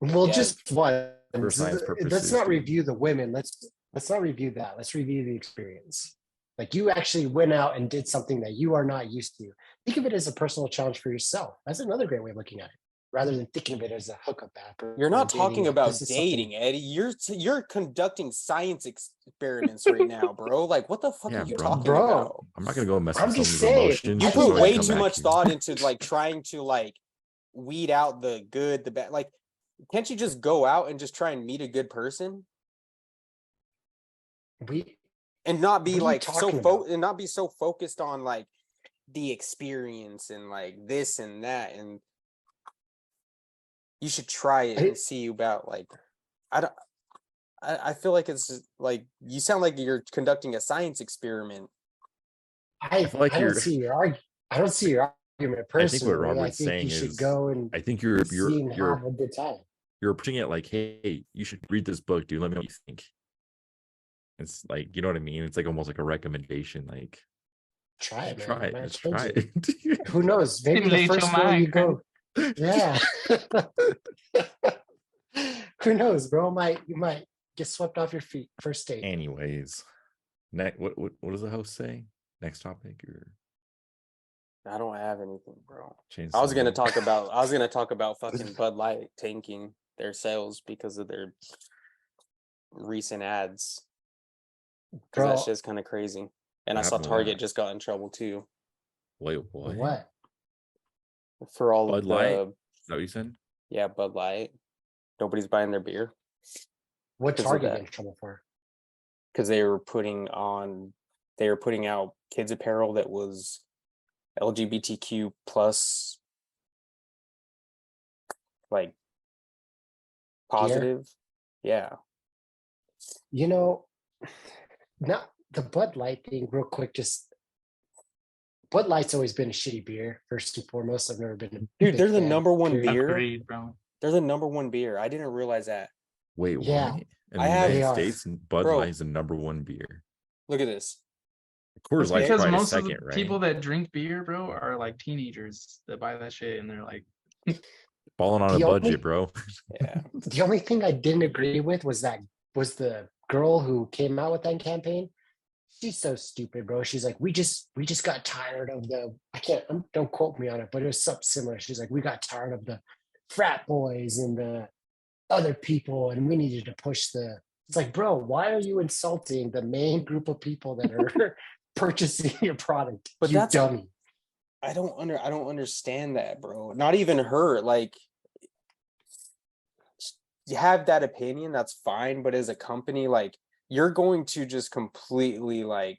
S3: Well,
S2: Yeah.
S3: just one.
S5: For science purposes,
S3: Let's not
S5: dude.
S3: review the women. Let's not review that. Let's review the experience. Like, you actually went out and did something that you are not used to. Think of it as a personal challenge for yourself. That's another great way of looking at it, rather than thinking of it as a hookup app.
S2: You're not
S3: or a dating
S2: talking
S3: app.
S2: about
S3: This is something-
S2: dating, Eddie. You're conducting science experiments right now, bro. Like, what the fuck
S5: Yeah,
S2: are you
S5: bro.
S2: talking
S3: Bro.
S2: about?
S5: I'm not gonna go mess
S3: I'm
S5: with
S3: just
S5: someone's
S3: saying,
S5: emotions.
S2: You
S3: I
S5: just so
S2: put
S3: think
S5: I
S2: way
S5: come
S2: too
S5: back
S2: much
S5: here.
S2: thought into like trying to like weed out the good, the bad. Like, can't you just go out and just try and meet a good person
S3: we
S2: and not be
S3: What are you
S2: like
S3: talking about?
S2: and not be so focused on like the experience and like this and that, and you should try it and see about like I feel like it's just, like you sound like you're conducting a science experiment.
S3: I
S5: feel like
S3: I don't
S5: you're-
S3: see your argument. I don't see your argument
S5: I think what
S3: personally. I
S5: Robert's
S3: think
S5: saying
S3: you should
S5: is,
S3: go and
S5: I think you're
S3: see and have a good time.
S5: you're approaching it like, hey, you should read this book, dude. Let me know what you think. It's like, you know what I mean? It's like almost like a recommendation. Like,
S3: Try it, man.
S5: Try
S3: It
S5: it.
S3: might
S5: Just
S3: change
S5: try
S3: it.
S5: it.
S3: Who knows? Maybe the
S4: Stimulate your
S3: first girl you
S4: mind,
S3: go. Yeah. Who knows, bro? You might get swept off your feet first date.
S5: Anyways, what does the host say? Next topic or
S2: I don't have anything, bro.
S5: change?
S2: I was gonna
S5: subject?
S2: talk about fucking Bud Light tanking their sales because of their recent ads. Because that
S3: Bro,
S2: shit's kind of crazy. And
S5: What
S2: I saw
S5: happened with
S2: Target
S5: that?
S2: just got in trouble too
S5: Wait, what?
S3: what?
S2: for all
S5: Bud
S2: of
S5: Light?
S2: the
S5: Is that what you said?
S2: Bud Light. Nobody's buying their beer
S3: What
S2: 'cause of
S3: Target
S2: that.
S3: get in trouble for?
S2: Because they were putting out kids apparel that was LGBTQ plus, like, positive. Yeah.
S3: You know, not the Bud Light thing, real quick. Just Bud Light's always been a shitty beer, first and foremost. I've never been a
S2: Dude,
S3: big
S2: they're the
S3: fan,
S2: number one
S3: period.
S2: beer.
S4: Agreed, bro.
S2: They're the number one beer. I didn't realize that.
S5: Wait,
S3: Yeah,
S5: what? In
S2: I
S5: the
S2: have-
S5: United
S3: They are.
S5: States, Bud
S2: Bro.
S5: Light is the number one beer.
S2: Look at this.
S5: Coors
S4: It's
S5: Light's
S4: because
S5: probably
S4: most of
S5: second,
S4: the
S5: right?
S4: people that drink beer, bro, are like teenagers that buy that shit and they're like,
S5: Balling on a
S3: The only-
S5: budget, bro.
S2: Yeah.
S3: The only thing I didn't agree with was the girl who came out with that campaign. She's so stupid, bro. She's like, we just got tired of don't quote me on it, but it was something similar. She's like, we got tired of the frat boys and the other people, and we needed to push it's like, bro, why are you insulting the main group of people that are purchasing your product?
S2: But
S3: You
S2: that's-
S3: dummy.
S2: I don't understand that, bro. Not even her. Like, you have that opinion, that's fine. But as a company, like, you're going to just completely like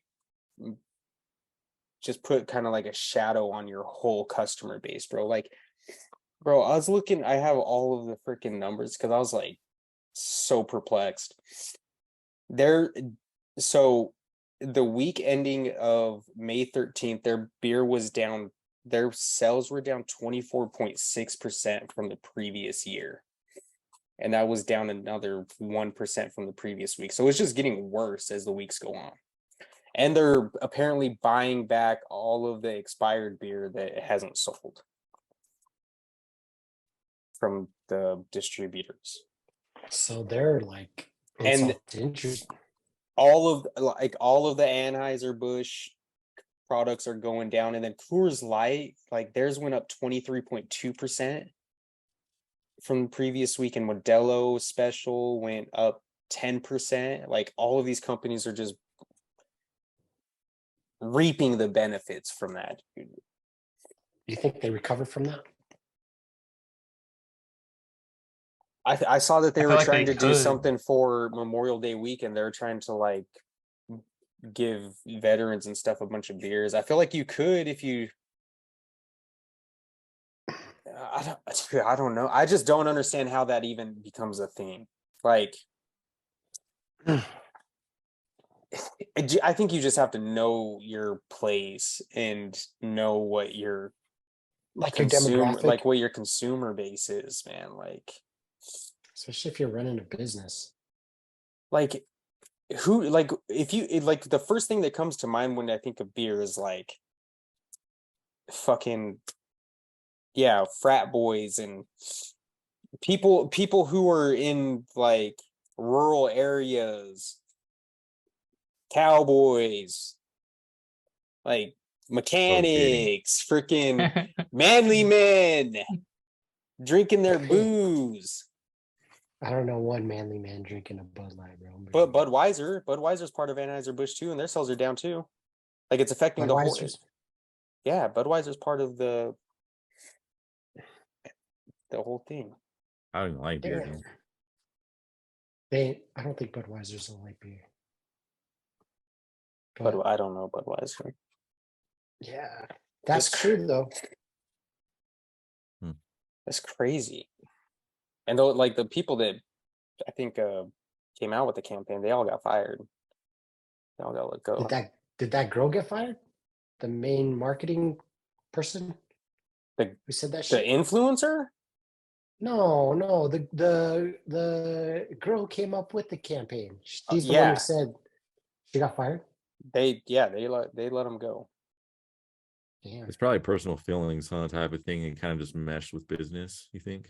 S2: just put kind of like a shadow on your whole customer base, bro. Like, bro, I have all of the freaking numbers because I was like so perplexed. So the week ending of May 13th, their sales were down 24.6% from the previous year. And that was down another 1% from the previous week. So it's just getting worse as the weeks go on. And they're apparently buying back all of the expired beer that hasn't sold from the distributors.
S3: So they're like,
S2: And all of the Anheuser-Busch products are going down, and then Coors Light, like theirs went up 23.2% from the previous week, and Modelo Special went up 10%. Like, all of these companies are just reaping the benefits from that.
S3: you think they recovered from that?
S2: I saw that they
S4: I
S2: were
S4: feel like
S2: trying
S4: they
S2: to do
S4: could.
S2: something for Memorial Day weekend. They're trying to like give veterans and stuff a bunch of beers. I feel like you could if you. I don't know. I just don't understand how that even becomes a thing. Like, I think you just have to know your place and know what your
S3: Like your
S2: consumer,
S3: demographic,
S2: like what your consumer base is, man.
S3: especially if you're running a business.
S2: Like who, like if you like the first thing that comes to mind when I think of beer is like fucking frat boys and people who are in like rural areas, cowboys, like mechanics, freaking manly men drinking their booze.
S3: I don't know one manly man drinking a Bud Light, bro.
S2: But Budweiser's part of Anheuser-Busch too, and their sales are down too. Like, it's affecting the whole. Yeah, Budweiser's part of the whole thing.
S5: I don't even like beer, dude.
S3: I don't think Budweiser's a light beer.
S2: But I don't know Budweiser.
S3: Yeah, that's true though.
S2: That's crazy. And though, like, the people that I think came out with the campaign, they all got fired. They all got let go.
S3: Did that girl get fired? The main marketing person who said that shit?
S2: The influencer?
S3: No, the girl who came up with the campaign. She's the one
S2: yeah.
S3: who said she got fired.
S2: They let them go.
S3: Damn.
S5: It's probably personal feelings, huh? Type of thing, and kind of just meshed with business. You think?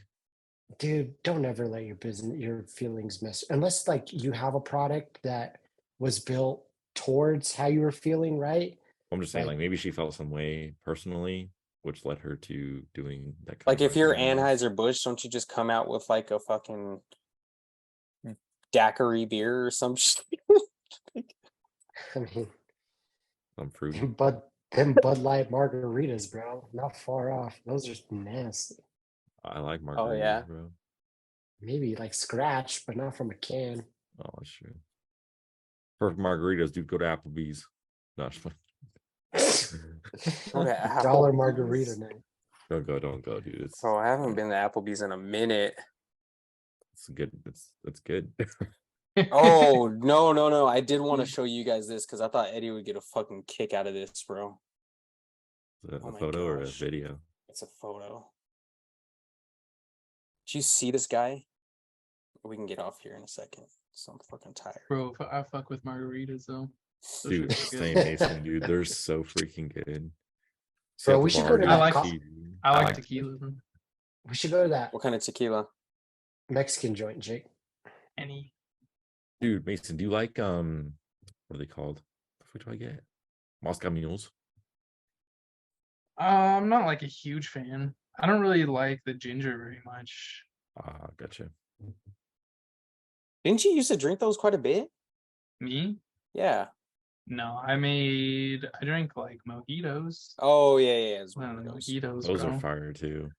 S3: Dude, don't ever let your feelings mess unless like you have a product that was built towards how you were feeling, right?
S5: I'm just saying,
S3: Like,
S5: like maybe she felt some way personally, which led her to doing that kind
S2: Like
S5: of
S2: if you're
S5: marketing.
S2: Anheuser-Busch, don't you just come out with like a fucking daiquiri beer or some shit?
S3: I mean,
S5: Some fruity.
S3: them Bud Light margaritas, bro, not far off. Those are nasty.
S5: I like
S2: Oh
S5: margaritas,
S2: yeah.
S5: bro.
S3: Maybe like scratch, but not from a can.
S5: Oh, that's true. For margaritas, dude, go to Applebee's. No, just
S2: Go to
S3: Dollar
S2: Applebee's.
S3: margarita night.
S5: don't go, dude. It's
S2: Oh, I haven't been to Applebee's in a minute.
S5: it's good. It's good.
S2: Oh no! I did want to show you guys this because I thought Eddie would get a fucking kick out of this, bro.
S5: Is it
S2: Oh
S5: a
S2: my
S5: photo or a
S2: gosh.
S5: video?
S2: It's a photo. Do you see this guy? We can get off here in a second. So I'm fucking tired.
S4: Bro, I fuck with margaritas though. Those
S5: Dude,
S4: shits are good.
S5: same Mason, dude. They're so freaking good. Sit
S3: Bro,
S5: at the
S3: we should
S5: bar,
S3: go to
S5: dude,
S4: that co-
S5: tea, dude.
S4: I like tequila.
S3: We should go to that
S2: What kind of tequila?
S3: Mexican joint, Jake.
S4: Any
S5: Dude, Mason, do you like what are they called? What do I get? Moscow mules.
S4: I'm not like a huge fan. I don't really like the ginger very much.
S5: Ah, gotcha.
S2: Didn't you used to drink those quite a bit?
S4: Me?
S2: Yeah.
S4: No, I drank like mojitos.
S2: Oh yeah. It's
S4: Well,
S2: mojitos.
S4: mojitos,
S5: Those
S4: bro.
S5: are fire too.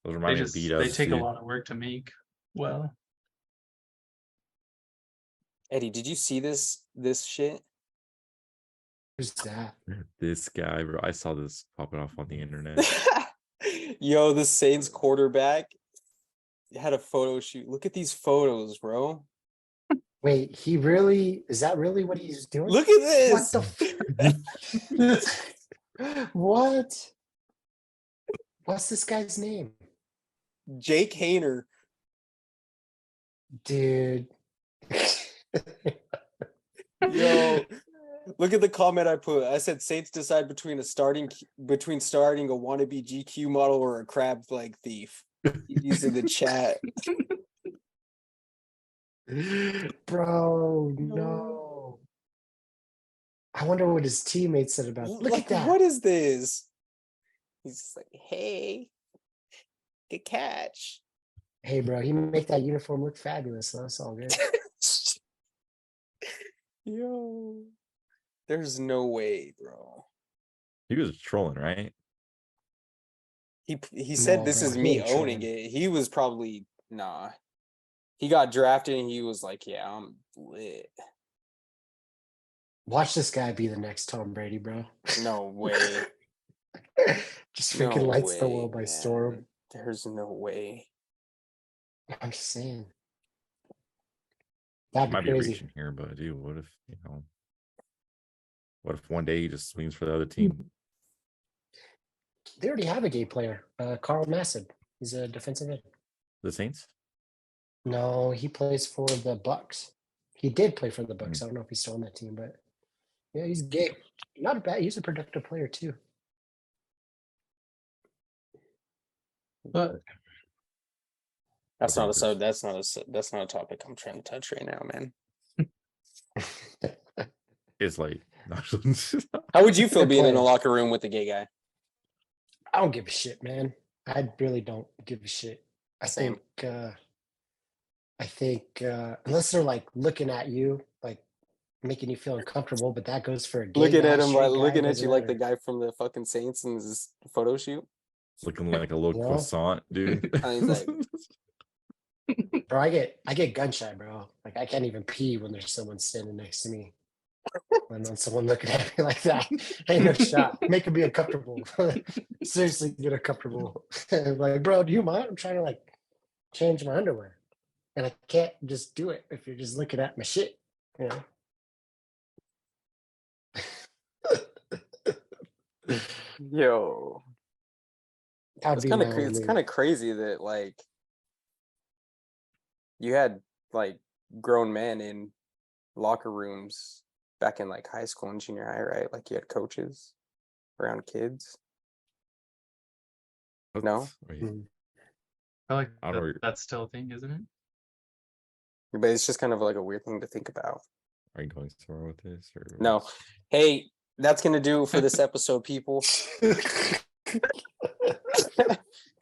S5: Those
S4: They
S5: remind me of
S4: just
S5: beat
S4: they
S5: ups,
S4: take a
S5: dude.
S4: lot of work to make. Well,
S2: Eddie, did you see this shit?
S3: Who's that?
S5: This guy, bro. I saw this popping off on the internet.
S2: Yo, the Saints quarterback had a photo shoot. Look at these photos, bro.
S3: Wait, is that really what he's doing?
S2: Look at
S3: What
S2: this.
S3: the what? What's this guy's name?
S2: Jake Hayner.
S3: Dude.
S2: Yo, look at the comment I put. I said Saints decide between starting a wannabe GQ model or a crab leg thief. He's in the chat.
S3: Bro, no. I wonder what his teammates said about it. Look
S2: Like,
S3: at that.
S2: what is this? He's just like, hey, good catch.
S3: Hey, bro, he make that uniform look fabulous. So that's all good.
S2: Yo, there's no way, bro.
S5: He was trolling, right?
S2: He said
S3: No,
S2: this
S3: bro,
S2: is
S3: he
S2: me
S3: ain't
S2: owning
S3: trolling.
S2: it. He was probably nah. He got drafted and he was like, yeah, I'm lit.
S3: Watch this guy be the next Tom Brady, bro.
S2: No way.
S3: Just freaking
S2: No
S3: lights the
S2: way,
S3: world by
S2: man.
S3: storm.
S2: There's no way.
S3: I'm just saying. That'd be
S5: Might be
S3: crazy.
S5: reaching here, but dude, what if what if one day he just swings for the other team?
S3: They already have a gay player, Carl Nassib. He's a defensive end.
S5: The Saints?
S3: No, he plays for the Bucks. He did play for the Bucks. I don't know if he's still on that team, but yeah, he's gay. Not bad. He's a productive player too.
S4: but
S2: That's
S5: Okay,
S2: not a that's not a topic I'm trying to touch right now, man.
S5: It's like
S2: How would you feel
S3: Good
S2: being in a
S3: player.
S2: locker room with a gay guy?
S3: I don't give a shit, man. I really don't give a shit.
S2: Same.
S3: I think unless they're like looking at you, like making you feel uncomfortable, but that goes for a gay
S2: Looking
S3: guy,
S2: at him
S3: straight
S2: like
S3: guy,
S2: looking at
S3: doesn't
S2: you like the
S3: matter.
S2: guy from the fucking Saints in his photo shoot.
S5: looking like a little
S3: You know?
S5: croissant, dude.
S2: And he's like,
S3: Bro, I get gun shy, bro. Like I can't even pee when there's someone standing next to me. And then someone looking at me like that. Ain't no shot. Make him be uncomfortable. Seriously, get uncomfortable. Like, bro, do you mind? I'm trying to like change my underwear. And I can't just do it if you're just looking at my shit. You know?
S2: yo.
S3: That'd
S2: It's
S3: be
S2: kind
S3: my
S2: of
S3: only.
S2: it's kind of crazy that like you had like grown men in locker rooms back in like high school and junior high, right? Like you had coaches. around kids. No?
S5: Wait,
S4: I feel like
S5: I don't know.
S4: that's still a thing, isn't it?
S2: But it's just kind of like a weird thing to think about.
S5: Are you going somewhere with this? Or
S2: No. Hey, that's gonna do it for this episode, people.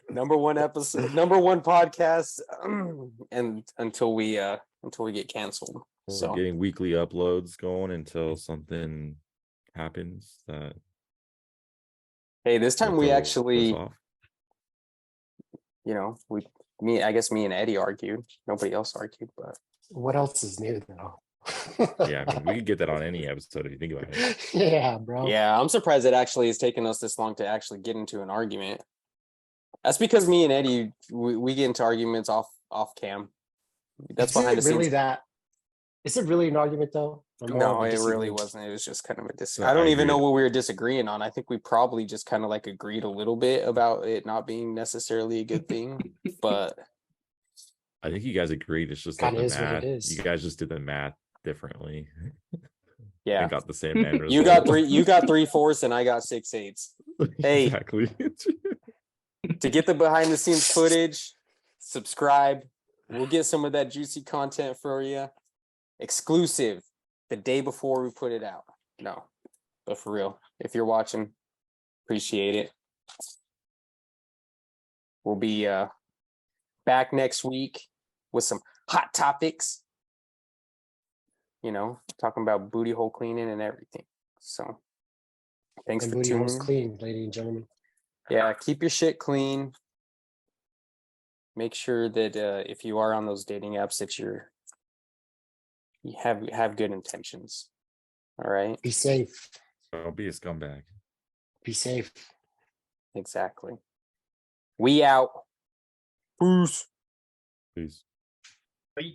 S2: Number one episode, number one podcast, and until we get canceled.
S5: We're
S2: So
S5: getting weekly uploads going until something happens that
S2: hey, this time we
S5: throw us
S2: actually,
S5: off.
S2: you know, I guess me and Eddie argued. Nobody else argued, but
S3: What else is new though?
S5: Yeah, I mean, we could get that on any episode if you think about it.
S3: Yeah, bro.
S2: yeah, I'm surprised it actually has taken us this long to actually get into an argument. That's because me and Eddie, we get into arguments off cam. That's
S3: Is it
S2: behind the
S3: really
S2: scenes.
S3: that? Is it really an argument though? Or more
S2: No,
S3: of a
S2: it really
S3: disagreement?
S2: wasn't. It was just kind of a
S5: So
S2: I don't
S5: I
S2: even know
S5: agreed.
S2: what we were disagreeing on. I think we probably just kind of like agreed a little bit about it not being necessarily a good thing, but
S5: I think you guys agreed. It's just like
S3: Kinda
S5: the
S3: is what it
S5: math.
S3: is.
S5: You guys just did the math differently.
S2: yeah.
S5: And got the same end
S2: You got
S5: result.
S2: 3/4 and I got 6/8. Hey.
S5: Exactly.
S2: To get the behind the scenes footage, subscribe. We'll get some of that juicy content for you. Exclusive the day before we put it out. No, but for real, if you're watching, appreciate it. We'll be back next week with some hot topics. You know, talking about booty hole cleaning and everything. So thanks
S3: And
S2: for
S3: booty
S2: tuning
S3: holes
S2: in.
S3: clean, ladies and gentlemen.
S2: Yeah, keep your shit clean. Make sure that if you are on those dating apps that you have good intentions. All right.
S3: Be safe.
S5: Don't be a scumbag.
S3: Be safe.
S2: Exactly. We out. Peace.
S5: Peace.
S4: Bye.